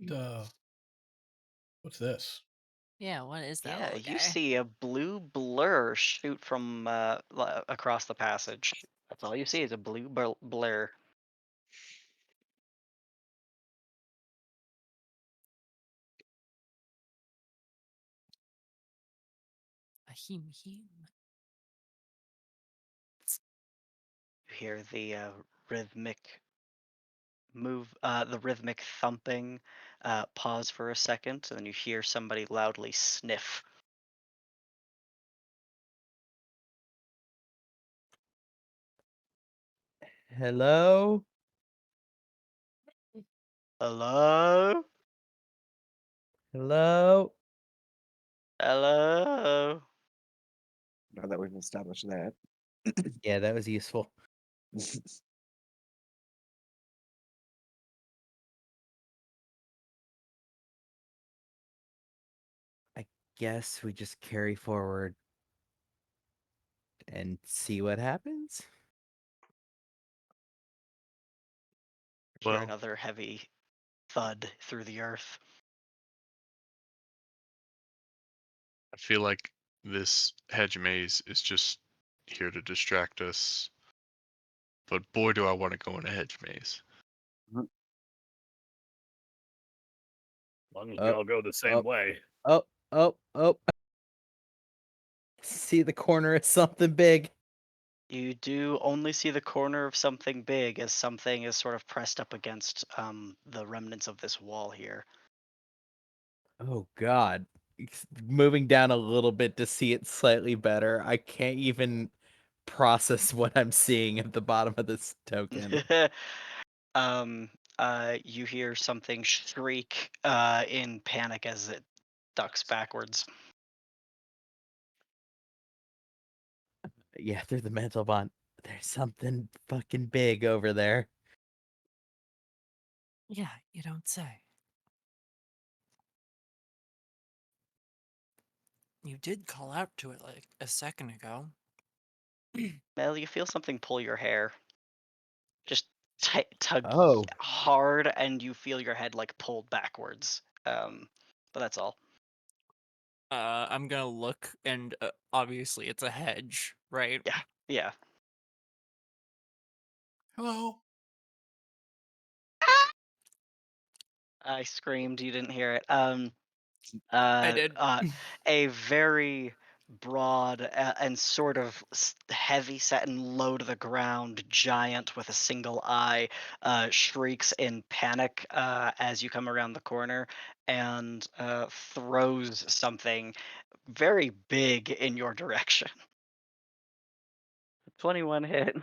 what's this? yeah, what is that Yeah, little you guy? see a blue blur shoot from across the passage. That's all you see is a blue blur. A him. You hear the rhythmic the rhythmic thumping. Pause for a second, and then you hear somebody loudly sniff. Hello? Hello, Hello? hello. Now that we've established that. Yeah, that was useful. I guess we just carry forward and see what happens. Hear Well, another heavy thud through the earth. I feel like this hedge maze is just here to distract us. But boy, do I want to go in a hedge maze. As long as Oh, y'all go the same oh. way. Oh. see the corner of something big. You do only see the corner of something big as something is sort of pressed up against the remnants of this wall here. Oh God. Moving down a little bit to see it slightly better. I can't even process what I'm seeing at the bottom of this token. um, you hear something shriek in panic as it ducks backwards. Yeah, through the mental bond. There's something fucking big over there. Yeah, you don't say. You did call out to it like a second ago. Mel, you feel something pull your hair. Just tug Oh. hard, and you feel your head like pulled backwards. But that's all. I'm gonna look, and obviously it's a hedge, right? Yeah, yeah. Hello. I screamed. You didn't hear it. I did. A very broad and sort of heavy set and low to the ground giant with a single eye shrieks in panic as you come around the corner and throws something very big in your direction. 21 hit.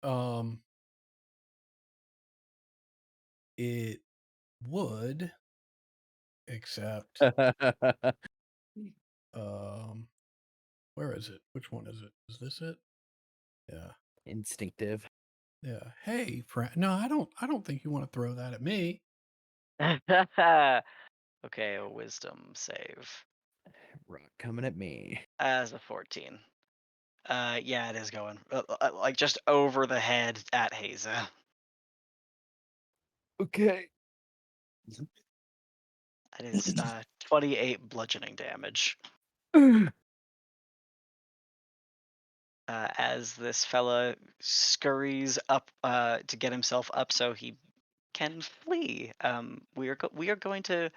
Um, it would, except where is it? Which one is it? Is this it? Yeah. Instinctive. Yeah. Hey, friend. No, I don't think you want to throw that at me. Okay, a wisdom save. Rock coming at me. As a 14. Yeah, it is going. Like just over the head at Haza. Okay. That is 28 bludgeoning damage. As this fella scurries up to get himself up so he can flee. We are going to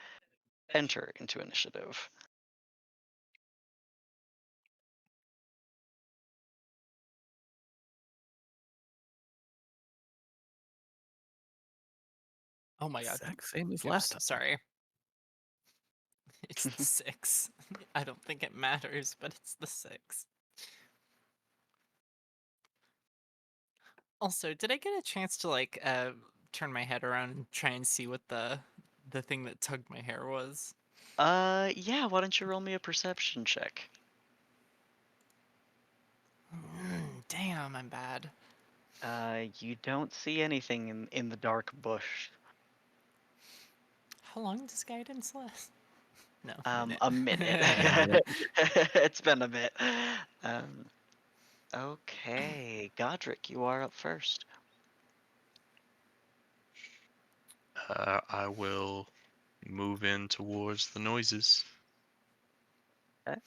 enter into initiative. Oh my god. Exact same as Oops, last time. sorry. It's the 6. I don't think it matters, but it's the 6. Also, did I get a chance to like turn my head around and try and see what the thing that tugged my hair was? Yeah, why don't you roll me a perception check? Damn, I'm bad. You don't see anything in the dark bush. How long does guidance last? No, A minute. minute. It's been a bit. Okay, Godric, you are up first. I will move in towards the noises. Okay.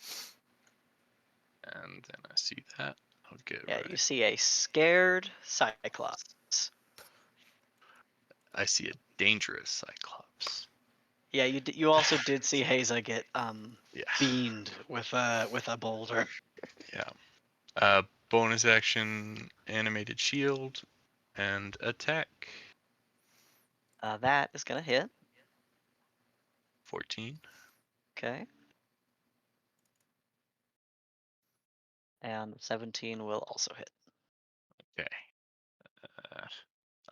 And then I see that. I'll get Yeah, right. you see a scared Cyclops. I see a dangerous Cyclops. Yeah, you also did see Haza get Yeah. beamed with a boulder. Yeah. Bonus action, animated shield, and attack. That is gonna hit. 14. Okay. And 17 will also hit. Okay.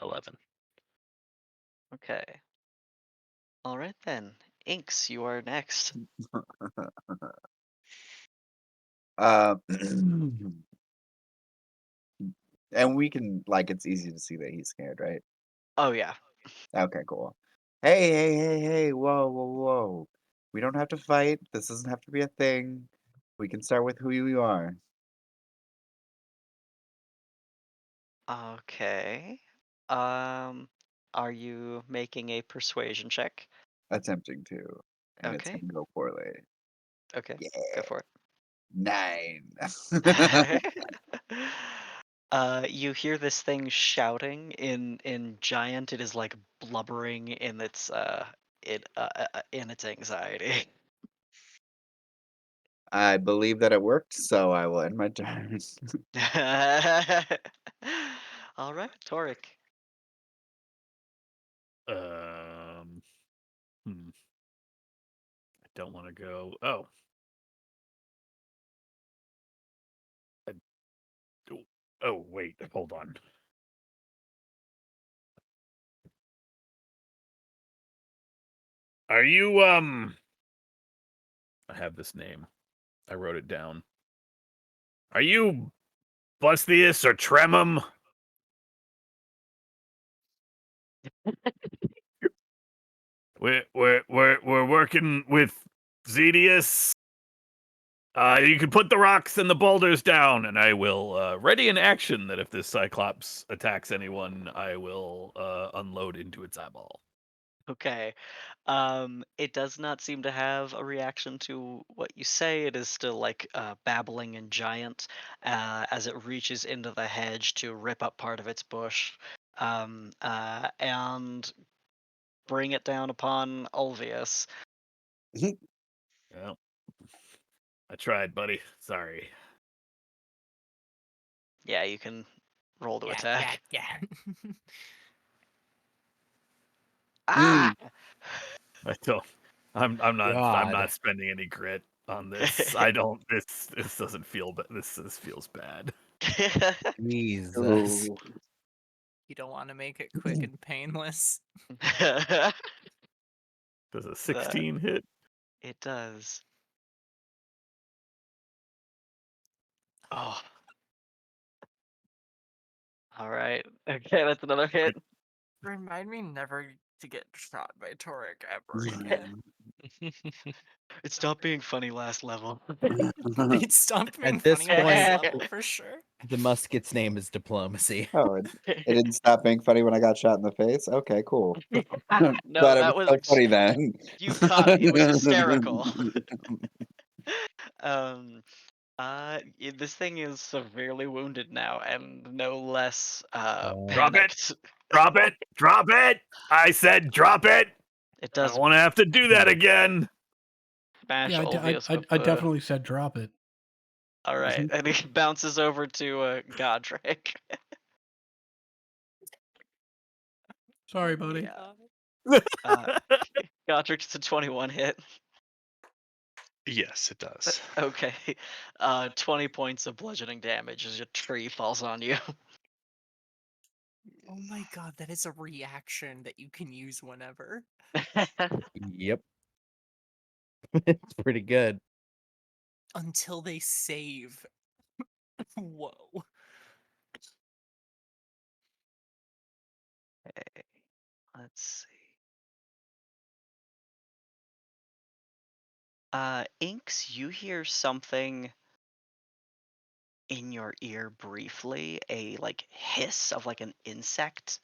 11. Okay. All right then. Inks, you are next. Uh, and we can like it's easy to see that he's scared, right? Oh yeah. Okay, cool. Hey, whoa, whoa, whoa. We don't have to fight. This doesn't have to be a thing. We can start with who you are. Okay. Are you making a persuasion check? Attempting to. And it's Okay. gonna go poorly. Okay. Yeah. Go for 9. it. You hear this thing shouting in giant. It is like blubbering in its in its anxiety. I believe that it worked, so I will end my turn. All right, Toric. I don't want to go. Oh. Oh, wait, hold on. Are you, I have this name. I wrote it down. Are you Bustius or Tremum? We're working with Zedius. You can put the rocks and the boulders down, and I will ready in action that if this Cyclops attacks anyone, I will unload into its eyeball. Okay. It does not seem to have a reaction to what you say. It is still like babbling in giant as it reaches into the hedge to rip up part of its bush and bring it down upon Ulvius. Well, I tried, buddy. Sorry. Yeah, you can roll to Yeah, attack. yeah. Ah! I don't. I'm not. I'm God. not spending any grit on this. I don't. This doesn't feel. This feels bad. Jesus. Ooh. You don't want to make it quick and painless. Does a 16 hit? It does. Oh. All right. Okay, that's another hit. Remind me never to get shot by Toric ever again. It stopped being funny last level. It stopped being At this funny last point- level for sure. The musket's name is Diplomacy. Oh, it didn't stop being funny when I got shot in the face? Okay, cool. No, Glad it that was was so funny then. you caught it. It was hysterical. This thing is severely wounded now, and no less Drop it. panicked. Drop it! Drop it! I said drop it! It I does don't want to have to do that again. smash Yeah, Ulvius with I the- definitely said drop it. All right, and he bounces over to Godric. Sorry, buddy. Yeah. Godric, it's a 21 hit. Yes, it does. Okay, 20 points of bludgeoning damage as your tree falls on you. Oh my god, that is a reaction that you can use whenever. Yep. It's pretty good. Until they save. Whoa. Okay, let's see. Inks, you hear something in your ear briefly, a like hiss of like an insect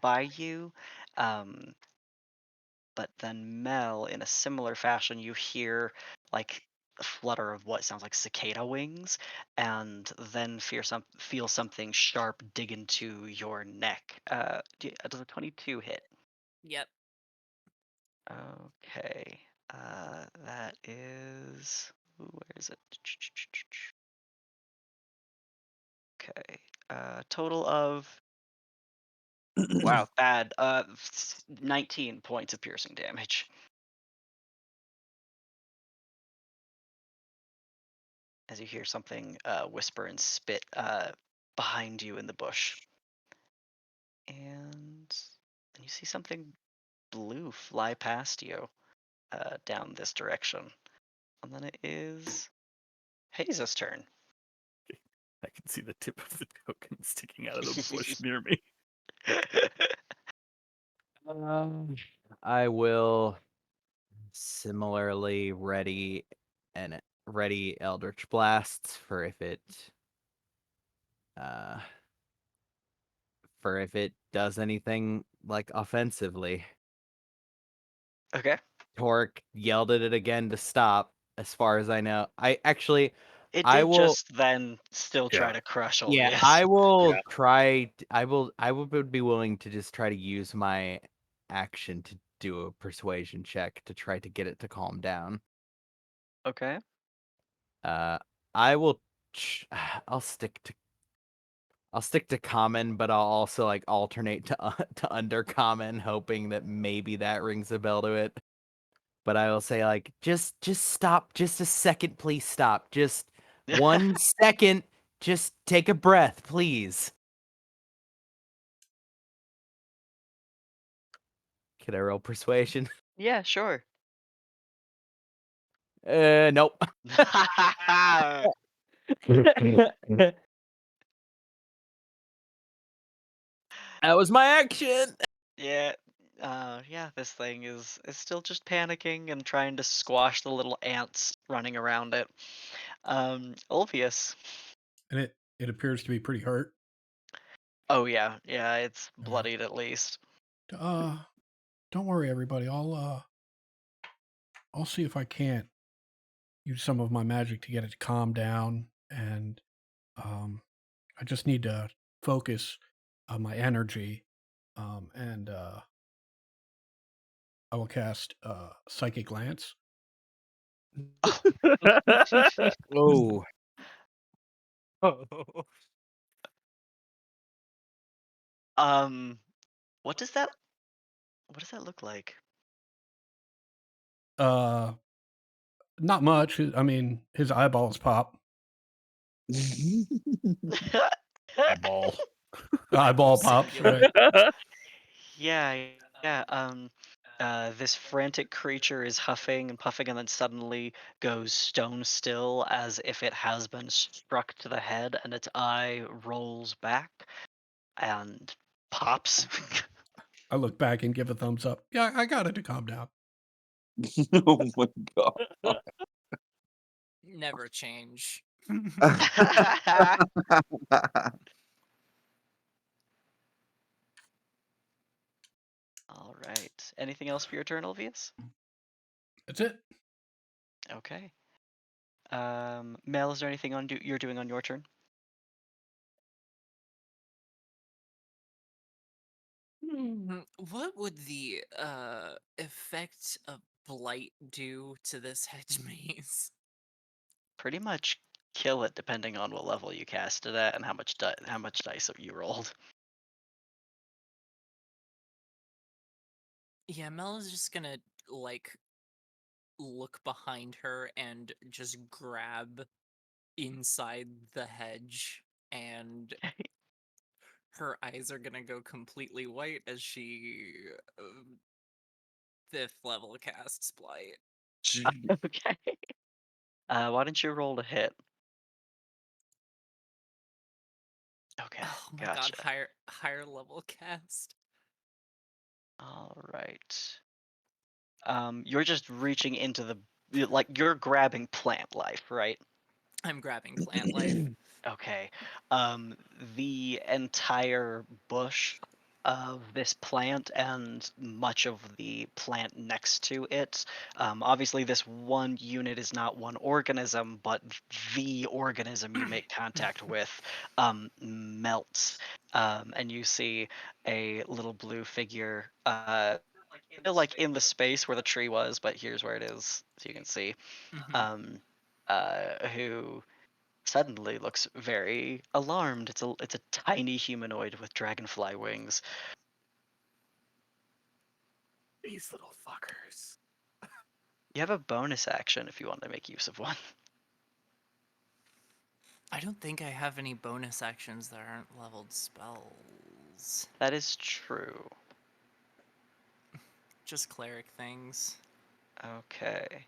by you. But then Mel, in a similar fashion, you hear like a flutter of what sounds like cicada wings, and then feel something sharp dig into your neck. Does a 22 hit? Yep. Okay. That is. Ooh, where is it? Okay. Total of. Wow, bad. 19 points of piercing damage. As you hear something whisper and spit behind you in the bush. And you see something blue fly past you down this direction. And then it is Haze's turn. I can see the tip of the token sticking out of the bush near me. I will similarly ready Eldritch Blasts for if it does anything like offensively. Okay. Torque yelled at it again to stop, as far as I know. I actually It I did will just then still try Yeah. to crush yeah, Ulvius. I will Yeah. try I would be willing to just try to use my action to do a persuasion check to try to get it to calm down. Okay. I will. I'll stick to common, but I'll also like alternate to undercommon, hoping that maybe that rings a bell to it. But I will say like just stop, just a second, please stop, just 1 second, just take a breath, please. Can I roll persuasion? Yeah, sure. Nope. That was my action. Yeah. Yeah, this thing is still just panicking and trying to squash the little ants running around it. Ulfius. And it appears to be pretty hurt. Oh yeah, yeah, it's Yeah. bloodied at least. Don't worry, everybody. I'll see if I can't use some of my magic to get it to calm down, and I just need to focus my energy, and I will cast Psychic Lance. Oh. What does that look like? Not much. I mean, his eyeballs pop. Eyeball. Eyeball pops, right? Yeah, yeah. This frantic creature is huffing and puffing, and then suddenly goes stone still, as if it has been struck to the head, and its eye rolls back and pops. I look back and give a thumbs up. Yeah, I got it to calm down. Oh my god. Never change. All right. Anything else for your turn, Ulvius? That's it. Okay. Mel, is there anything you're doing on your turn? What would the effect of blight do to this hedge maze? Pretty much kill it, depending on what level you cast it at and how much dice you rolled. Yeah, Mel is just gonna like look behind her and just grab inside the hedge, and her eyes are gonna go completely white as she 5th level casts blight. Okay. Why don't you roll to hit? Okay, Oh my god, gotcha. higher level cast. All right. You're just reaching into like you're grabbing plant life, right? I'm grabbing plant life. Okay. The entire bush of this plant and much of the plant next to it. Obviously, this one unit is not one organism, but the organism you make contact with melts. And you see a little blue figure, like in the space where the tree was, but here's where it is, so you can see. Mhm. Who suddenly looks very alarmed. It's a tiny humanoid with dragonfly wings. These little fuckers. You have a bonus action if you want to make use of one. I don't think I have any bonus actions that aren't leveled spells. That is true. Just cleric things. Okay.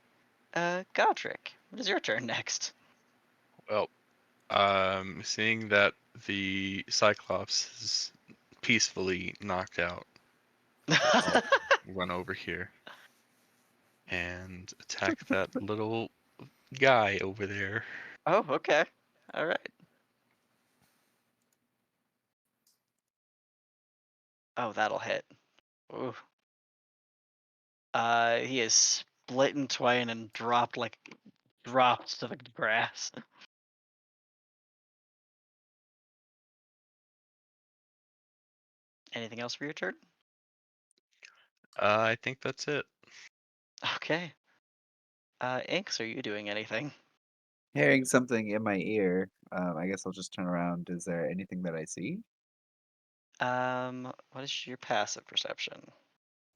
Godric, what is your turn next? Well, seeing that the Cyclops is peacefully knocked out, I'll run over here and attack that little guy over there. Oh, okay. All right. Oh, that'll hit. Ooh. He is split in twain and dropped to the grass. Anything else for your turn? I think that's it. Okay. Inks, are you doing anything? hearing something in my ear. I guess I'll just turn around. Is there anything that I see? What is your passive perception?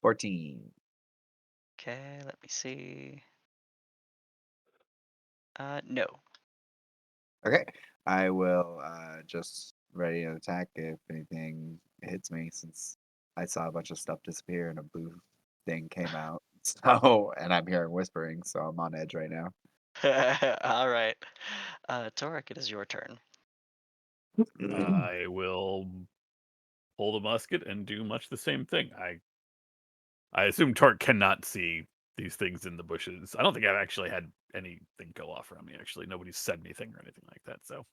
14. Okay, let me see. No. Okay. I will just ready to attack if anything hits me, since I saw a bunch of stuff disappear and a blue thing came out. So, and I'm hearing whispering, so I'm on edge right now. All right. Torek, it is your turn. I will hold a musket and do much the same thing. I assume Torque cannot see these things in the bushes. I don't think I've actually had anything go off around me. Actually, nobody's said anything or anything like that. So,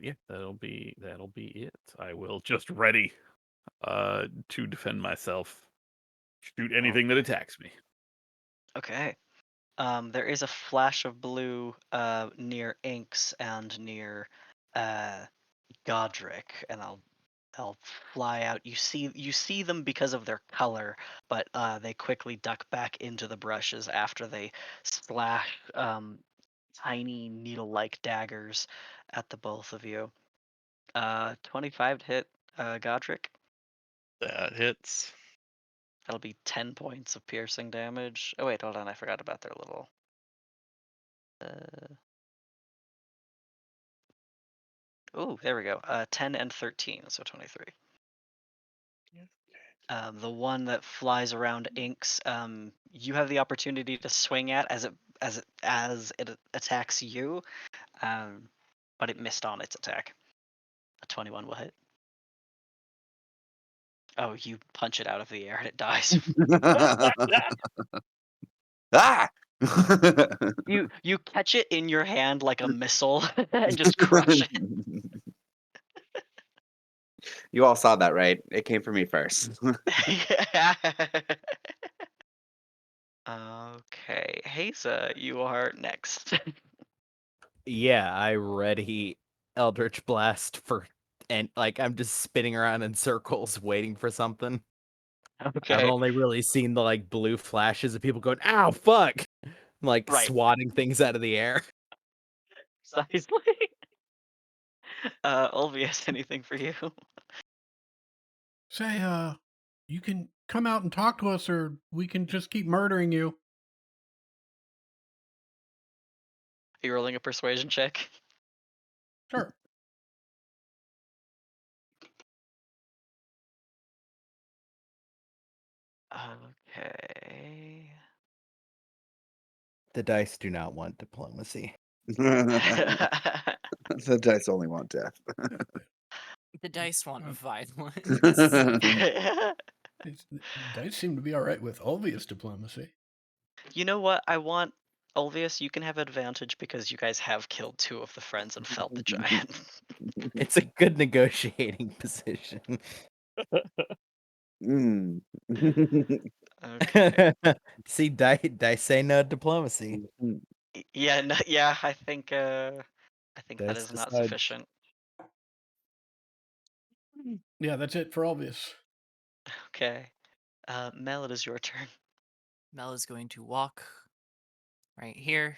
yeah, that'll be it. I will just ready to defend myself. Shoot anything that attacks me. Okay. There is a flash of blue near Inks and near Godric, and they'll fly out. You see them because of their color, but they quickly duck back into the brushes after they slash tiny needle-like daggers at the both of you. 25 to hit Godric. That hits. That'll be 10 points of piercing damage. Oh wait, hold on, I forgot about their little. Oh, there we go. 10 and 13, so 23. The one that flies around Inks, you have the opportunity to swing at as it attacks you, but it missed on its attack. A 21 will hit. Oh, you punch it out of the air and it dies. Ah! You catch it in your hand like a missile and just crush it. You all saw that, right? It came for me first. Okay, Haza, you are next. Yeah, I ready Eldritch Blast for, and like I'm just spinning around in circles waiting for something. I've Okay, only really seen the like blue flashes of people going, "Ow, fuck!" Like right. swatting things out of the air. Precisely. Ulvius, anything for you? Say, you can come out and talk to us, or we can just keep murdering you. Are you rolling a persuasion check? Sure. Okay. The dice do not want diplomacy. The dice only want death. The dice want violence. The dice seem to be all right with obvious diplomacy. You know what? I want Ulvius. You can have advantage because you guys have killed 2 of the friends and felt the giant. It's a good negotiating position. Mm. Okay. See, dice say no diplomacy. Yeah. No, yeah. I think that Dice is not decide. sufficient. Yeah, that's it for obvious. Okay. Mel, it is your turn. Mel is going to walk right here.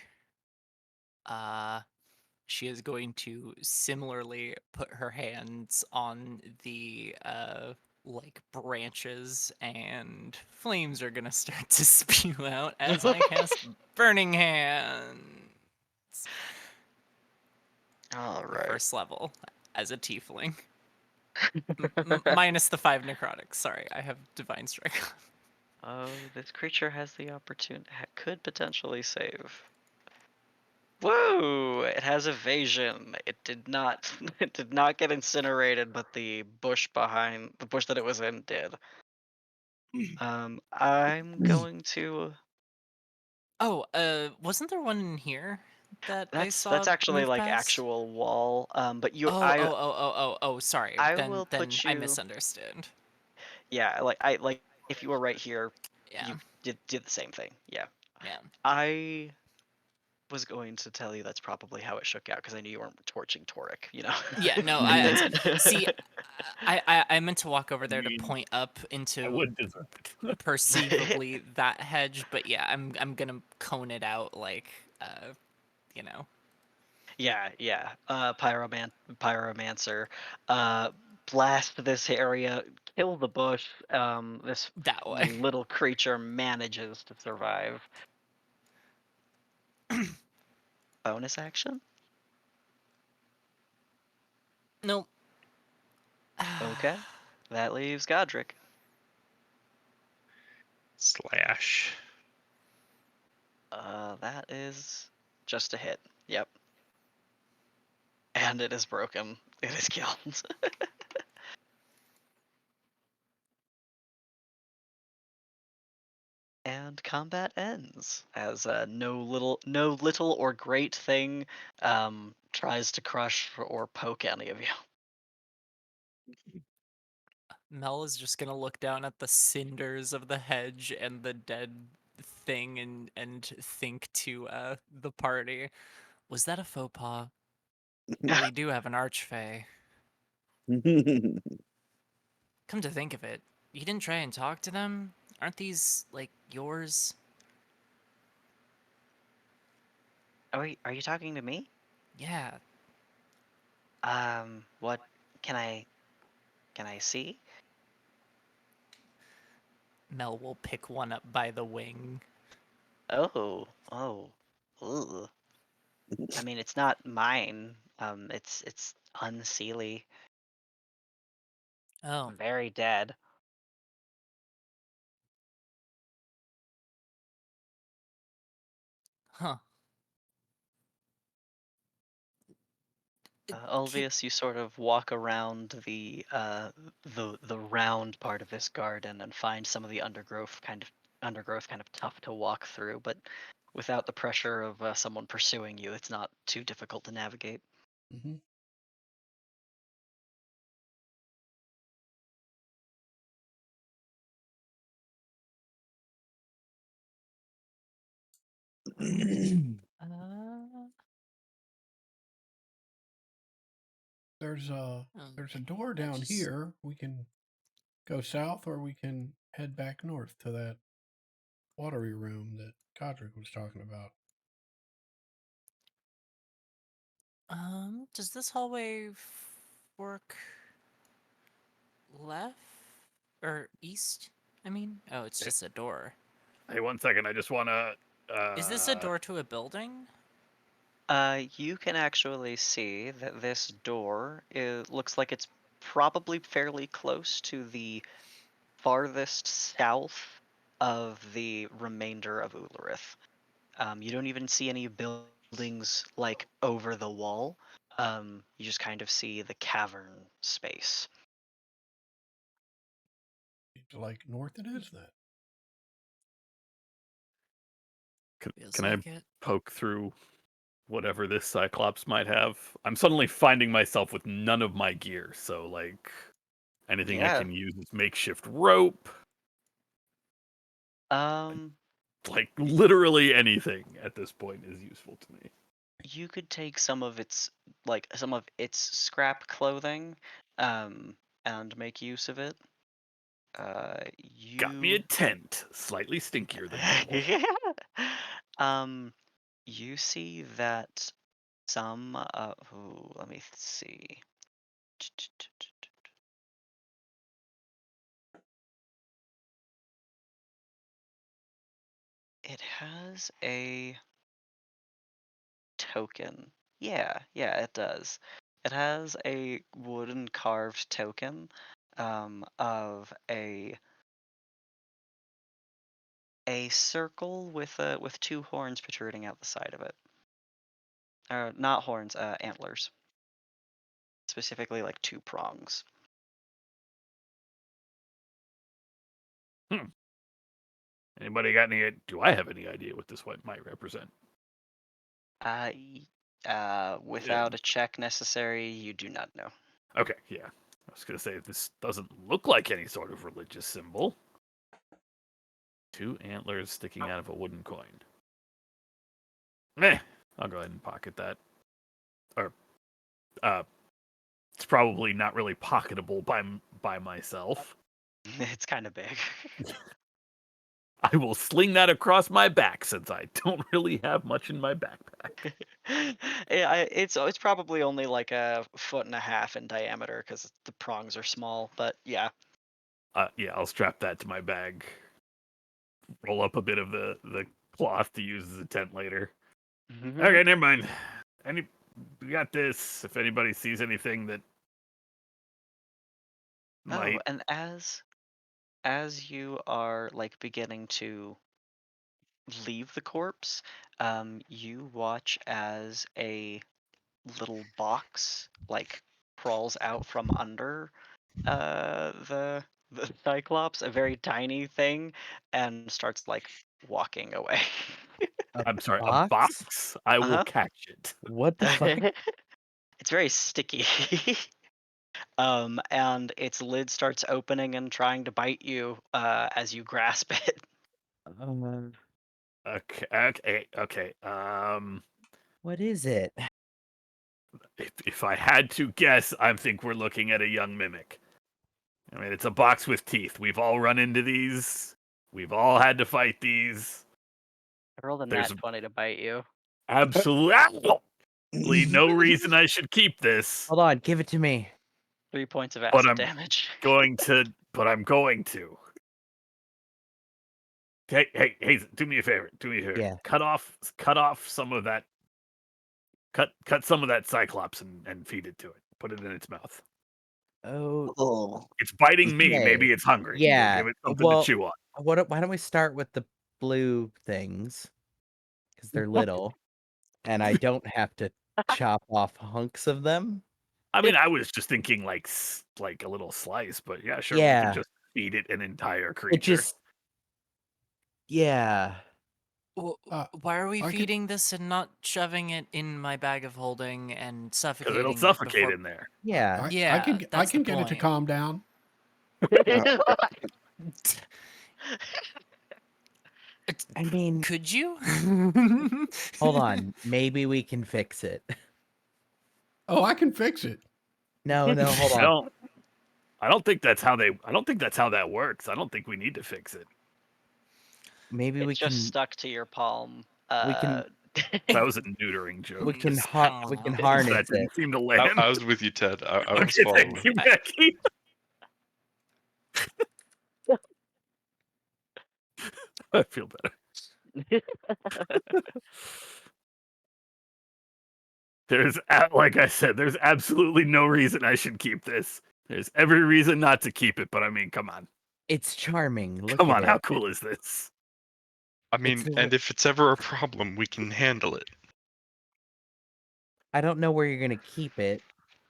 She is going to similarly put her hands on the like branches, and flames are gonna start to spew out as I cast Burning Hands. All The right. first level as a tiefling. Minus the 5 necrotics. Sorry, I have Divine Strike. Oh, this creature has the opportunity. Could potentially save. Whoa! It has evasion. It did not. It did not get incinerated, but the bush that it was in, did. I'm going to. Oh, wasn't there one in here that I saw? That's actually move like past? actual wall. But you, Sorry. I then will then put I you. misunderstood. Yeah, like if you were right here, Yeah. you did the same thing. Yeah. Yeah. was going to tell you that's probably how it shook out because I knew you weren't torching Toric, you know. Yeah, no, see. I meant to walk over there to mean, point up I into would deserve it. perceivably that hedge, but yeah, I'm gonna cone it out like, you know. Yeah, yeah. Pyromancer. Blast this area, kill the bush. This That way. little creature manages to survive. Bonus action? Nope. Okay. That leaves Godric. Slash. That is just a hit. Yep. And it is broken. It is killed. And combat ends as no little or great thing tries to crush or poke any of you. Mel is just gonna look down at the cinders of the hedge and the dead thing and think to the party, was that a faux pas? We do have an archfey. Come to think of it, you didn't try and talk to them? Aren't these, like, yours? Are you talking to me? Yeah. What can I see? Mel will pick one up by the wing. Oh. Ugh. I mean, it's not mine. It's unseelie. Oh, Very dead. huh. Ulvius, you sort of walk around the round part of this garden and find some of the undergrowth kind of tough to walk through, but without the pressure of someone pursuing you, it's not too difficult to navigate. Mhm. Uh, There's a door okay, down just- here. We can go south, or we can head back north to that watery room that Godric was talking about. Does this hallway work left or east? I mean, oh, it's Eh. just a door. Hey, 1 second. I just want to. Is this a door to a building? You can actually see that this door looks like it's probably fairly close to the farthest south of the remainder of Ulurith. You don't even see any buildings like over the wall. You just kind of see the cavern space. Like north it is then. Feels Can I like it. poke through whatever this Cyclops might have? I'm suddenly finding myself with none of my gear, so like anything I Yeah. can use is makeshift rope. Um, Like literally anything at this point is useful to me. you could take some of its scrap clothing, and make use of it. Got me a You tent, slightly stinkier than normal. um, you see that some ooh, let me see. It has a token. Yeah, it does. It has a wooden carved token of a circle with two horns protruding out the side of it. Or not horns, antlers. Specifically like two prongs. Anybody got any? Do I have any idea what this might represent? Without a check necessary, you do not know. Okay, yeah. I was gonna say this doesn't look like any sort of religious symbol. Two antlers sticking out of a wooden coin. Meh. I'll go ahead and pocket that. Or, it's probably not really pocketable by myself. It's kind of big. I will sling that across my back since I don't really have much in my backpack. Yeah, it's probably only like 1.5 feet in diameter because the prongs are small. But yeah. Yeah, I'll strap that to my bag. Roll up a bit of the cloth to use as a tent later. Okay, never mind. We got this. If anybody sees anything that might. Oh, and as you are like beginning to leave the corpse, you watch as a little box like crawls out from under the Cyclops, a very tiny thing, and starts like walking away. I'm sorry, a box? box? I will Uh-huh. catch it. What the fuck? It's very sticky. And its lid starts opening and trying to bite you as you grasp it. Okay. What is it? If I had to guess, I think we're looking at a young mimic. I mean, it's a box with teeth. We've all run into these. We've all had to fight these. I rolled a There's nat 20 to bite you. absolutely no reason I should keep this. Hold on, give it to me. 3 points of But acid I'm damage. I'm going to. Hey, do me a favor. Yeah. Cut off some of that. Cut some of that Cyclops and feed it to it. Put it in its mouth. Oh, Oh, It's biting me. okay. Maybe it's hungry. Yeah. Give it something Well, to chew on. why don't we start with the blue things? Because they're little, and I don't have to chop off hunks of them. I mean, I was just thinking like a little slice, but yeah, sure. We Yeah. can just feed it an entire creature. It just, yeah. Why are we I can- feeding this and not shoving it in my bag of holding and because suffocating? it'll it suffocate before- in there. Yeah. Yeah, I that's can the get it to point. calm down. I mean, Could you? hold on. Maybe we can fix it. Oh, I can fix it. No, hold on. I don't think that's how that works. I don't think we need to fix it. Maybe It's we just can. stuck to your palm. We can- That was a neutering joke. We can That harness didn't it. seem to I, land. I was with you, Ted. I was Okay, following. thank you, Becky. I feel better. Like I said, there's absolutely no reason I should keep this. There's every reason not to keep it, but I mean, come on. It's charming. Look Come at on, it. how cool is this? I mean, It's a- and if it's ever a problem, we can handle it. I don't know where you're gonna keep it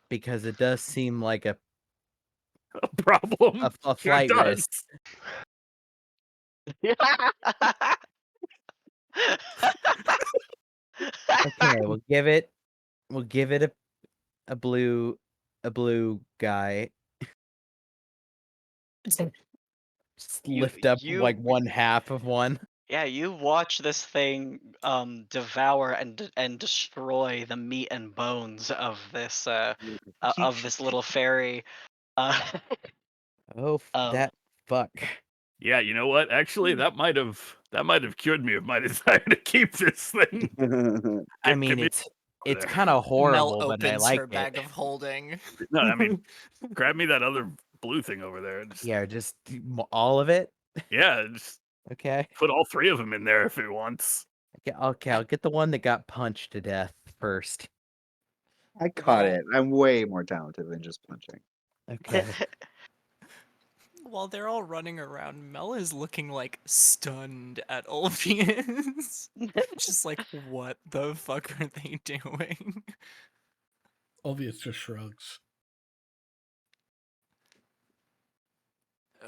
because it does seem like a Problem. a Sure flight does. risk. Okay, we'll give it a blue guy. Just lift up like one half of one. Yeah, you watch this thing devour and destroy the meat and bones of this little fairy. Oh, that fuck. Yeah, you know what? Actually, that might have cured me of my desire to keep this thing. I mean, it's kind of horrible, Mel but I opens like her it. bag of holding. No, I mean, grab me that other blue thing over there. Yeah, just all of it. Yeah, just Okay. put all 3 of them in there if it wants. Okay, I'll get the one that got punched to death first. I caught it. I'm way more talented than just punching. Okay. While they're all running around, Mel is looking like stunned at Ulfius. Just like, what the fuck are they doing? Ulvius just shrugs.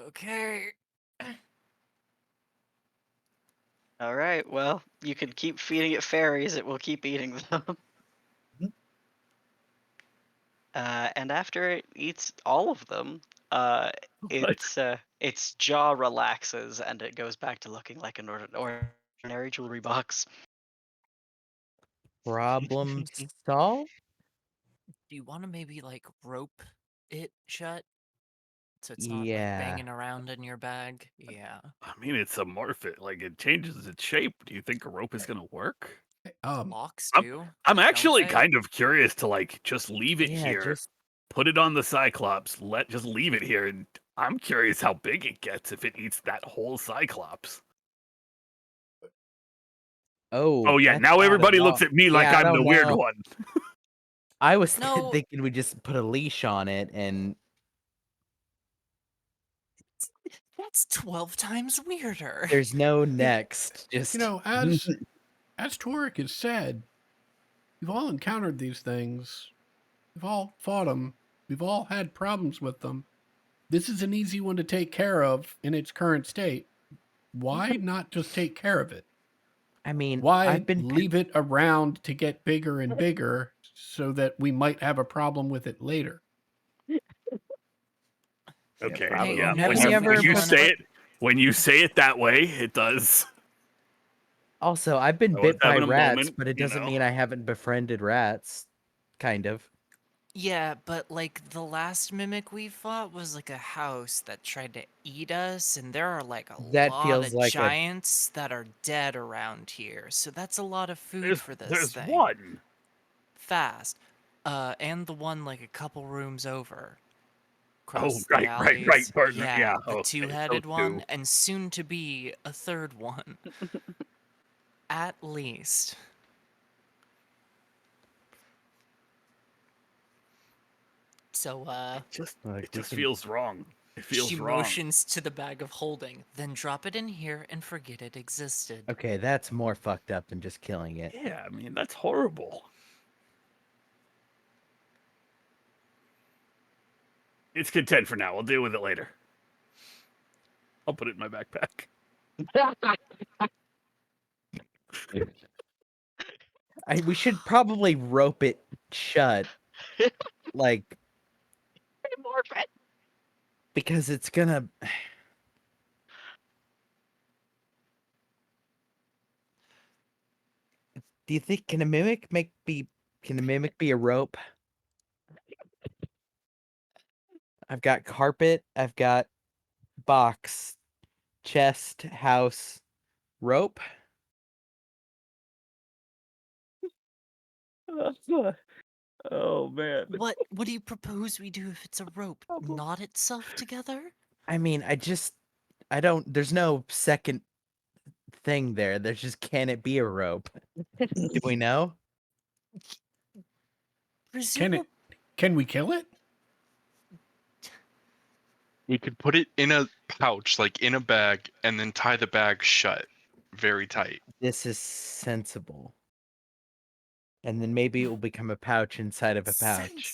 Okay. All right, well, you can keep feeding it fairies; it will keep eating them. And after it eats all of them, its jaw relaxes and it goes back to looking like an ordinary jewelry box. Problem solved? Do you want to maybe like rope it shut so it's not like Yeah. banging around in your bag? Yeah. I mean, it's amorphic. Like it changes its shape. Do you think a rope is gonna work? Locks I'm- do. I'm actually they? kind of curious to like just leave it Yeah, here, just put it on the Cyclops, just leave it here, and I'm curious how big it gets if it eats that whole Cyclops. Oh yeah, that's now not everybody at looks all- at me like Yeah, I I'm the don't weird know. one. I was No. thinking we just put a leash on it and That's 12 times weirder. there's no next. Just You know, as Torek has said, we've all encountered these things. We've all fought them. We've all had problems with them. This is an easy one to take care of in its current state. Why not just take care of it? I mean, Why I've been leave it around to get bigger and bigger so that we might have a problem with it later? Okay, probably. yeah. Have When you you, ever when you done say it- it, when you say it that way, it does. Also, I've been I bit was by having a rats, moment, but it you doesn't know. mean I haven't befriended rats. Kind of. Yeah, but like the last mimic we fought was like a house that tried to eat us, and there are like a That lot feels of like a- giants that are dead around here. So that's a lot of food for this There's thing. one. Fast. And the one like a couple rooms over. Oh, Across the right, alleys. partner. Yeah, the okay, so two-headed one, two. and soon to be a third one. At least. So, Like, It we just can- feels wrong. It feels she wrong. motions to the bag of holding, then drop it in here and forget it existed. Okay, that's more fucked up than just killing it. Yeah, I mean that's horrible. It's content for now. We'll deal with it later. I'll put it in my backpack. We should probably rope it shut. Like, because it's gonna. Do you think can a mimic be a rope? I've got carpet, I've got box, chest, house, rope. Oh man. What do you propose we do if it's a rope? Knot itself together? I mean, there's no second thing there. There's just can it be a rope? Do we know? Can we kill it? We could put it in a pouch, like in a bag, and then tie the bag shut very tight. This is sensible. And then maybe it will become a pouch inside of a pouch.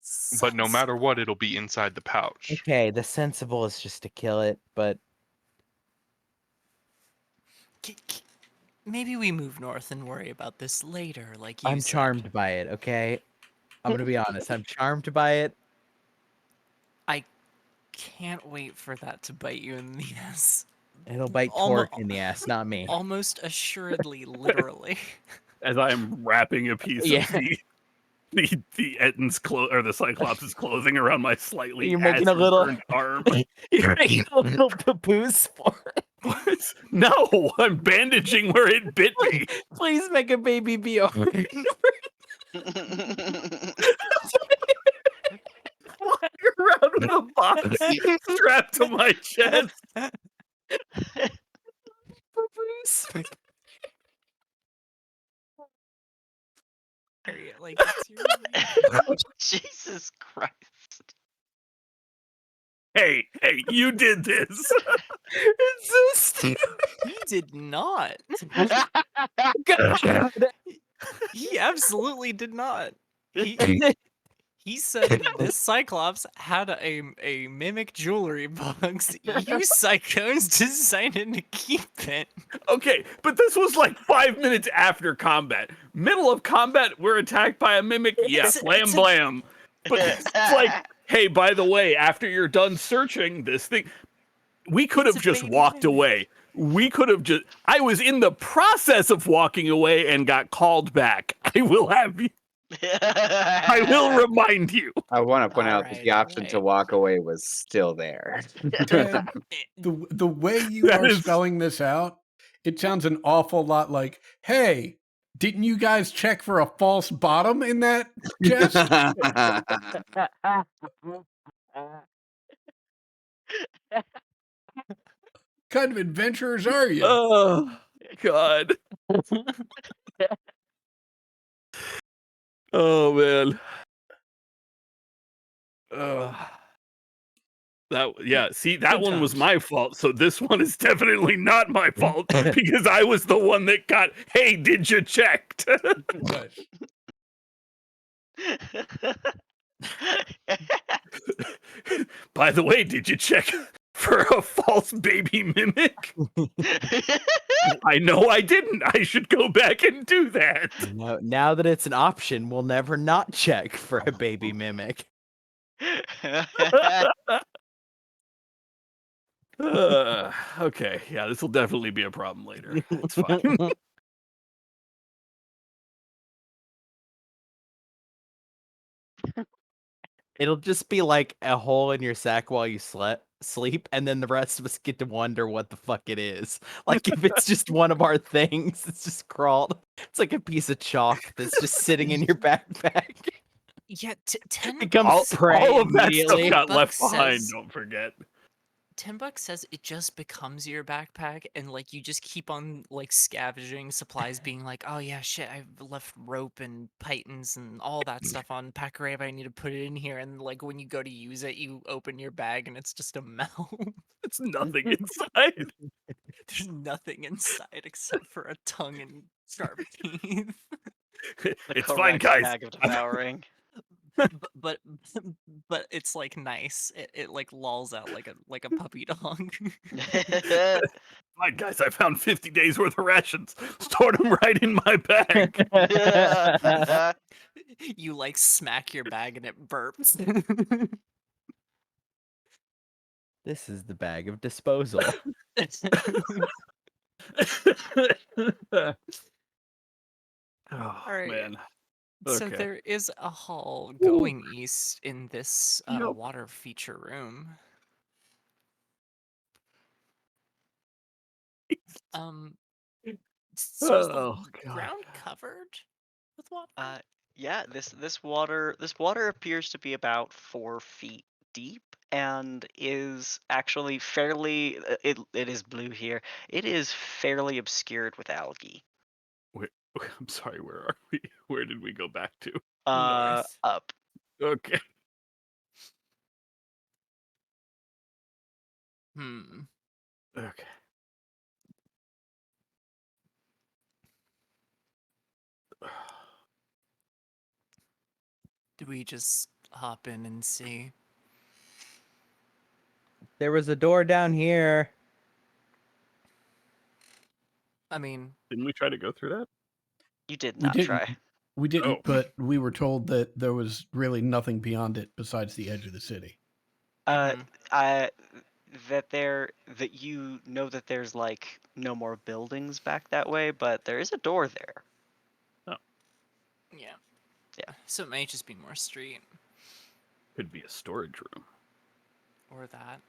Sensible. But no matter what, it'll be inside the pouch. Okay, the sensible is just to kill it, but Maybe we move north and worry about this later, like you I'm said. charmed by it, okay? I'm gonna be honest, I'm charmed by it. I can't wait for that to bite you in the ass. It'll bite Almo- Torque in the ass, not me. Almost assuredly, literally. As I am wrapping a piece Yeah. of the Etton's or the Cyclops' clothing around my slightly You're making a little- acid-burned arm. You're making a little papoose for it. What? No, I'm bandaging where it bit me. Please make a baby be alright. Flying around with a box strapped to my chest. Papoose. Like, seriously? Jesus Christ. Hey, you did this. It's so stupid. He did not. God. He absolutely did not. He said that this Cyclops had a mimic jewelry box. You psychos decided to keep it. Okay, but this was like 5 minutes after combat. Middle of combat, we're attacked by a mimic. Yeah, It's- blam it's a- blam. But it's like, hey, by the way, after you're done searching this thing, we could It's have a just baby walked mimic. away. We could have just. I was in the process of walking away and got called back. I will have you. I will remind you. I want to point out that Alright, the option to alright. walk away was still there. Ted, the way you That are is- spelling this out, it sounds an awful lot like, "Hey, didn't you guys check for a false bottom in that chest? kind of adventurers are you?" Oh God. Oh man. See, that Good one was times. my fault. So this one is definitely not my fault because I was the one that got. Hey, did you check? Nice. By the way, did you check for a false baby mimic? I know I didn't. I should go back and do that. Now that it's an option, we'll never not check for a baby mimic. Okay, yeah, this will definitely be a problem later. That's fine. It'll just be like a hole in your sack while you sleep, and then the rest of us get to wonder what the fuck it is. Like if it's just one of our things, it's just crawled. It's like a piece of chalk that's just sitting in your backpack. Yeah, 10 Becomes prey all of that stuff immediately. got left Buck behind. says- Don't forget. 10 bucks says it just becomes your backpack, and like you just keep on like scavenging supplies, being like, oh yeah, shit, I've left rope and pythons and all that stuff on Packarabe. I need to put it in here, and like when you go to use it, you open your bag and it's just a mouth. It's nothing inside. There's nothing inside except for a tongue and sharp teeth. It's fine, guys. Bag of devouring. but it's like nice. It like lolls out like a puppy dog. Fine, guys. I found 50 days worth of rations. Stored them right in my bag. You like smack your bag and it burps. This is the bag of disposal. Oh Alright. man. So Okay. there is a hall going east in this Yep. water feature room. So is the Oh, God. ground covered with water? Yeah, this water appears to be about 4 feet deep and is actually fairly. It is blue here. It is fairly obscured with algae. I'm sorry. Where are we? Where did we go back to? North. Up. Okay. Okay. Do we just hop in and see? There was a door down here. I mean, Didn't we try to go through that? You did We not didn't. try. We didn't, Oh. but we were told that there was really nothing beyond it besides the edge of the city. mhm. That you know that there's like no more buildings back that way, but there is a door there. Yeah. Yeah. So it may just be more street Could be a storage room. or that.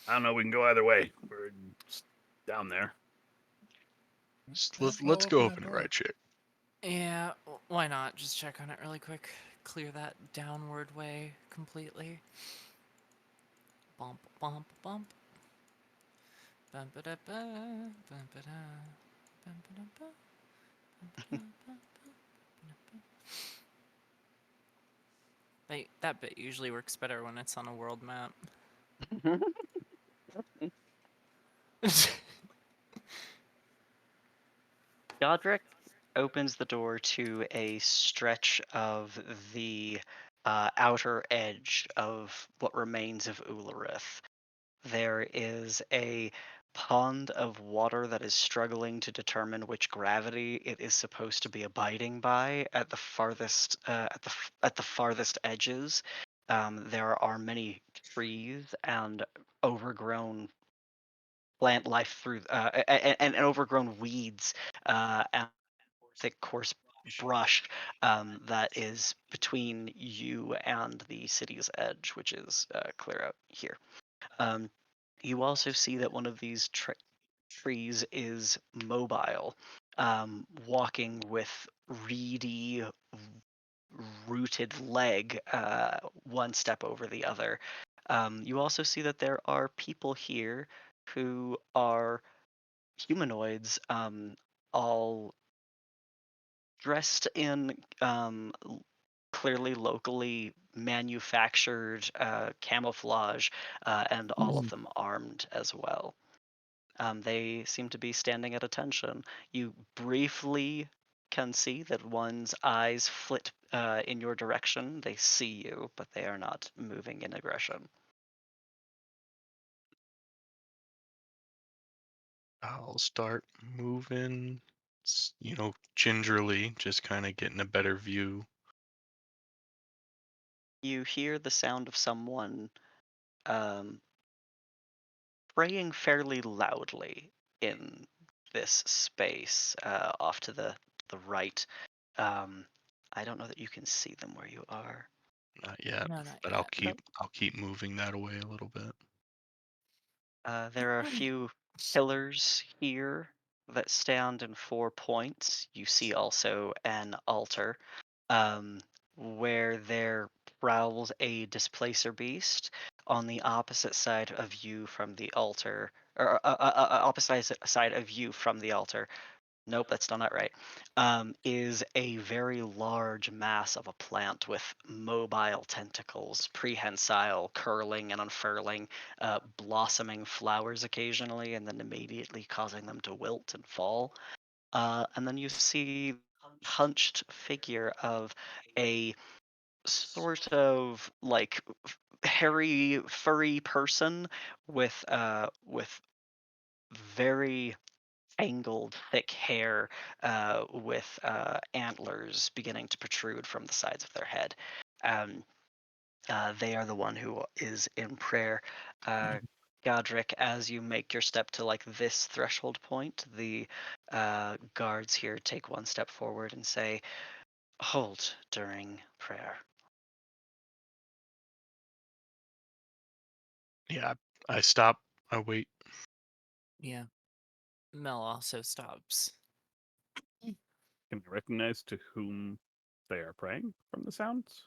I don't know. We can go either way. We're just down there. Let's go open it right, chick. Yeah, why not? Just check on it really quick. Clear that downward way completely. Bump, bump, bump. Bump ba da ba, bump ba da, bump ba da ba, bump ba da ba, that bit usually works better when it's on a world map. Godric opens the door to a stretch of the outer edge of what remains of Ul'Arith. There is a pond of water that is struggling to determine which gravity it is supposed to be abiding by at the farthest at the farthest edges. There are many trees and overgrown plant life through and overgrown weeds and thick coarse brush that is between you and the city's edge, which is clear out here. Um, you also see that one of these trees is mobile, walking with reedy, rooted leg one step over the other. You also see that there are people here who are humanoids, all dressed in clearly locally manufactured camouflage, and all of them armed as well. They seem to be standing at attention. You briefly can see that one's eyes flit in your direction. They see you, but they are not moving in aggression. I'll start moving, gingerly, just kind of getting a better view. You hear the sound of someone um, praying fairly loudly in this space off to the right. Um, I don't know that you can see them where you are. Not yet, No, not but yet. I'll keep moving that away a little bit. There are a few pillars here that stand in 4 points. You see also an altar where there prowls a displacer beast on the opposite side of you from the altar, or opposite side of you from the altar. Nope, that's still not right. Is a very large mass of a plant with mobile tentacles, prehensile, curling and unfurling, blossoming flowers occasionally, and then immediately causing them to wilt and fall. And then you see hunched figure of a sort of like hairy, furry person with very angled, thick hair with antlers beginning to protrude from the sides of their head. Um, they are the one who is in prayer. Godric, as you make your step to like this threshold point, the guards here take one step forward and say, "Hold during prayer." Yeah, I stop. I wait. Yeah. Mel also stops. Can I recognize to whom they are praying from the sounds?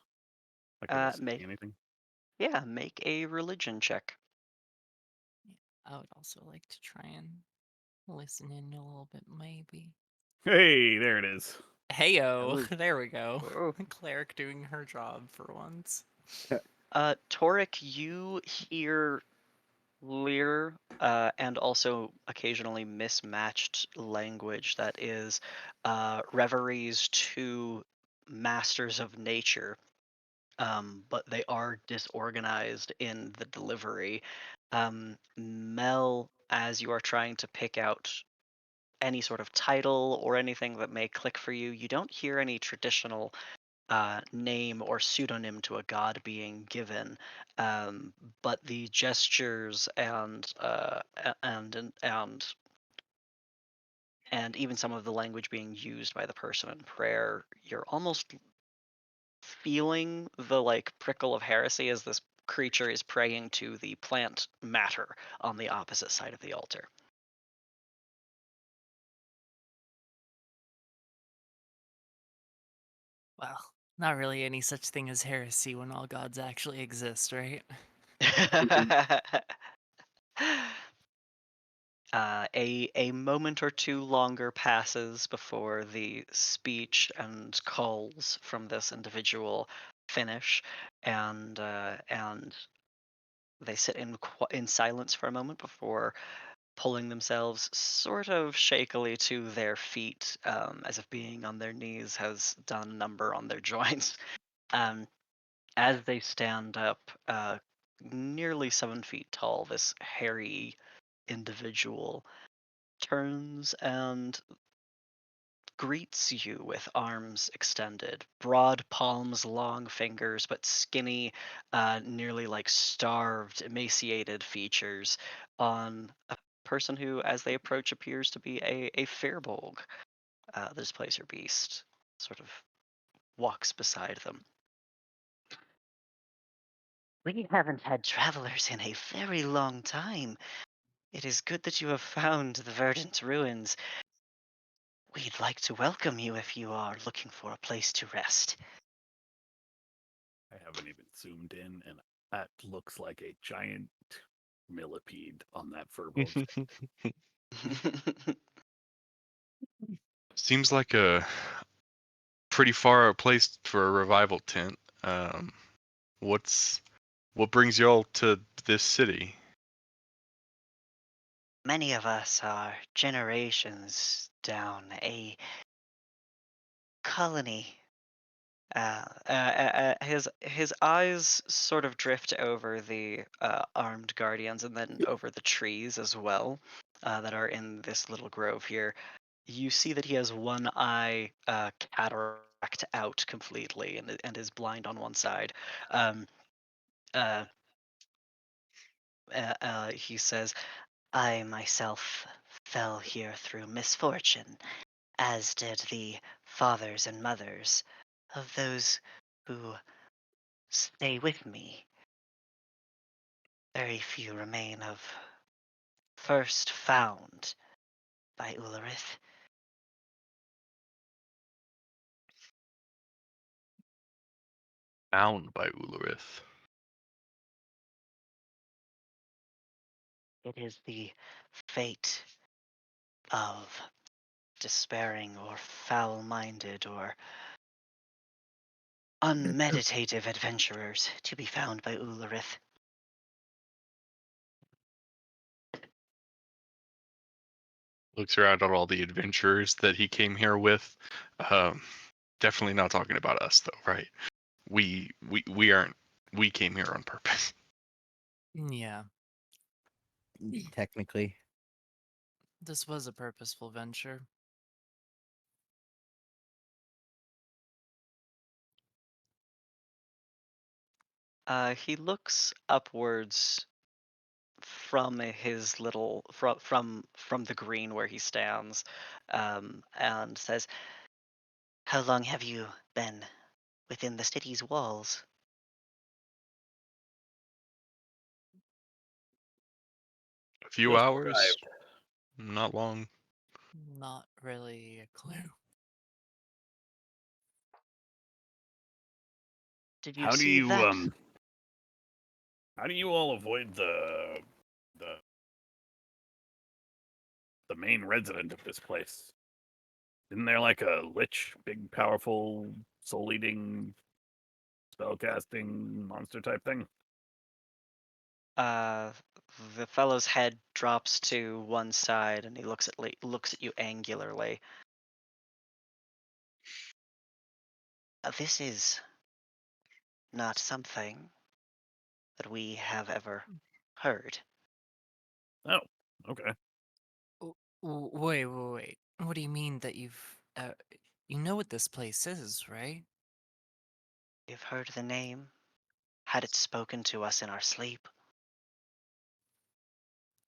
Like, are they saying Make anything? make a religion check. I would also like to try and listen in a little bit, maybe. Hey, there it is. Heyo, Oh. there we go. Oh. Cleric doing her job for once. Torek, you hear clear and also occasionally mismatched language that is reveries to masters of nature, but they are disorganized in the delivery. Mel, as you are trying to pick out any sort of title or anything that may click for you, you don't hear any traditional name or pseudonym to a god being given, but the gestures and even some of the language being used by the person in prayer, you're almost feeling the like prickle of heresy as this creature is praying to the plant matter on the opposite side of the altar. Well, not really any such thing as heresy when all gods actually exist, right? A moment or two longer passes before the speech and calls from this individual finish, and they sit in silence for a moment before pulling themselves sort of shakily to their feet, as if being on their knees has done a number on their joints. Um, as they stand up, nearly 7 feet tall, this hairy individual turns and greets you with arms extended, broad palms, long fingers, but skinny, nearly like starved, emaciated features on a person who, as they approach, appears to be a Firbolg, the Displacer Beast, sort of walks beside them. We haven't had travelers in a very long time. It is good that you have found the Verdant Ruins. We'd like to welcome you if you are looking for a place to rest. I haven't even zoomed in, and that looks like a giant millipede on that Furbolg. Seems like a pretty far out place for a revival tent. What brings y'all to this city? Many of us are generations down a colony. His eyes sort of drift over the armed guardians and then over the trees as well that are in this little grove here. You see that he has one eye cataract out completely and is blind on one side. Um, uh, he says, I myself fell here through misfortune, as did the fathers and mothers of those who stay with me. Very few remain of first found by Ulrith. Found by Ulrith. It is the fate of despairing or foul-minded or unmeditative adventurers to be found by Ulrith. Looks around at all the adventurers that he came here with. Definitely not talking about us though, right? We aren't. We came here on purpose. Yeah, Technically. this was a purposeful venture. He looks upwards from his little from the green where he stands, and says, "How long have you been within the city's walls?" A few Just hours, arrived. not long. Not really a clue. Did you How do see you that? how do you all avoid the the main resident of this place? Isn't there like a lich, big, powerful, soul-eating, spell-casting monster type thing? Uh, the fellow's head drops to one side, and he looks at you angularly. This is not something that we have ever heard. Oh, okay. Wait. What do you mean that you know what this place is, right? We've heard the name, had it spoken to us in our sleep.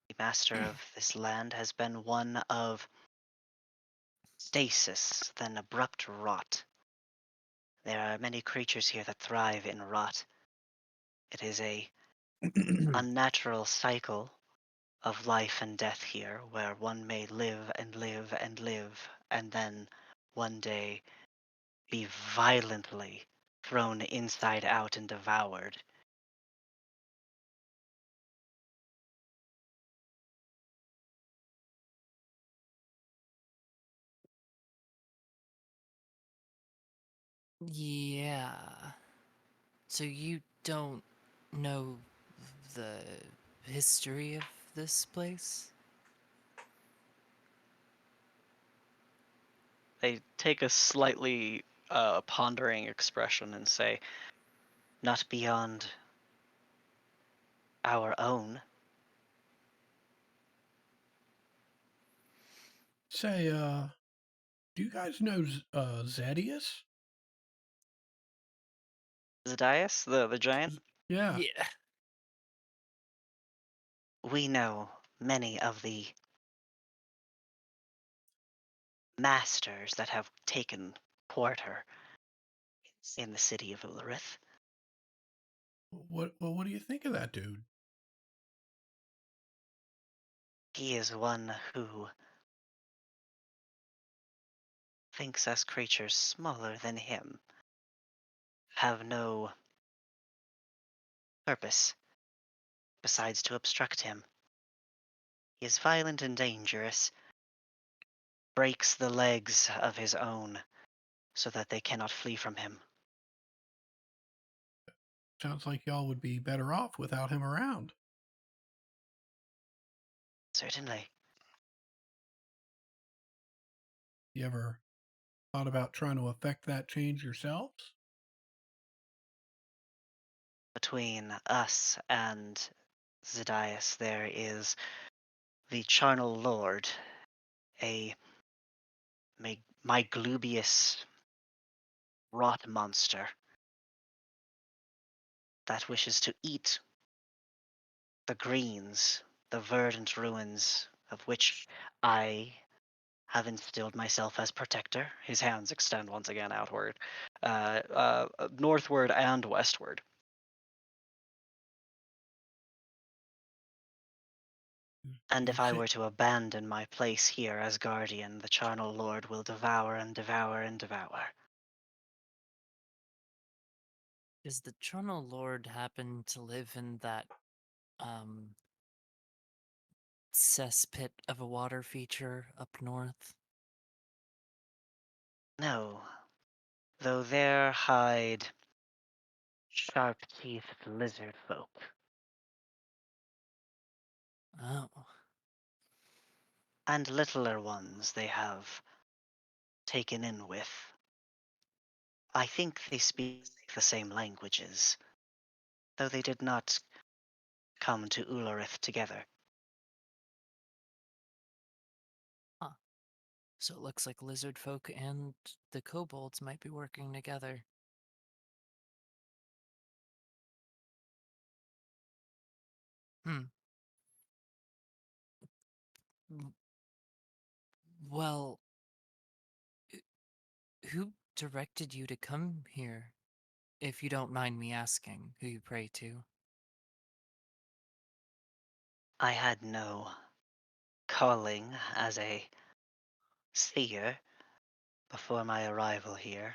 The master of this land has been one of stasis, then abrupt rot. There are many creatures here that thrive in rot. It is a unnatural cycle of life and death here, where one may live and live and live, and then one day be violently thrown inside out and devoured. Yeah. So you don't know the history of this place? They take a slightly pondering expression and say, not beyond our own. Say, do you guys know Zedius? Zedias, the giant? Yeah. Yeah. We know many of the masters that have taken quarter in the city of Ulrith. What do you think of that dude? He is one who thinks us creatures smaller than him have no purpose besides to obstruct him. He is violent and dangerous, breaks the legs of his own so that they cannot flee from him. Sounds like y'all would be better off without him around. Certainly. You ever thought about trying to affect that change yourselves? Between us and Zedias, there is the Charnel Lord, a Myglubious rot monster that wishes to eat the greens, the verdant ruins of which I have instilled myself as protector. His hands extend once again outward, northward and westward. And if I were to abandon my place here as guardian, the Charnel Lord will devour and devour and devour. Does the Charnel Lord happen to live in that cesspit of a water feature up north? No, though there hide sharp-teethed lizard folk. Oh. And littler ones they have taken in with. I think they speak the same languages, though they did not come to Ulrith together. So it looks like lizard folk and the kobolds might be working together. Hmm. Well, who directed you to come here? If you don't mind me asking who you pray to. I had no calling as a seer before my arrival here.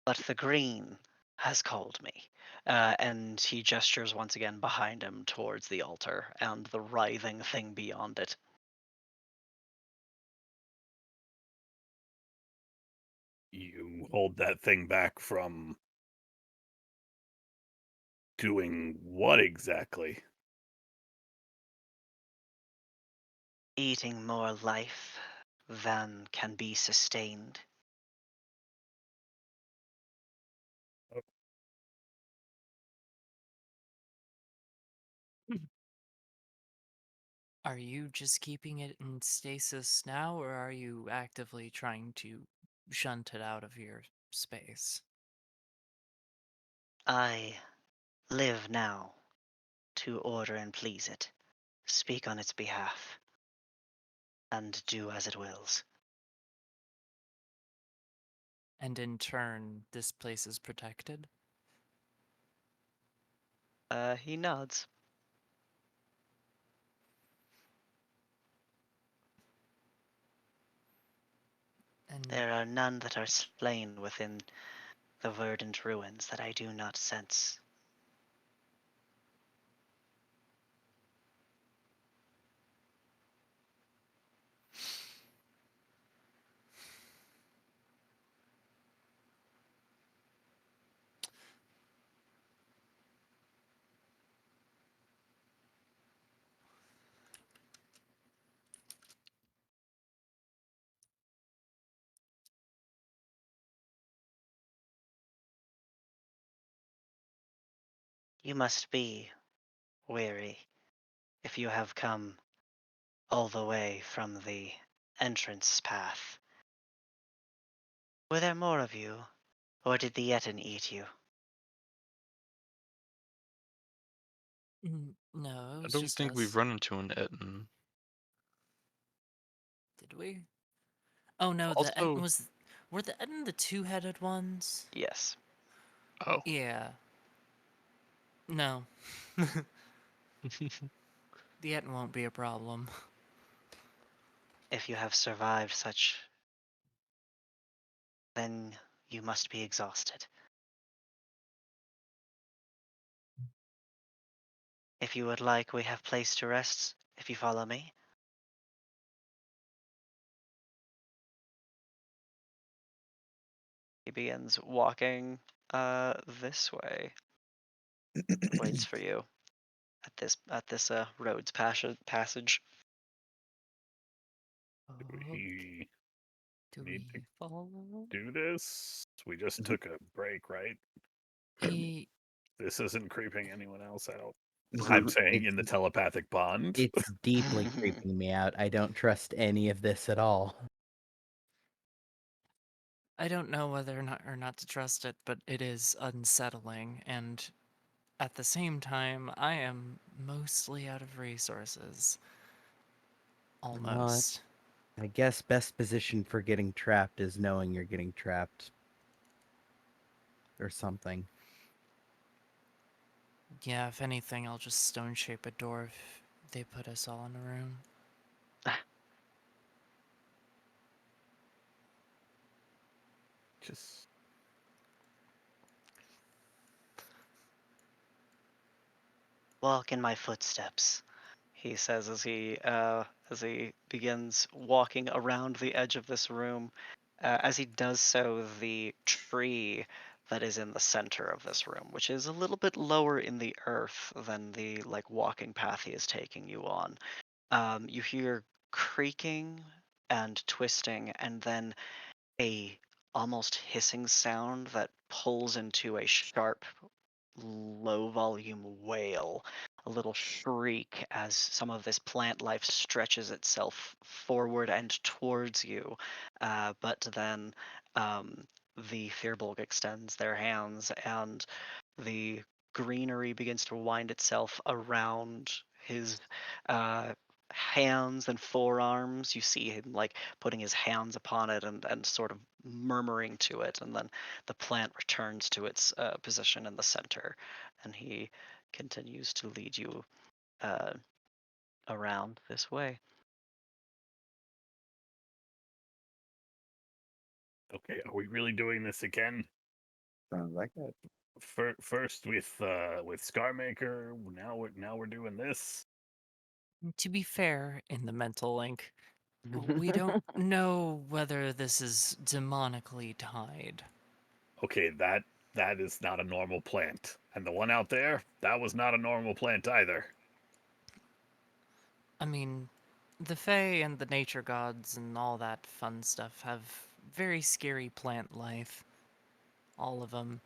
But the green has called me. And he gestures once again behind him towards the altar and the writhing thing beyond it. You hold that thing back from doing what exactly? Eating more life than can be sustained. Are you just keeping it in stasis now, or are you actively trying to shunt it out of your space? I live now to order and please it, speak on its behalf, and do as it wills. And in turn, this place is protected? He nods. And There are none that are slain within the verdant ruins that I do not sense. You must be weary if you have come all the way from the entrance path. Were there more of you, or did the Yetin eat you? No, it I was don't just think we've us. run into an Etten. Did we? Oh no, the Ed Also, was. Were the Eden the two-headed ones? Yes. oh, Yeah. No. The Eden won't be a problem. If you have survived such, then you must be exhausted. If you would like, we have place to rest, if you follow me. He begins walking this way. Waits for you at this roads passage. We Do need to we follow? do this. We just took a break, right? E- This isn't creeping anyone else out. I'm saying in the It's telepathic bond. it's deeply creeping me out. I don't trust any of this at all. I don't know whether or not to trust it, but it is unsettling, and at the same time, I am mostly out of resources. Well, Almost. I guess best position for getting trapped is knowing you're getting trapped. Or something. Yeah, if anything, I'll just stone shape a door if they put us all in a room. Just Walk in my footsteps, he says as he begins walking around the edge of this room. As he does so, the tree that is in the center of this room, which is a little bit lower in the earth than the like walking path he is taking you on, you hear creaking and twisting, and then a almost hissing sound that pulls into a sharp low volume wail, a little shriek as some of this plant life stretches itself forward and towards you. But then um, the Firbolg extends their hands, and the greenery begins to wind itself around his uh, hands and forearms. You see him like putting his hands upon it and sort of murmuring to it, and then the plant returns to its position in the center, and he continues to lead you uh, around this way. okay. Are we really doing this again? Sounds like it. First with Scarmaker. Now we're doing this. To be fair, in the mental link, we don't know whether this is demonically tied. Okay, that is not a normal plant, and the one out there, that was not a normal plant either. I mean, the Fae and the nature gods and all that fun stuff have very scary plant life. All of them.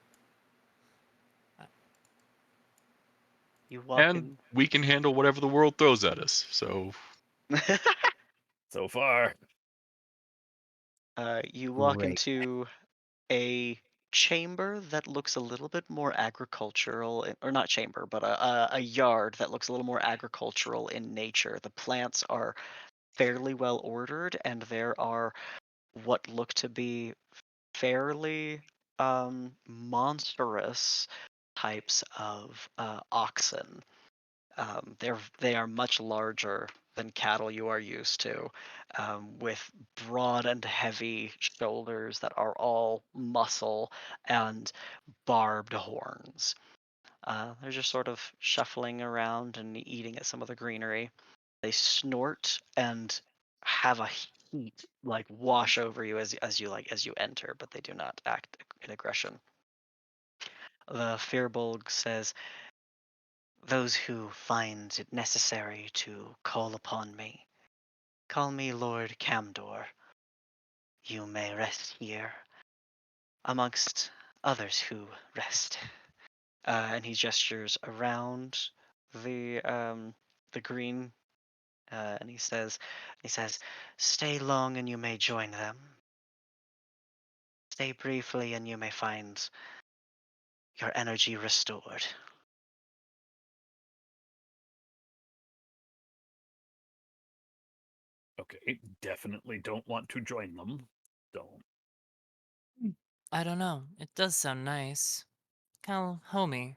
You walk and in. we can handle whatever the world throws at us. So So far, You walk Great. into a chamber that looks a little bit more agricultural, or not chamber, but a yard that looks a little more agricultural in nature. The plants are fairly well ordered, and there are what look to be fairly monstrous types of oxen. They are much larger than cattle you are used to, with broad and heavy shoulders that are all muscle and barbed horns. They're just sort of shuffling around and eating at some of the greenery. They snort and have a heat like wash over you as you enter, but they do not act in aggression. The Firbolg says, "Those who find it necessary to call upon me, call me Lord Camdor. You may rest here, amongst others who rest." And he gestures around the green, and he says, "Stay long, and you may join them. Stay briefly, and you may find your energy restored." Okay, definitely don't want to join them. Don't. I don't know. It does sound nice. Kind of homey.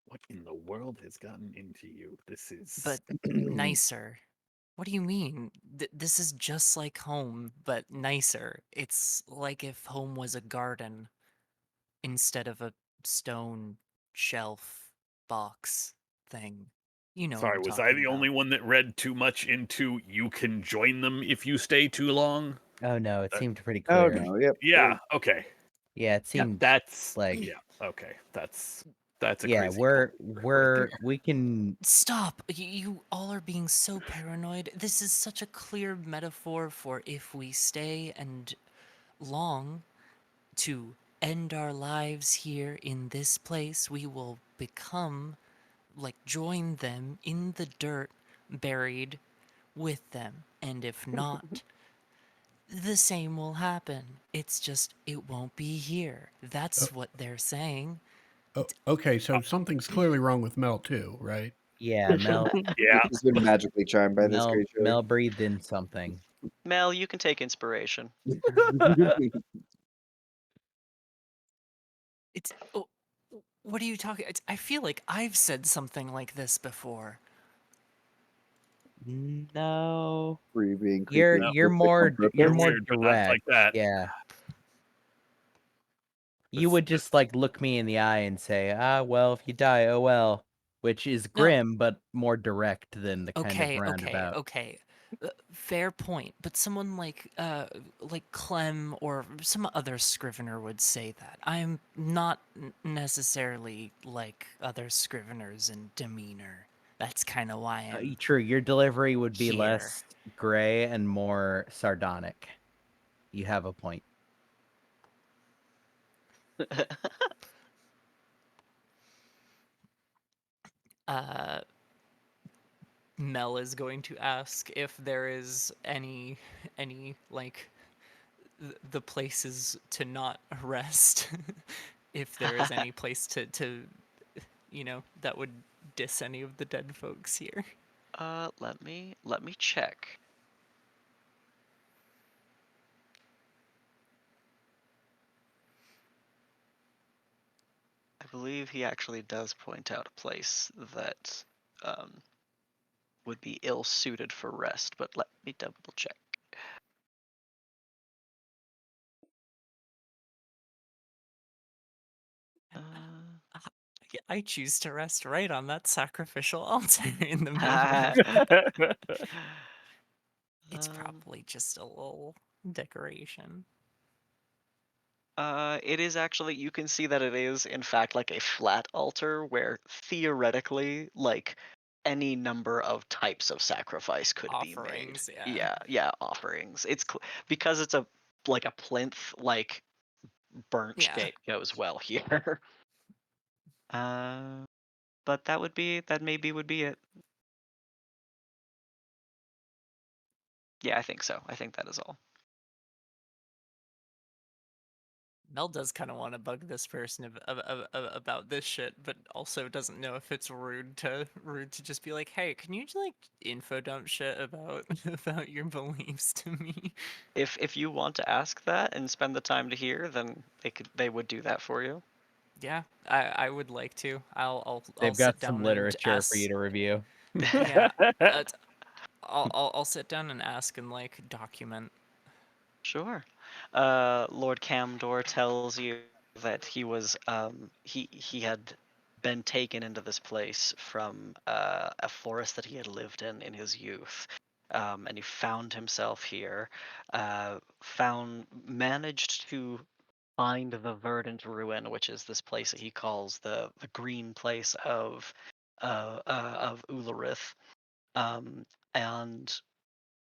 What in the world has gotten into you? This is. But nicer. What do you mean? This is just like home, but nicer. It's like if home was a garden instead of a stone shelf box thing. You know what Sorry, I'm was I talking the about. only one that read too much into you can join them if you stay too long? Oh no, it Uh, seemed pretty Oh clear. no, yep. Yeah, okay. Yeah, it seemed That's like yeah, okay. That's a yeah, crazy we can Stop! You all are being so paranoid. This is such a clear metaphor for if we stay and long to end our lives here in this place, we will become, like, join them in the dirt, buried with them. And if not, the same will happen. It's just, it won't be here. Oh, That's what they're saying. oh, okay, so something's clearly wrong with Mel too, right? yeah, Yeah. He's been magically charmed by this creature. Mel breathed in something. Mel, you can take inspiration. It's. Oh, what are you talking? I feel like I've said something like this before. No. Free being You're creepy. you're with the more comfort you're of more weird, but not direct. like that. Yeah. You would just like look me in the eye and say, "Ah, well, if you die, oh well," which is No. grim but more direct than the kind of Okay, roundabout. okay. Fair point, but someone like Clem or some other scrivener would say that. I'm not necessarily like other scriveners in demeanor. That's kind of why I'm True, your delivery would be here. less gray and more sardonic. You have a point. Mel is going to ask if there is any like the places to not rest. If there is any place to that would diss any of the dead folks here. Let me check. I believe he actually does point out a place that would be ill suited for rest, but let me double check. I choose to rest right on that sacrificial altar in the middle. It's probably just a little decoration. It is actually, you can see that it is in fact like a flat altar where theoretically like any number of types of sacrifice could be made. Offerings, yeah. Yeah, offerings. It's because it's a like a plinth, like burnt Yeah. shade goes well here. But that maybe would be it. Yeah, I think so. I think that is all. Mel does kind of want to bug this person about this shit, but also doesn't know if it's rude to just be like, "Hey, can you like info dump shit about about your beliefs to me?" If you want to ask that and spend the time to hear, then they would do that for you. Yeah, I would like to. I'll They've sit got down some and literature for ask. you to review. Yeah, I'll sit down and ask and like document. Sure. Lord Camdor tells you that he was he had been taken into this place from a forest that he had lived in his youth, and he found himself here. Managed to find the verdant ruin, which is this place that he calls the green place of Ularith, and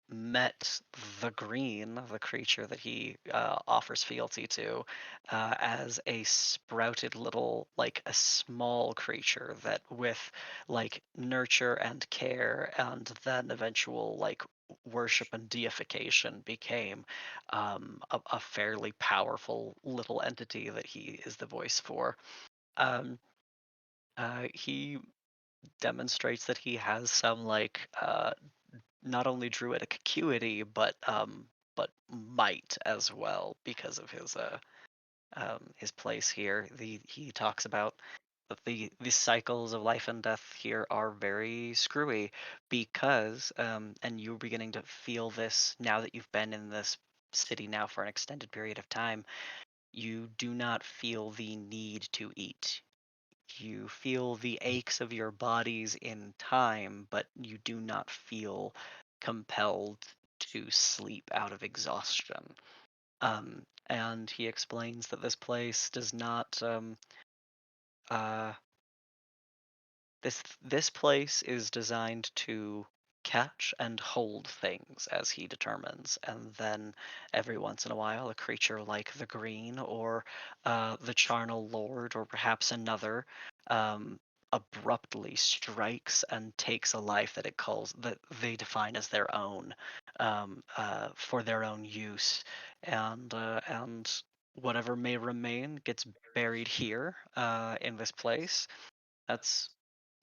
met the green, the creature that he offers fealty to, as a sprouted little, like a small creature that, with like nurture and care, and then eventual like worship and deification, became a fairly powerful little entity that he is the voice for. Um, he demonstrates that he has some like not only druidic acuity but might as well because of his place here. He talks about that the cycles of life and death here are very screwy because and you're beginning to feel this now that you've been in this city now for an extended period of time. You do not feel the need to eat. You feel the aches of your bodies in time, but you do not feel compelled to sleep out of exhaustion. And he explains that this place does not uh, this place is designed to catch and hold things as he determines, and then every once in a while a creature like the green or the charnel lord or perhaps another um, abruptly strikes and takes a life that it calls that they define as their own for their own use, and whatever may remain gets buried here in this place. That's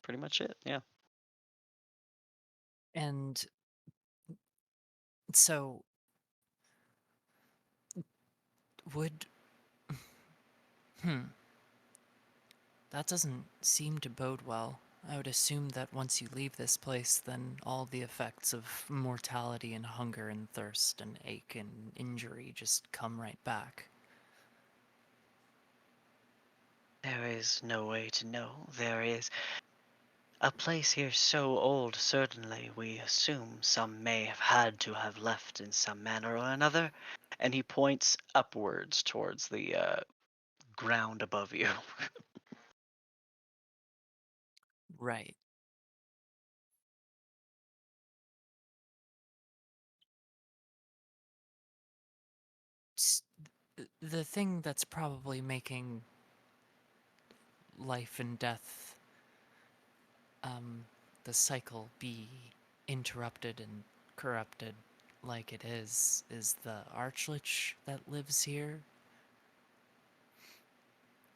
pretty much it. Yeah. And so, would. Hmm. That doesn't seem to bode well. I would assume that once you leave this place, then all the effects of mortality and hunger and thirst and ache and injury just come right back. There is no way to know. There is a place here so old, certainly we assume some may have had to have left in some manner or another. And he points upwards towards the ground above you. Right. The thing that's probably making life and death, the cycle be interrupted and corrupted like it is the Archlich that lives here.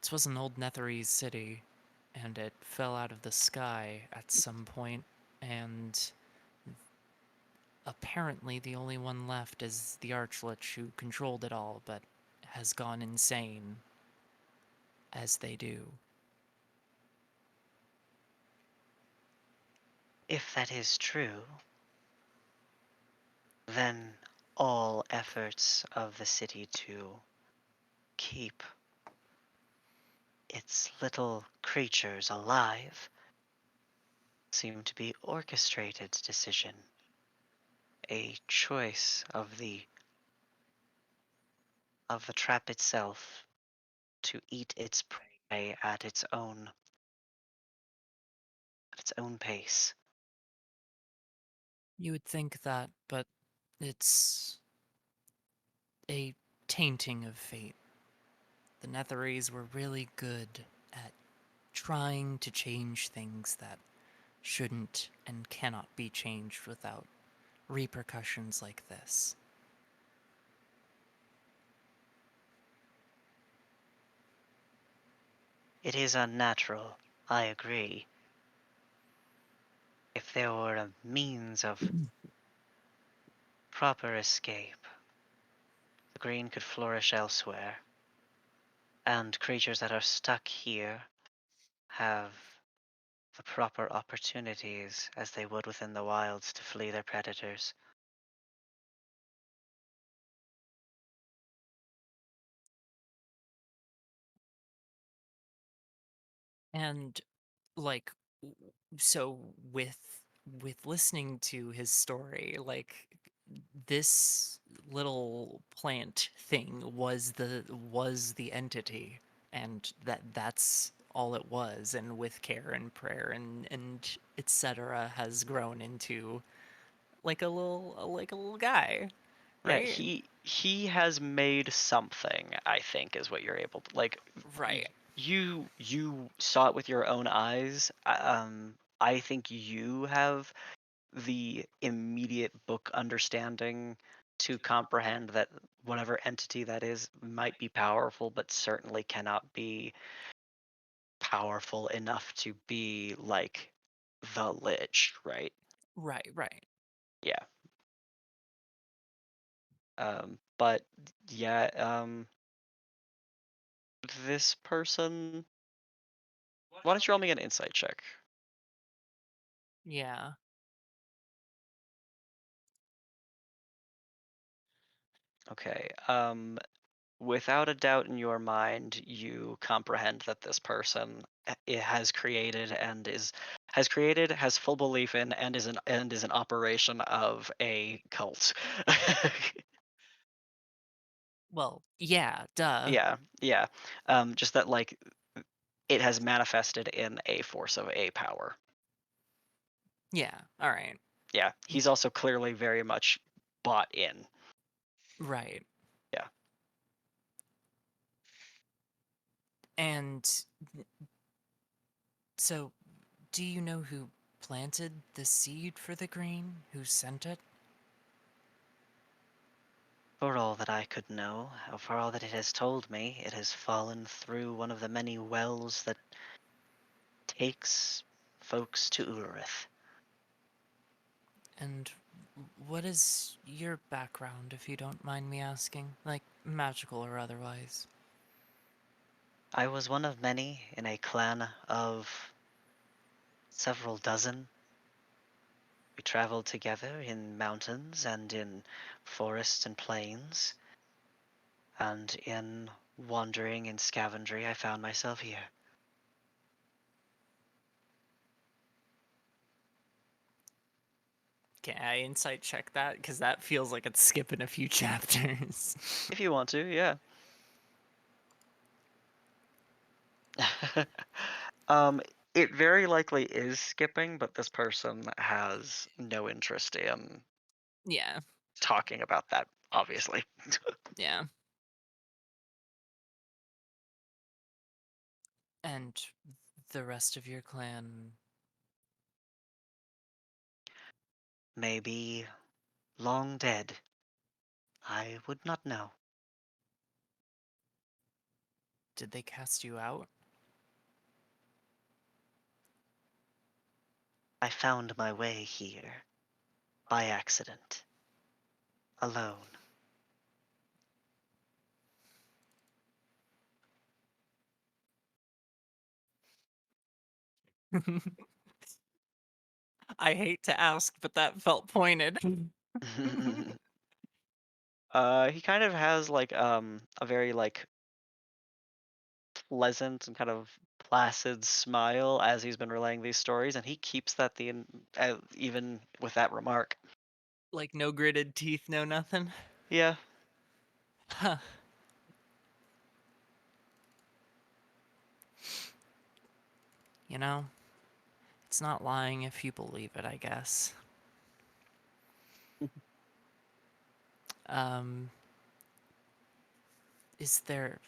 This was an old Netherese city, and it fell out of the sky at some point, and apparently the only one left is the Archlich who controlled it all, but has gone insane, as they do. If that is true, then all efforts of the city to keep its little creatures alive seem to be orchestrated decision, a choice of the trap itself to eat its prey at its own pace. You would think that, but it's a tainting of fate. The Netherese were really good at trying to change things that shouldn't and cannot be changed without repercussions like this. It is unnatural, I agree. If there were a means of proper escape, the green could flourish elsewhere, and creatures that are stuck here have the proper opportunities as they would within the wilds to flee their predators. And like so with listening to his story, like this little plant thing was the entity, and that's all it was, and with care and prayer and etc has grown into like a little guy, Yeah, right? he has made something, I think, is what you're able to like. Right. You saw it with your own eyes. I think you have the immediate book understanding to comprehend that whatever entity that is might be powerful, but certainly cannot be powerful enough to be like the Lich, right? Right, right. Yeah. But yeah, this person. Why don't you roll me an insight check? Yeah. Okay. Without a doubt in your mind, you comprehend that this person it has created and has full belief in and is an operation of a cult. Well, yeah, duh. Yeah, yeah. Just that like it has manifested in a force of a power. Yeah, all right. Yeah, he's also clearly very much bought in. Right. Yeah. And so, do you know who planted the seed for the green? Who sent it? For all that I could know, or for all that it has told me, it has fallen through one of the many wells that takes folks to Ulrith. And what is your background, if you don't mind me asking? Like, magical or otherwise? I was one of many in a clan of several dozen. We traveled together in mountains and in forests and plains, and in wandering and scavengery, I found myself here. Can I insight check that? Because that feels like it's skipping a few chapters. If you want to, yeah. um, it very likely is skipping, but this person has no interest in Yeah, talking about that, obviously. yeah. And the rest of your clan. Maybe long dead. I would not know. Did they cast you out? I found my way here by accident, alone. I hate to ask, but that felt pointed. He kind of has like a very like pleasant and kind of placid smile as he's been relaying these stories, and he keeps that even with that remark. Like, no gritted teeth, no nothing? Yeah. Huh. You know, it's not lying if you believe it, I guess. Um, is there,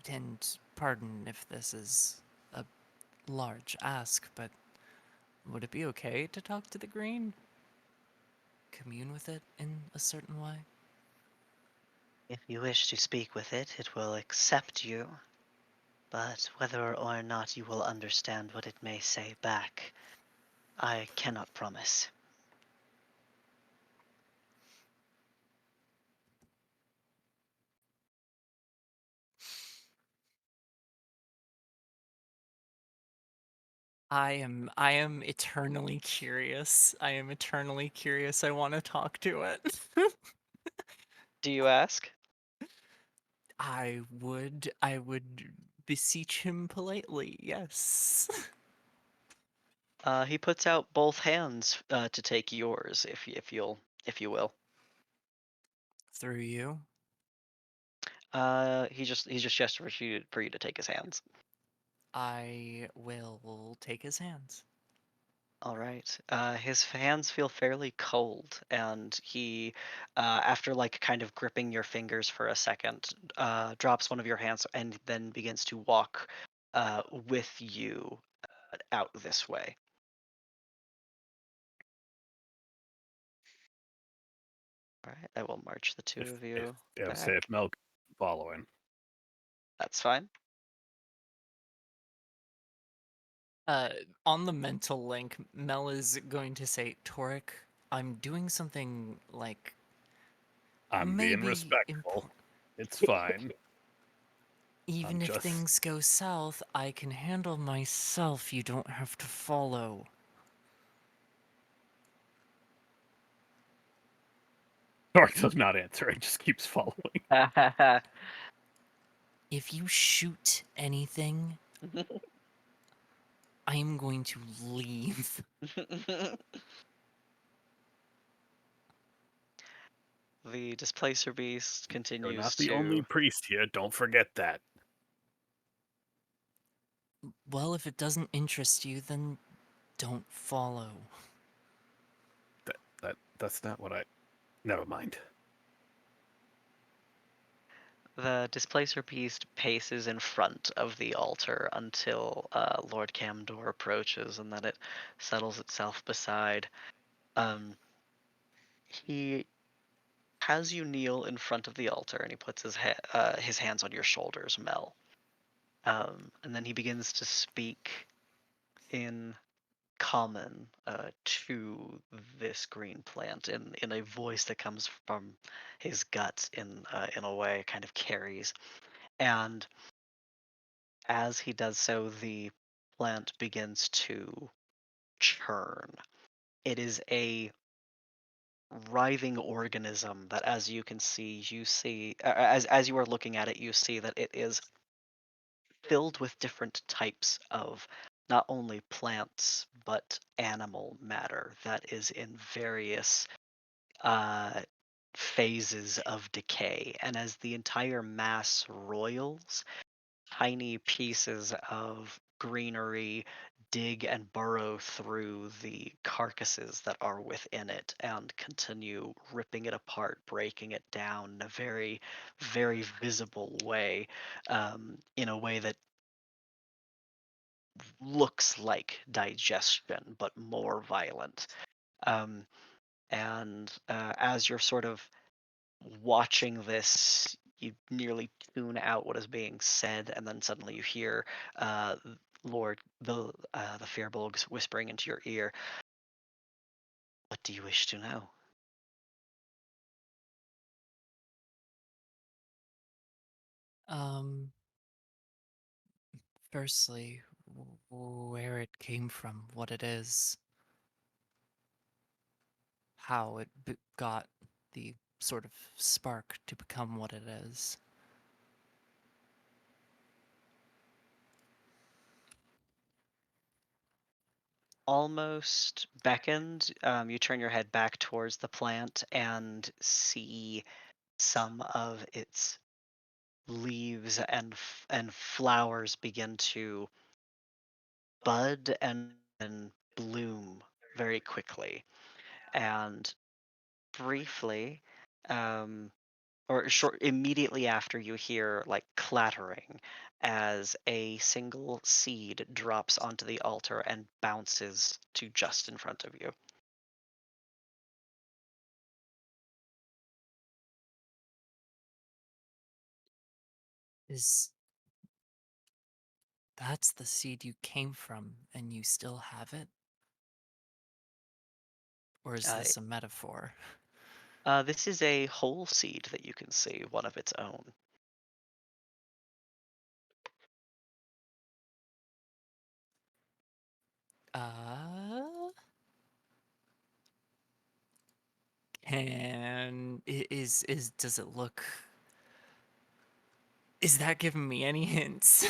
and pardon if this is a large ask, but would it be okay to talk to the green? Commune with it in a certain way? If you wish to speak with it, it will accept you. But whether or not you will understand what it may say back, I cannot promise. I am eternally curious. I am eternally curious. I want to talk to it. Do you ask? I would beseech him politely, yes. He puts out both hands to take yours, if you will. Through you. He just gestured for you to take his hands. I will take his hands. All right. His hands feel fairly cold, and he, after like kind of gripping your fingers for a second, drops one of your hands and then begins to walk with you out this way. All right. I will march the two of you back. Say if Milk following. That's fine. On the mental link, Mel is going to say, Toric, I'm doing something like I'm being maybe respectful. It's fine. even I'm if just- things go south, I can handle myself. You don't have to follow. Dark does not answer. It just keeps following. If you shoot anything, I am going to leave. The displacer beast You're continues not the to. only priest here. Don't forget that. Well, if it doesn't interest you, then don't follow. That's not what I. Never mind. The displacer beast paces in front of the altar until Lord Camdor approaches, and then it settles itself beside. He has you kneel in front of the altar, and he puts his hands on your shoulders, Mel. And then he begins to speak in common to this green plant in a voice that comes from his gut in a way, kind of carries. And as he does so, the plant begins to churn. It is a writhing organism that, as you can see, as you are looking at it, you see that it is filled with different types of not only plants but animal matter that is in various uh, phases of decay. And as the entire mass roils, tiny pieces of greenery dig and burrow through the carcasses that are within it and continue ripping it apart, breaking it down in a very, very visible way, in a way that looks like digestion but more violent. Um, and as you're sort of watching this, you nearly tune out what is being said, and then suddenly you hear uh, the Firbolgs whispering into your ear. What do you wish to know? Um, Firstly, where it came from, what it is, how it got the sort of spark to become what it is. Almost beckoned, you turn your head back towards the plant and see some of its leaves and flowers begin to bud and bloom very quickly. And briefly, um, or short immediately after, you hear like clattering as a single seed drops onto the altar and bounces to just in front of you. Is that's the seed you came from and you still have it? Or is Uh, this a metaphor? this is a whole seed that you can see, one of its own. And does it look, is that giving me any hints?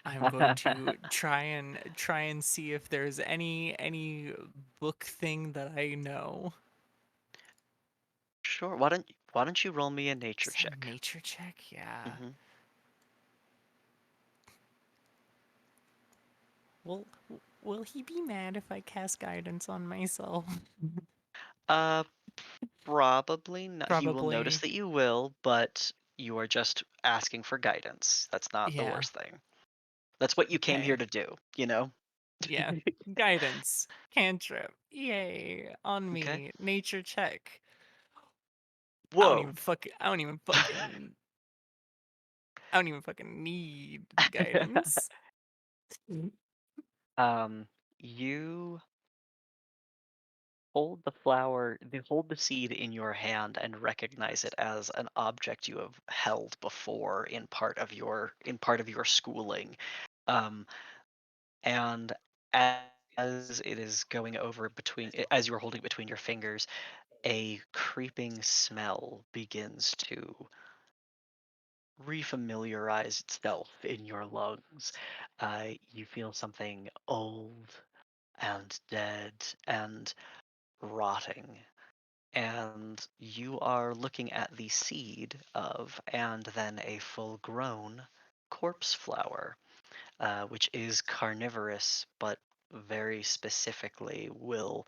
I'm going to try and see if there's any book thing that I know. Sure. Why don't you roll me a nature Is that a check? nature check? Yeah. Mm-hmm. Will will he be mad if I cast guidance on myself? Uh, Probably not. He will notice Probably. that you will, but you are just asking for guidance. That's not the Yeah. worst thing. That's what you came here Okay. to do, you know? Yeah. Guidance. Cantrip. Yay. On Okay. me. Nature check. Whoa. I don't even fucking I don't even fucking need guidance. You hold the seed in your hand and recognize it as an object you have held before in part of your schooling. Um, and as it is going over as you are holding it between your fingers, a creeping smell begins to refamiliarize itself in your lungs. You feel something old and dead and rotting. And you are looking at the seed of, and then a full grown corpse flower, which is carnivorous, but very specifically will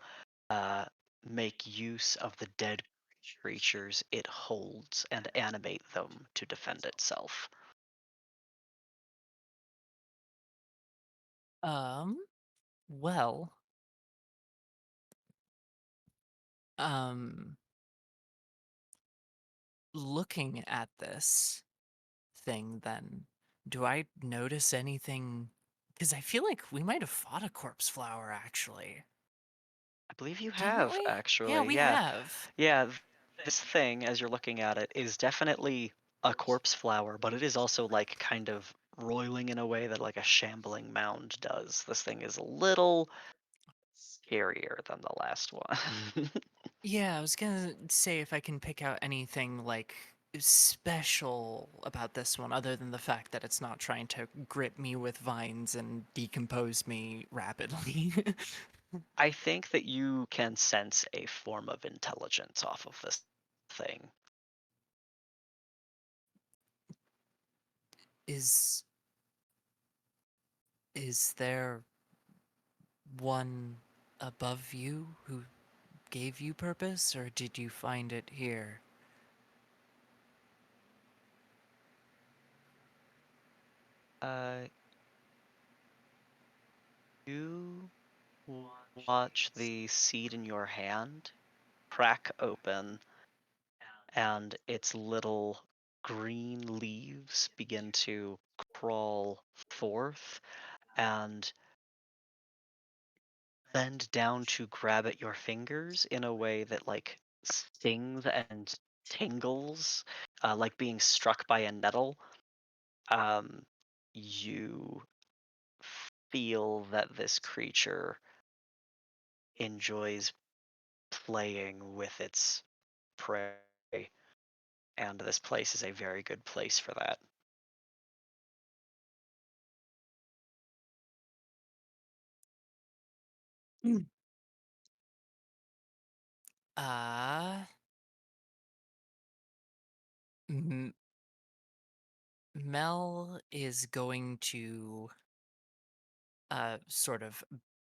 uh, make use of the dead creatures it holds and animate them to defend itself. Well, um, looking at this thing, then, do I notice anything? Because I feel like we might have fought a corpse flower, actually. I believe you Didn't have, we? Yeah, actually. we Yeah. have. Yeah, this thing, as you're looking at it, is definitely a corpse flower, but it is also like kind of roiling in a way that like a shambling mound does. This thing is a little scarier than the last one. Yeah, I was gonna say if I can pick out anything like special about this one, other than the fact that it's not trying to grip me with vines and decompose me rapidly. I think that you can sense a form of intelligence off of this thing. Is is there one above you who gave you purpose, or did you find it here? Uh, you watch the seed in your hand crack open and its little green leaves begin to crawl forth and bend down to grab at your fingers in a way that like stings and tingles, like being struck by a nettle. um, you feel that this creature enjoys playing with its prey, and this place is a very good place for that. Mm. Uh, M- Mel is going to sort of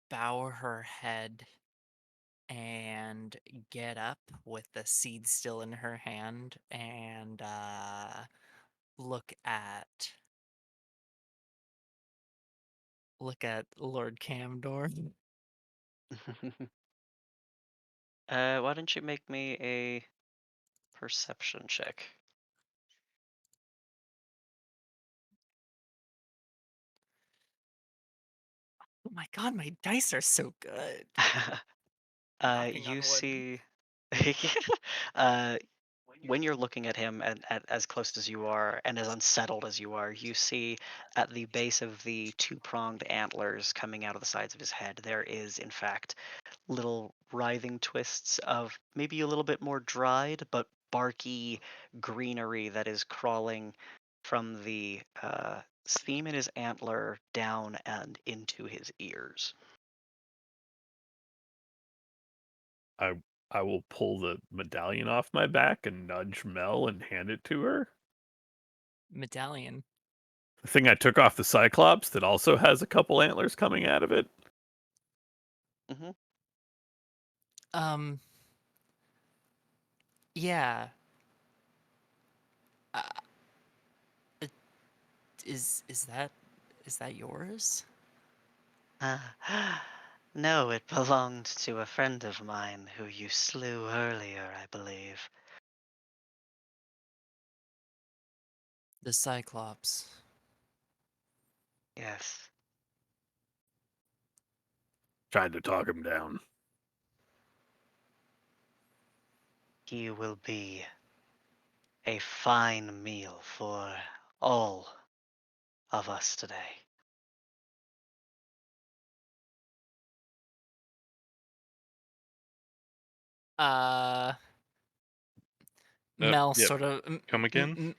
bow her head and get up with the seed still in her hand and look at Lord Camdor. Why don't you make me a perception check? Oh my god, my dice are so good. Knocking You on wood. see, uh, when you're looking at him and at as close as you are and as unsettled as you are, you see at the base of the two-pronged antlers coming out of the sides of his head, there is in fact little writhing twists of maybe a little bit more dried but barky greenery that is crawling from the seam in his antler down and into his ears. I I will pull the medallion off my back and nudge Mel and hand it to her. Medallion. The thing I took off the Cyclops that also has a couple antlers coming out of it. Hmm. Um, yeah. Uh, uh, is that yours? No, it belonged to a friend of mine who you slew earlier, I believe. The Cyclops. Yes. Tried to talk him down. He will be a fine meal for all of us today. Mel yep. sort of Come again?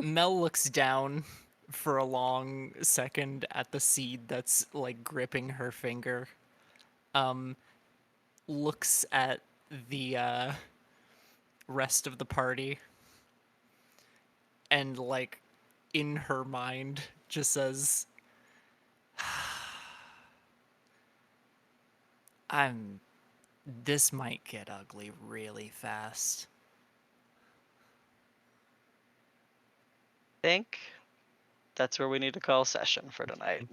Mel looks down for a long second at the seed that's like gripping her finger. Looks at the rest of the party and like in her mind just says this might get ugly really fast. Think that's where we need to call session for tonight.